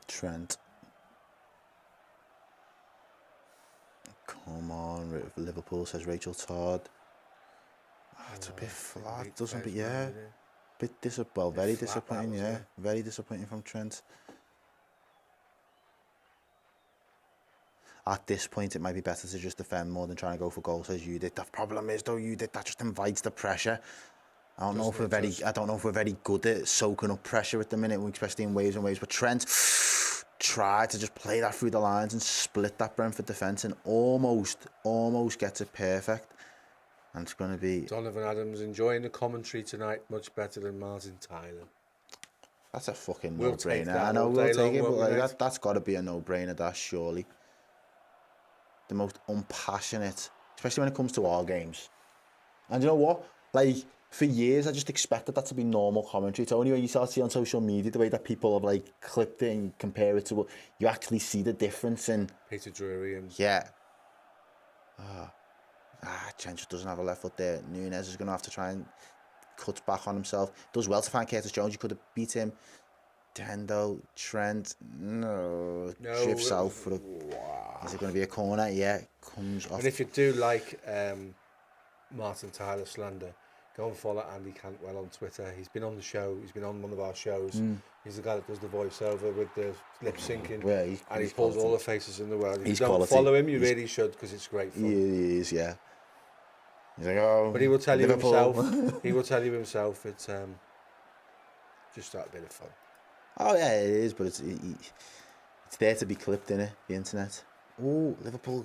Trent. Come on, Liverpool, says Rachel Todd. It's a bit flat, doesn't it? Yeah. Bit very disappointing, yeah. Very disappointing from Trent. At this point, it might be better to just defend more than trying to go for goals as you did. The problem is, though, that just invites the pressure. I don't know if we're very good at soaking up pressure at the minute, especially in waves and waves. But Trent tried to just play that through the lines and split that Brentford defence and almost gets it perfect. And it's going to be... Donovan Adams enjoying the commentary tonight much better than Martin Tyler. That's a fucking no-brainer. I know we'll take it, but that's got to be a no-brainer, that surely. The most unpassionate, especially when it comes to our games. And you know what? Like, for years I just expected that to be normal commentary. It's only when you start seeing on social media the way that people have like clipped it and compare it to what you actually see the difference in. Peter Drury and Chen just doesn't have a left foot there. Nunes is going to have to try and cut back on himself. Does well to find Curtis Jones. You could have beat him. Tendo, Trent, drifts out for a... Is it going to be a corner? Yeah, comes off. And if you do like Martin Tyler slander, go and follow Andy Cantwell on Twitter. He's been on the show. He's been on one of our shows. He's the guy that does the voiceover with the lip syncing. Yeah, and he pulls all the faces in the world. If He's you don't quality. follow him, you really should, because it's great fun. He is, yeah. He's like, oh, but he will tell Liverpool. you himself. He will tell you himself. It's just that bit of fun. Oh yeah, it is, but it's there to be clipped, innit? The internet. Oh, Liverpool,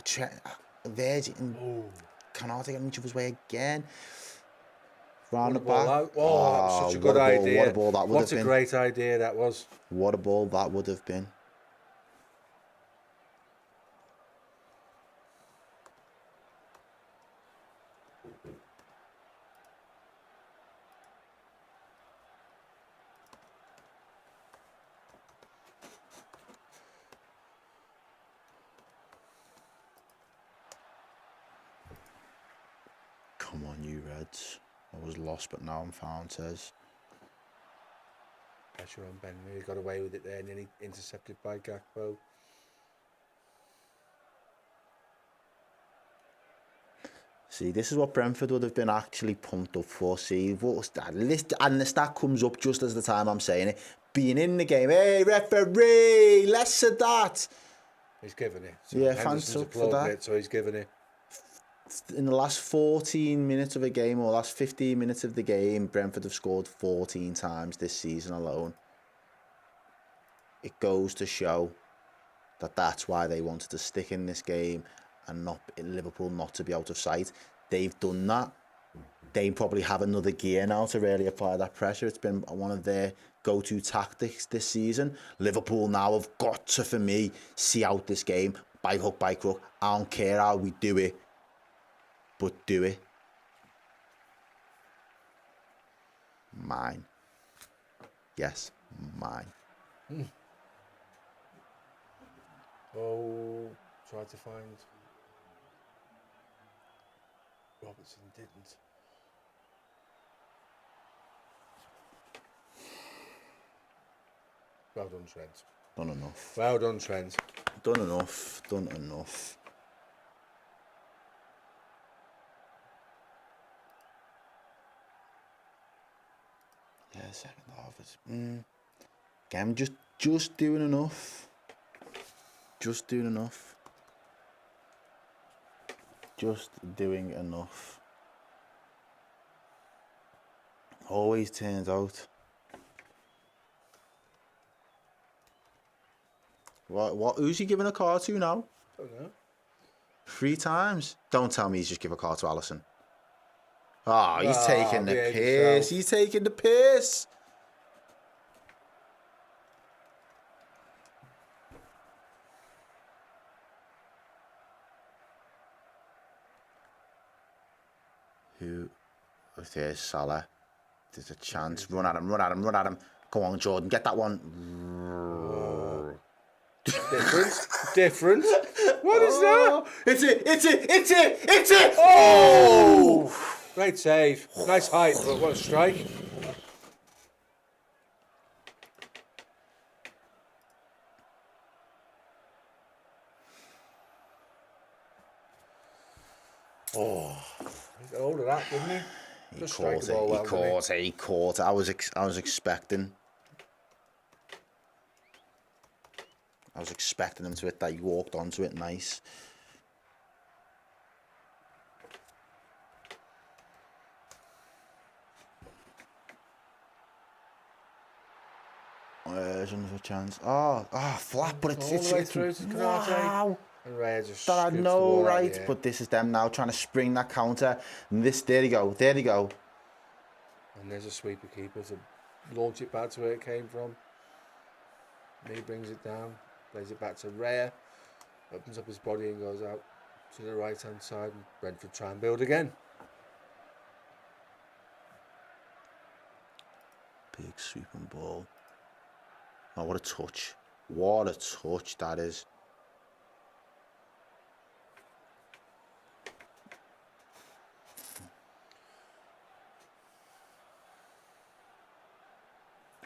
Virgin, and Canada getting each other's way again. Round the back. That was such a good idea. What a ball that would have been. What a great idea that was. What a ball that would have been. Come on, you Reds. I was lost, but now I'm found, says. Pressure on Ben. He got away with it there, nearly intercepted by Gakpo. See, this is what Brentford would have been actually pumped up for. See, what was that? And the stat comes up just as the time I'm saying it. Being in the game. Hey, referee, less of that. He's given it. So yeah, thanks for that. So he's given it. In the last 14 minutes of a game, or last 15 minutes of the game, Brentford have scored 14 times this season alone. It goes to show that that's why they wanted to stick in this game and not Liverpool not to be out of sight. They've done that. They probably have another gear now to really apply that pressure. It's been one of their go-to tactics this season. Liverpool now have got to, for me, see out this game by hook, by crook. I don't care how we do it, but do it. Mine. Yes, mine. Oh, tried to find... Robertson didn't. Well done, Trent. Done enough. Well done, Trent. Done enough. Done enough. Yeah, second half is... Again, just doing enough. Just doing enough. Just doing enough. Always turns out. What? Who's he giving a card to now? Don't know. 3 times. Don't tell me he's just give a card to Alisson. Oh, he's taking the piss. He's taking the piss. Who? There's Salah. There's a chance. Run at him, run at him, run at him. Go on, Jordan, get that one. Different. What is that? It's it. Oh! Great save. Nice height, but what a strike. Oh, he got hold of that, didn't he? He caught it. I was expecting. I was expecting him to hit that. He walked onto it nice. There's another chance. Oh, flat, but it's all the way through to Canate. Wow. And Raya just that had no right, but this is them now trying to spring that counter. And this, there you go. And there's a sweeper keeper to launch it back to where it came from. And he brings it down, plays it back to Raya, opens up his body and goes out to the right hand side. And Brentford try and build again. Big sweeping ball. Oh, what a touch. What a touch that is.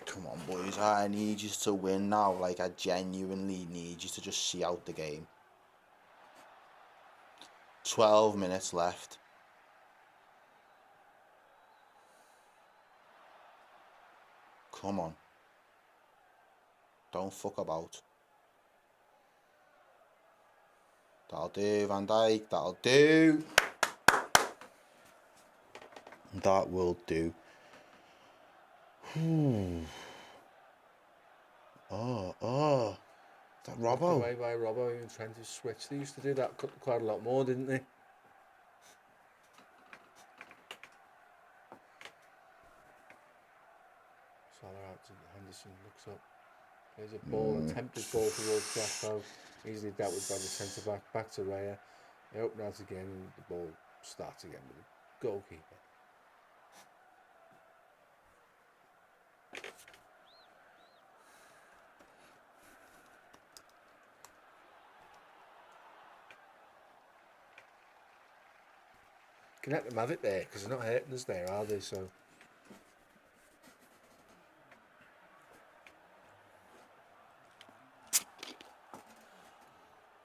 Come on, boys. I need you to win now. Like, I genuinely need you to just see out the game. 12 minutes left. Come on. Don't fuck about. That'll do, Van Dijk. That'll do. That will do. Oh. Is that Robbo? Away by Robbo and trying to switch. They used to do that quite a lot more, didn't they? Salah out to Henderson, looks up. There's a ball, attempted ball towards Gakpo. Easily dealt with by the centre back. Back to Raya. They open out again and the ball starts again with the goalkeeper. Can let them have it there because they're not hurting us there, are they? So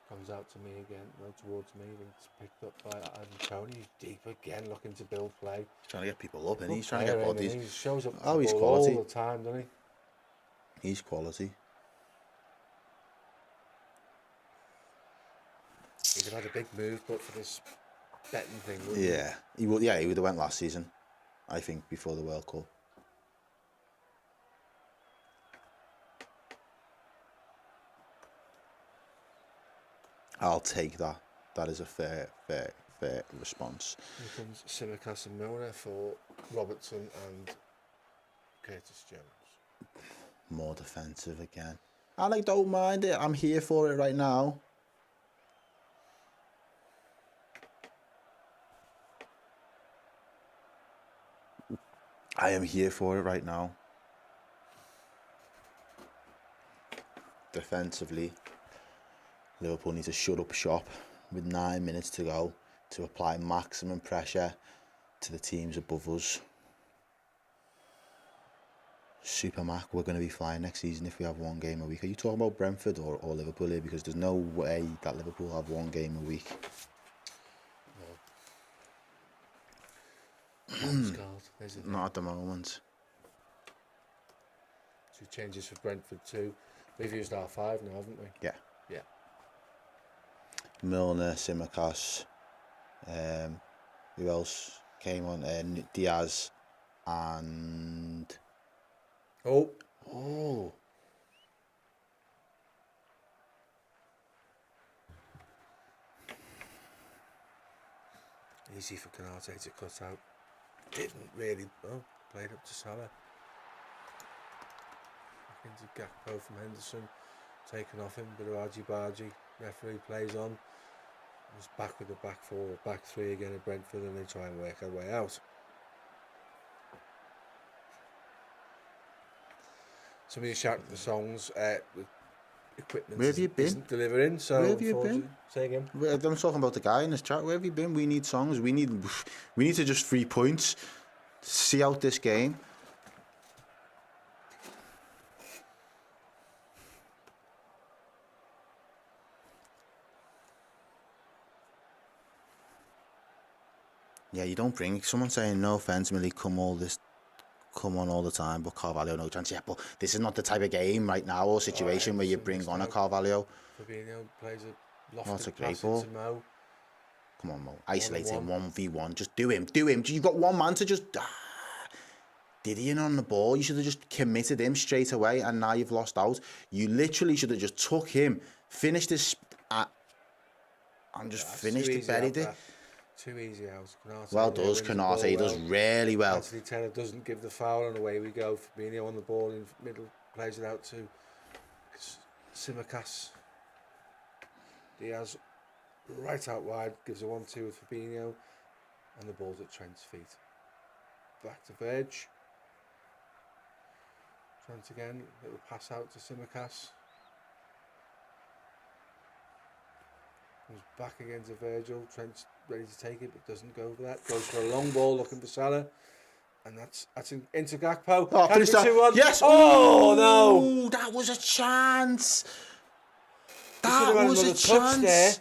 comes out to me again, no towards me, and it's picked up by Ivan Toney. Deep again, looking to build play. He's trying to get people up, and he's trying to get bodies. He shows up he's all quality the time, doesn't he? He's quality. He'd have had a big move, but for this betting thing, wouldn't he would. Yeah, he would have went last season, I think, before the World Cup. I'll take that. That is a fair response. Here comes Tsimikas and Milner for Robertson and Curtis Jones. More defensive again. I don't mind it. I'm here for it right now. I am here for it right now. Defensively, Liverpool need to shut up shop with 9 minutes to go to apply maximum pressure to the teams above us. Super Mac, we're going to be flying next season if we have one game a week. Are you talking about Brentford or Liverpool here? Because there's no way that Liverpool have one game a week. Not at the moment. 2 changes for Brentford too. We've used our 5 now, haven't we? Yeah. Yeah. Milner, Tsimikas, who else came on? Diaz and... Oh. Easy for Canate to cut out. Didn't really. Played up to Salah. Back into Gakpo from Henderson. Taken off him. Bit of argy-bargy. Referee plays on. Just back with the back 4, back 3 again at Brentford, and they try and work their way out. Some of you shouting the songs. The equipment isn't delivering. So where have you been? Say again. I'm talking about the guy in this chat. Where have you been? We need songs. We need to just 3 points. See out this game. Yeah, you don't bring someone saying no offense, Millie, come on all the time, but Carvalho no chance. Yeah, but this is not the type of game right now or situation where you bring on a Carvalho. Fabinho plays a lofted That's a great ball. into Mo. Come on, Mo. Isolate him 1v1. Just do him. You've got one man to just diddying on the ball. You should have just committed him straight away, and now you've lost out. You literally should have just took him, finished this, and just finished it, buried it. Too easy out. Canate well does Canate. He does really well. Anthony Taylor doesn't give the foul, and away we go. Fabinho on the ball in middle, plays it out to Tsimikas. Diaz right out wide, gives a 1-2 with Fabinho, and the ball's at Trent's feet. Back to Verge. Trent again, little pass out to Simicast. Comes back again to Virgil. Trent's ready to take it, but doesn't go for that. Goes for a long ball, looking for Salah, and that's into Gakpo. Oh, Can it be 2-1? Yes. Oh no! Ooh, that was a chance. He should have had another touch there.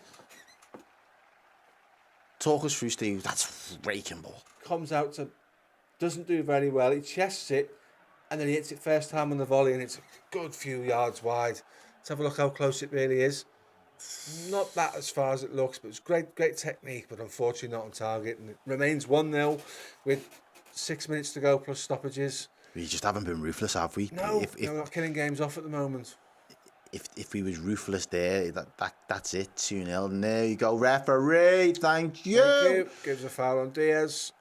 Talk us through, Steve. That's raking ball. Comes out to, doesn't do very well. He chests it, and then he hits it first time on the volley, and it's a good few yards wide. Let's have a look how close it really is. Not that as far as it looks, but it's great technique, but unfortunately not on target. And it remains 1-0 with 6 minutes to go plus stoppages. We just haven't been ruthless, have we? No, we're not killing games off at the moment. If we was ruthless there, that's it. 2-0. And there you go, referee. Thank you. Thank you. Gives a foul on Diaz,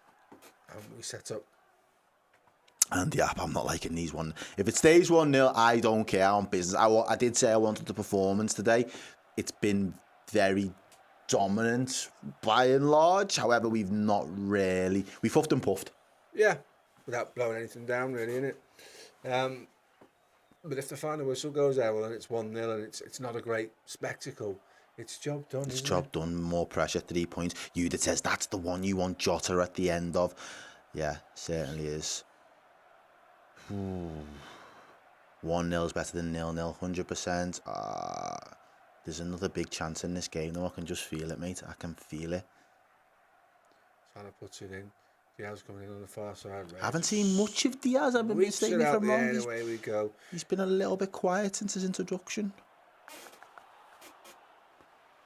and we set up. And yeah, I'm not liking these one. If it stays 1-0, I don't care. I'm business. I did say I wanted the performance today. It's been very dominant by and large. However, we've not really. We huffed and puffed. Yeah, without blowing anything down, really, innit? But if the final whistle goes out, well, and it's 1-0, and it's not a great spectacle, it's job done. It's job done. More pressure. 3 points. You that says that's the one you want Jota at the end of. Yeah, certainly is. 1-0 is better than 0-0, 100%. There's another big chance in this game, though. I can just feel it, mate. I can feel it. Salah puts it in. Diaz coming in on the far side. Right. I haven't seen much of Diaz. I've been mistaken if I'm wrong. Away we go. He's been a little bit quiet since his introduction.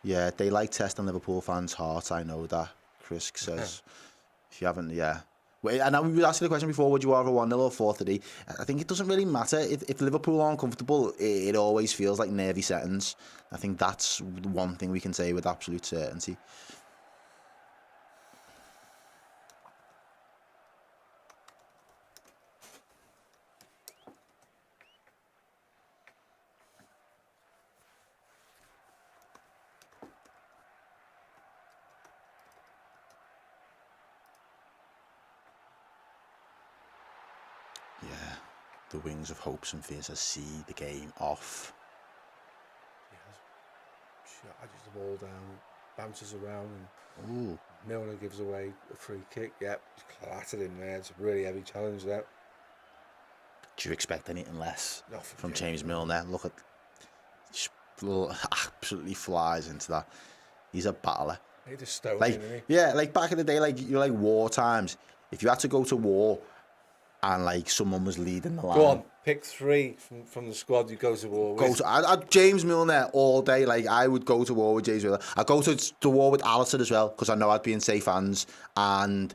Yeah, they like testing Liverpool fans' hearts. I know that. Chris says, if you haven't, yeah. Wait, and we were asking the question before, would you rather 1-0 or 4-3? I think it doesn't really matter. If Liverpool aren't comfortable, it always feels like nervy settings. I think that's one thing we can say with absolute certainty. The wings of hopes and fears as see the game off. I just the ball down, bounces around, and Milner gives away a free kick. Yep, he's clattered in there. It's a really heavy challenge, that. Do you expect anything less from James Milner? Look at, just absolutely flies into that. He's a battler. He's a stone, like, isn't he? Yeah, like back in the day, like you're like war times. If you had to go to war, and like someone was leading the line. Go on, pick 3 from the squad you go to war with. James Milner all day. Like I would go to war with James Milner. I'd go to war with Alisson as well because I know I'd be in safe hands. And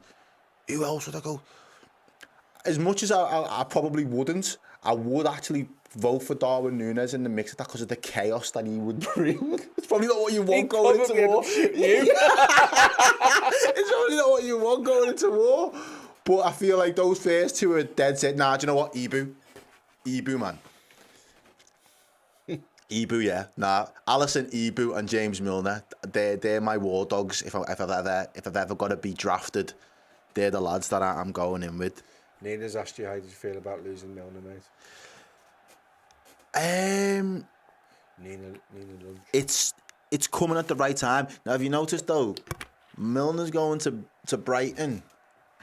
who else would I go? As much as I probably wouldn't, I would actually vote for Darwin Núñez in the mix of that because of the chaos that he would bring. It's probably not what you want going into war. It's probably not what you want going into war. But I feel like those first 2 are dead set. Nah, do you know what? Ibu, man. Ibu, yeah. Nah, Alisson, Ibu, and James Milner. They're my war dogs. If I've ever got to be drafted, they're the lads that I'm going in with. Nina's asked you how did you feel about losing Milner, mate? Nina Lunch. It's coming at the right time. Now, have you noticed though? Milner's going to Brighton.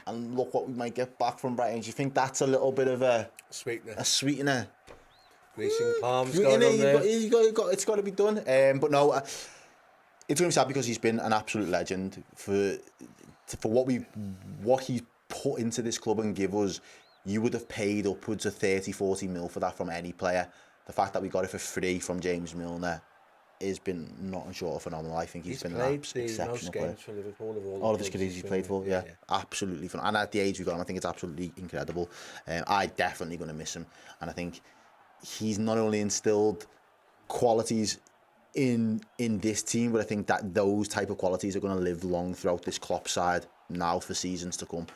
And look what we might get back from Brighton. Do you think that's a little bit of a sweetener? Greasing palms going on there. It's got to be done. But no, it's going to be sad because he's been an absolute legend for what he's put into this club and give us. You would have paid upwards of 30-40 mil for that from any player. The fact that we got it for free from James Milner has been not short of phenomenal. I think he's been an exceptional player. Games for Liverpool of all of his careers he's played for, yeah. Absolutely phenomenal. And at the age we got him, I think it's absolutely incredible. I'm definitely going to miss him. And I think he's not only instilled qualities in this team, but I think that those type of qualities are going to live long throughout this Klopp side now for seasons to come.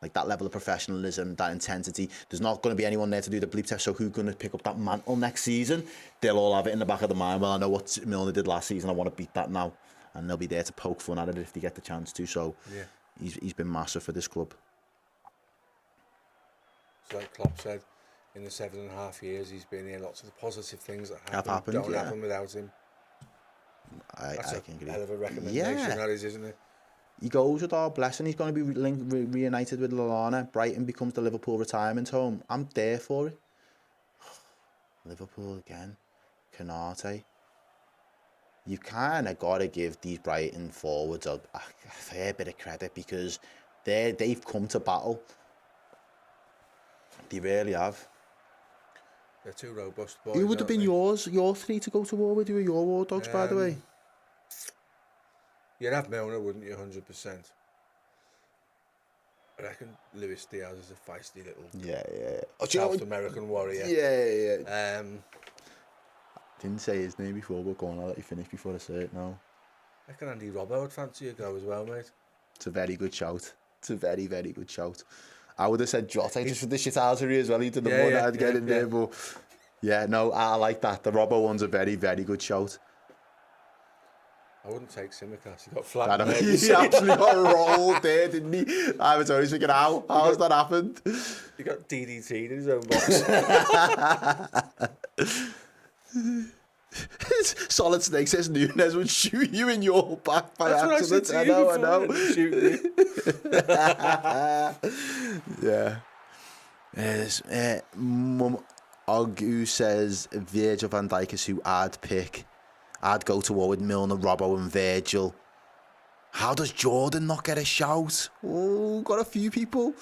Like that level of professionalism, that intensity. There's not going to be anyone there to do the bleep test, so who's going to pick up that mantle next season? They'll all have it in the back of their mind. Well, I know what Milner did last season. I want to beat that now. And they'll be there to poke fun at it if they get the chance to. So he's been massive for this club. So like Klopp said, in the 7.5 years he's been here, lots of the positive things that Have happen happened, don't yeah. happen without him. That's I a can agree. hell of a recommendation, that is, isn't it? He goes with our blessing. He's going to be reunited with Lallana. Brighton becomes the Liverpool retirement home. I'm there for it. Liverpool again. Canate. You kind of got to give these Brighton forwards a fair bit of credit because they've come to battle. They really have. They're two robust boys. Who would have been your three to go to war with? Who are your war dogs, by the way? You'd have Milner, wouldn't you? 100%. I reckon Luis Diaz is a feisty little South American warrior. Yeah. Didn't say his name before, but go on, I'll let you finish before I say it now. I reckon Andy Robbo would fancy a go as well, mate. It's a very good shout. It's a very, very good shout. I would have said Jota just for the shithousery as well. He did the one I'd get in there, but yeah, no, I like that. The Robbo one's a very, very good shout. I wouldn't take Simicast. He got flat. He actually got rolled there, didn't he? I was always thinking, how's that happened? He got DDT'd in his own box. Solid Snake says Nunes would shoot you in your back by accident. I know. Shoot you. Yeah. Mum Ogu says Virgil van Dijk is who I'd pick. I'd go to war with Milner, Robbo and Virgil. How does Jordan not get a shout? Oh, got a few people.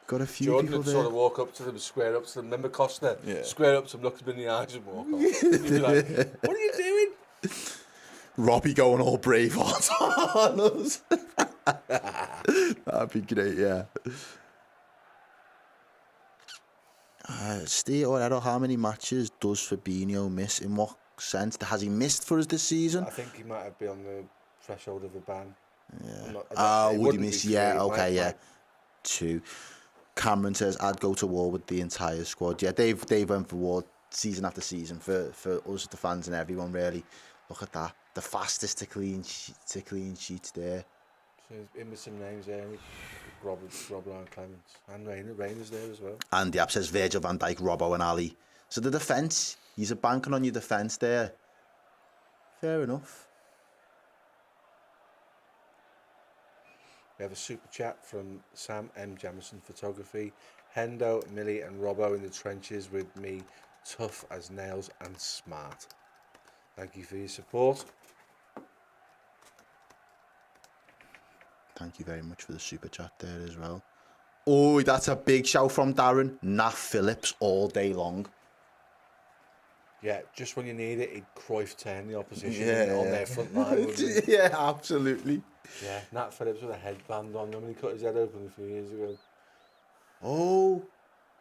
Jordan would sort of walk up to them, square up to them. Remember Costner? Yeah. Square up to them, look them in the eyes and walk off. He'd be like, what are you doing? Robbie going all Braveheart on us. That'd be great, yeah. Ste or Errol, how many matches does Fabinho miss? In what sense? Has he missed for us this season? I think he might have been on the threshold of a ban. Yeah. Would he miss? Yeah, okay, yeah. 2. Cameron says, I'd go to war with the entire squad. Yeah, they went for war season after season for us, the fans and everyone, really. Look at that. The fastest to clean sheets there. So in with some names there. Robert Clements. And Rainer's there as well. And the app says Virgil van Dijk, Robbo and Ali. So the defence, he's banking on your defence there. Fair enough. We have a super chat from Sam M. Jamison Photography. Hendo, Millie and Robbo in the trenches with me. Tough as nails and smart. Thank you for your support. Thank you very much for the super chat there as well. Oh, that's a big shout from Darren. Nat Phillips all day long. Yeah, just when you need it, he'd Cruyff turn the opposition on their front line. Yeah, absolutely. Yeah, Nat Phillips with a headband on him and he cut his head open a few years ago. Oh.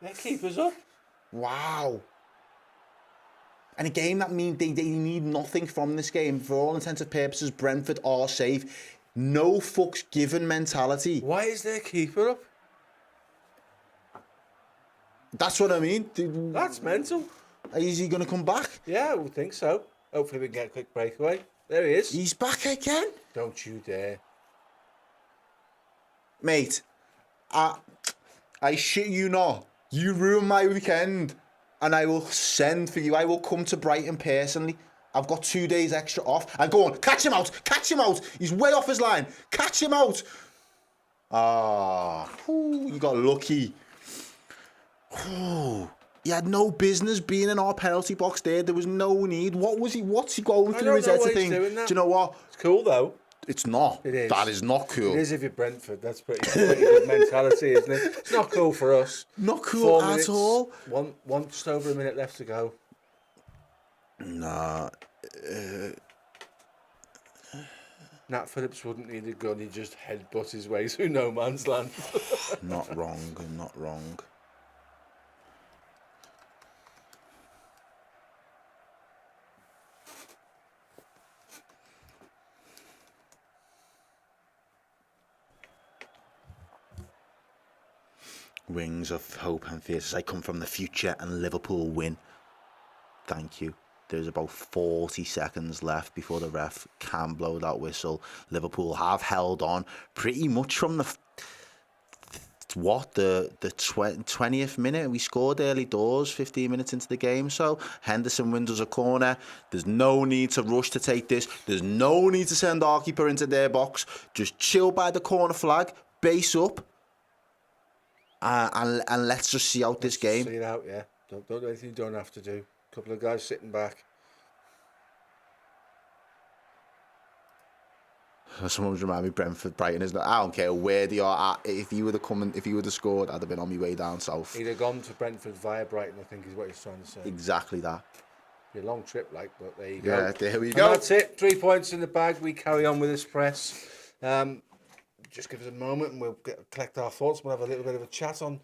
Their keeper's up. Wow. And a game that means they need nothing from this game. For all intents and purposes, Brentford are safe. No fucks given mentality. Why is their keeper up? That's what I mean. That's mental. Is he going to come back? Yeah, I would think so. Hopefully we can get a quick breakaway. There he is. He's back again? Don't you dare. Mate, I shit you not. You ruined my weekend. And I will send for you. I will come to Brighton personally. I've got 2 days extra off. And go on, catch him out. Catch him out. He's way off his line. Catch him out. You got lucky. He had no business being in our penalty box there. There was no need. What's he going through his head to think? Do you know what? It's cool though. It's not. It is. That is not cool. It is if you're Brentford. That's pretty good mentality, isn't it? It's not cool for us. Not cool at all. Just over a minute left to go. Nah. Nat Phillips wouldn't need a gun. He'd just headbutt his way through no man's land. Not wrong. Not wrong. Wings of hope and fears. I come from the future and Liverpool win. Thank you. There's about 40 seconds left before the ref can blow that whistle. Liverpool have held on pretty much from the 20th minute, we scored early doors, 15 minutes into the game. So Henderson wins us a corner. There's no need to rush to take this. There's no need to send our keeper into their box. Just chill by the corner flag, base up, and let's just see out this game. See it out, yeah. Don't do anything you don't have to do. A couple of guys sitting back. Someone was reminding me Brentford, Brighton is. I don't care where they are at. If you would have scored, I'd have been on my way down south. He'd have gone to Brentford via Brighton, I think is what he's trying to say. Exactly that. Be a long trip, like, but there you go. Yeah, there we and go. That's it. 3 points in the bag. We carry on with this press. Just give us a moment and we'll collect our thoughts. We'll have a little bit of a chat on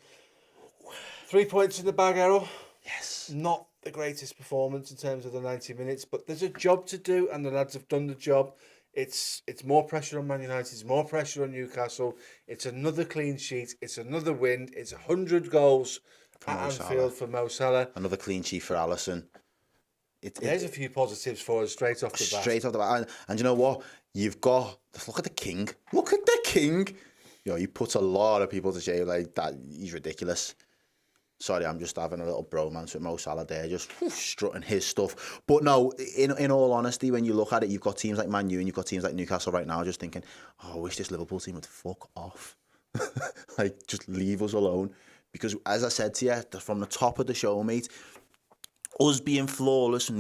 3 points in the bag, Errol. Yes. Not the greatest performance in terms of the 90 minutes, but there's a job to do and the lads have done the job. It's more pressure on Man United, it's more pressure on Newcastle. It's another clean sheet, it's another win, it's 100 goals at Anfield for Mo Salah. Another clean sheet for Alisson. There's a few positives for us straight off the bat. Straight off the bat. And you know what? You've got... Look at the king. Look at the king. You know, you put a lot of people to shame like that. He's ridiculous. Sorry, I'm just having a little bromance with Mo Salah there, just strutting his stuff. But no, in all honesty, when you look at it, you've got teams like Man U and you've got teams like Newcastle right now just thinking, oh, I wish this Liverpool team would fuck off. Like, just leave us alone. Because, as I said to you, from the top of the show, mate, us being flawless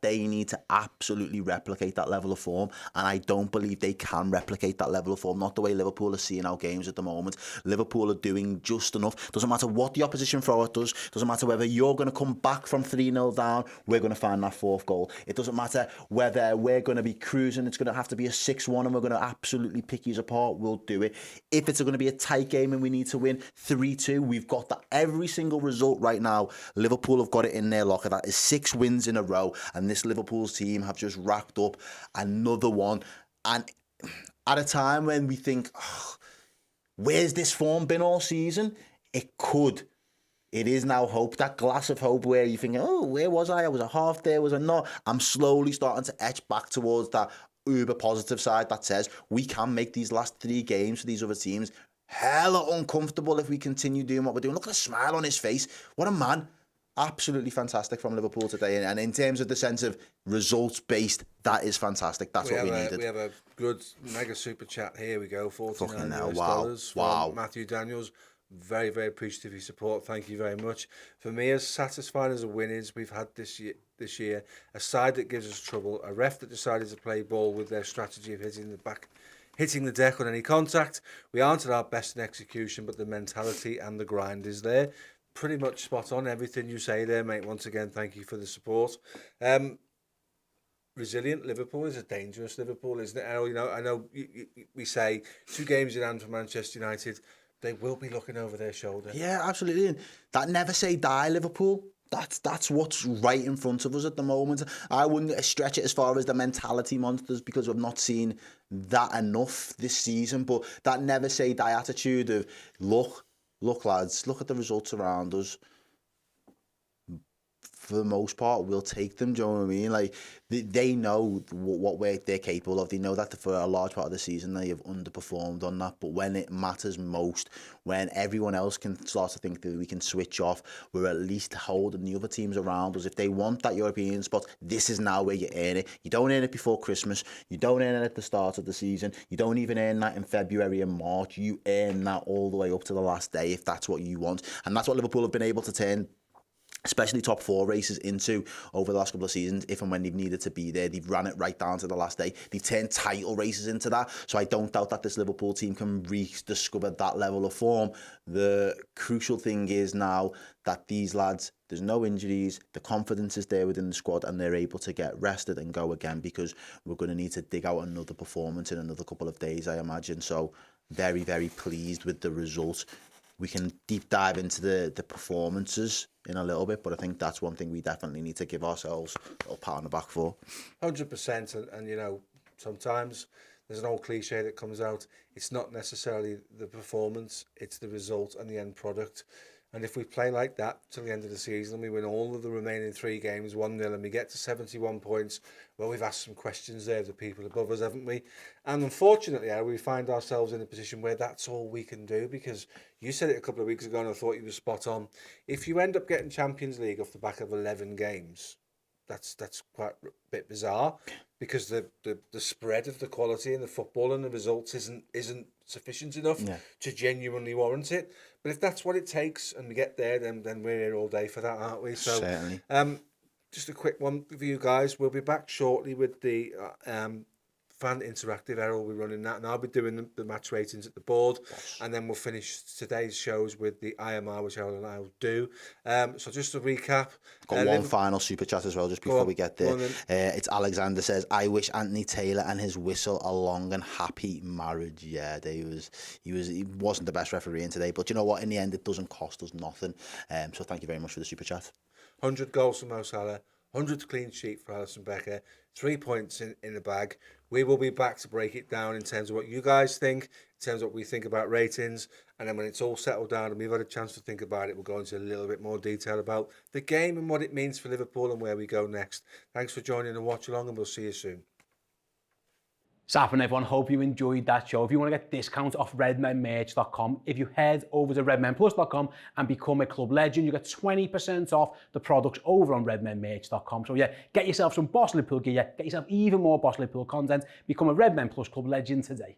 they need to absolutely replicate that level of form, and I don't believe they can replicate that level of form. Not the way Liverpool are seeing our games at the moment. Liverpool are doing just enough. Doesn't matter what the opposition thrower does. Doesn't matter whether you're going to come back from 3-0 down. We're going to find that fourth goal. It doesn't matter whether we're going to be cruising. It's going to have to be a 6-1 and we're going to absolutely pick you apart. We'll do it. If it's going to be a tight game and we need to win 3-2, we've got that. Every single result right now, Liverpool have got it in their locker. That is 6 wins in a row, and this Liverpool's team have just racked up another one. And at a time when we think, oh, where's this form been all season? It is now hope, that glass of hope where you're thinking, oh, where was I? I was a half there, was I not? I'm slowly starting to etch back towards that uber positive side that says we can make these last 3 games for these other teams hella uncomfortable if we continue doing what we're doing. Look at the smile on his face. What a man. Absolutely fantastic from Liverpool today. And in terms of the sense of results-based, that is fantastic. That's what we needed. We have a good mega super chat. Here we go. $49 wow. from Matthew Daniels. Very, very appreciative of your support. Thank you very much. For me, as satisfying as a win is we've had this year, a side that gives us trouble, a ref that decided to play ball with their strategy of hitting the deck on any contact. We aren't at our best in execution, but the mentality and the grind is there. Pretty much spot on everything you say there, mate. Once again, thank you for the support. Resilient Liverpool is a dangerous Liverpool, isn't it, Errol? You know, I know we say 2 games in hand for Manchester United. They will be looking over their shoulder. Yeah, absolutely. And that never say die Liverpool. That's what's right in front of us at the moment. I wouldn't stretch it as far as the mentality monsters because we've not seen that enough this season. But that never say die attitude of look, lads, look at the results around us. For the most part, we'll take them. Do you know what I mean? Like, they know what they're capable of. They know that for a large part of the season they have underperformed on that. But when it matters most, when everyone else can start to think that we can switch off, we're at least holding the other teams around us. If they want that European spot, this is now where you earn it. You don't earn it before Christmas. You don't earn it at the start of the season. You don't even earn that in February and March. You earn that all the way up to the last day if that's what you want. And that's what Liverpool have been able to turn, especially top 4 races, into over the last couple of seasons. If and when they've needed to be there, they've ran it right down to the last day. They've turned title races into that. So I don't doubt that this Liverpool team can rediscover that level of form. The crucial thing is now that these lads, there's no injuries, the confidence is there within the squad, and they're able to get rested and go again, because we're going to need to dig out another performance in another couple of days, I imagine. So very, very pleased with the results. We can deep dive into the performances in a little bit, but I think that's one thing we definitely need to give ourselves a little pat on the back for. 100%, and you know, sometimes there's an old cliche that comes out. It's not necessarily the performance, it's the result and the end product. And if we play like that till the end of the season and we win all of the remaining 3 games 1-0 and we get to 71 points, well, we've asked some questions there of the people above us, haven't we? And unfortunately, we find ourselves in a position where that's all we can do, because you said it a couple of weeks ago and I thought you were spot on. If you end up getting Champions League off the back of 11 games, that's quite a bit bizarre, because the spread of the quality in the football and the results isn't sufficient enough to genuinely warrant it. But if that's what it takes and we get there, then we're here all day for that, aren't we? So, certainly. Just a quick one for you guys. We'll be back shortly with the Fan Interactive. Errol will be running that, and I'll be doing the match ratings at the board, and then we'll finish today's shows with the IMR, which Errol and I will do. So just to recap. Got one final super chat as well, just before we get there. It's Alexander says, I wish Anthony Taylor and his whistle a long and happy marriage. Yeah, he wasn't the best referee in today, but you know what? In the end, it doesn't cost us nothing. So thank you very much for the super chat. 100 goals for Mo Salah, 100 clean sheet for Alisson Becker, 3 points in the bag. We will be back to break it down in terms of what you guys think, in terms of what we think about ratings, and then when it's all settled down and we've had a chance to think about it, we'll go into a little bit more detail about the game and what it means for Liverpool and where we go next. Thanks for joining the watch along, and we'll see you soon. What's happening, everyone? Hope you enjoyed that show. If you want to get discounts off redmenmerch.com, if you head over to redmenplus.com and become a club legend, you get 20% off the products over on redmenmerch.com. So yeah, get yourself some Boss Liverpool gear, get yourself even more Boss Liverpool content, become a Redmen Plus club legend today.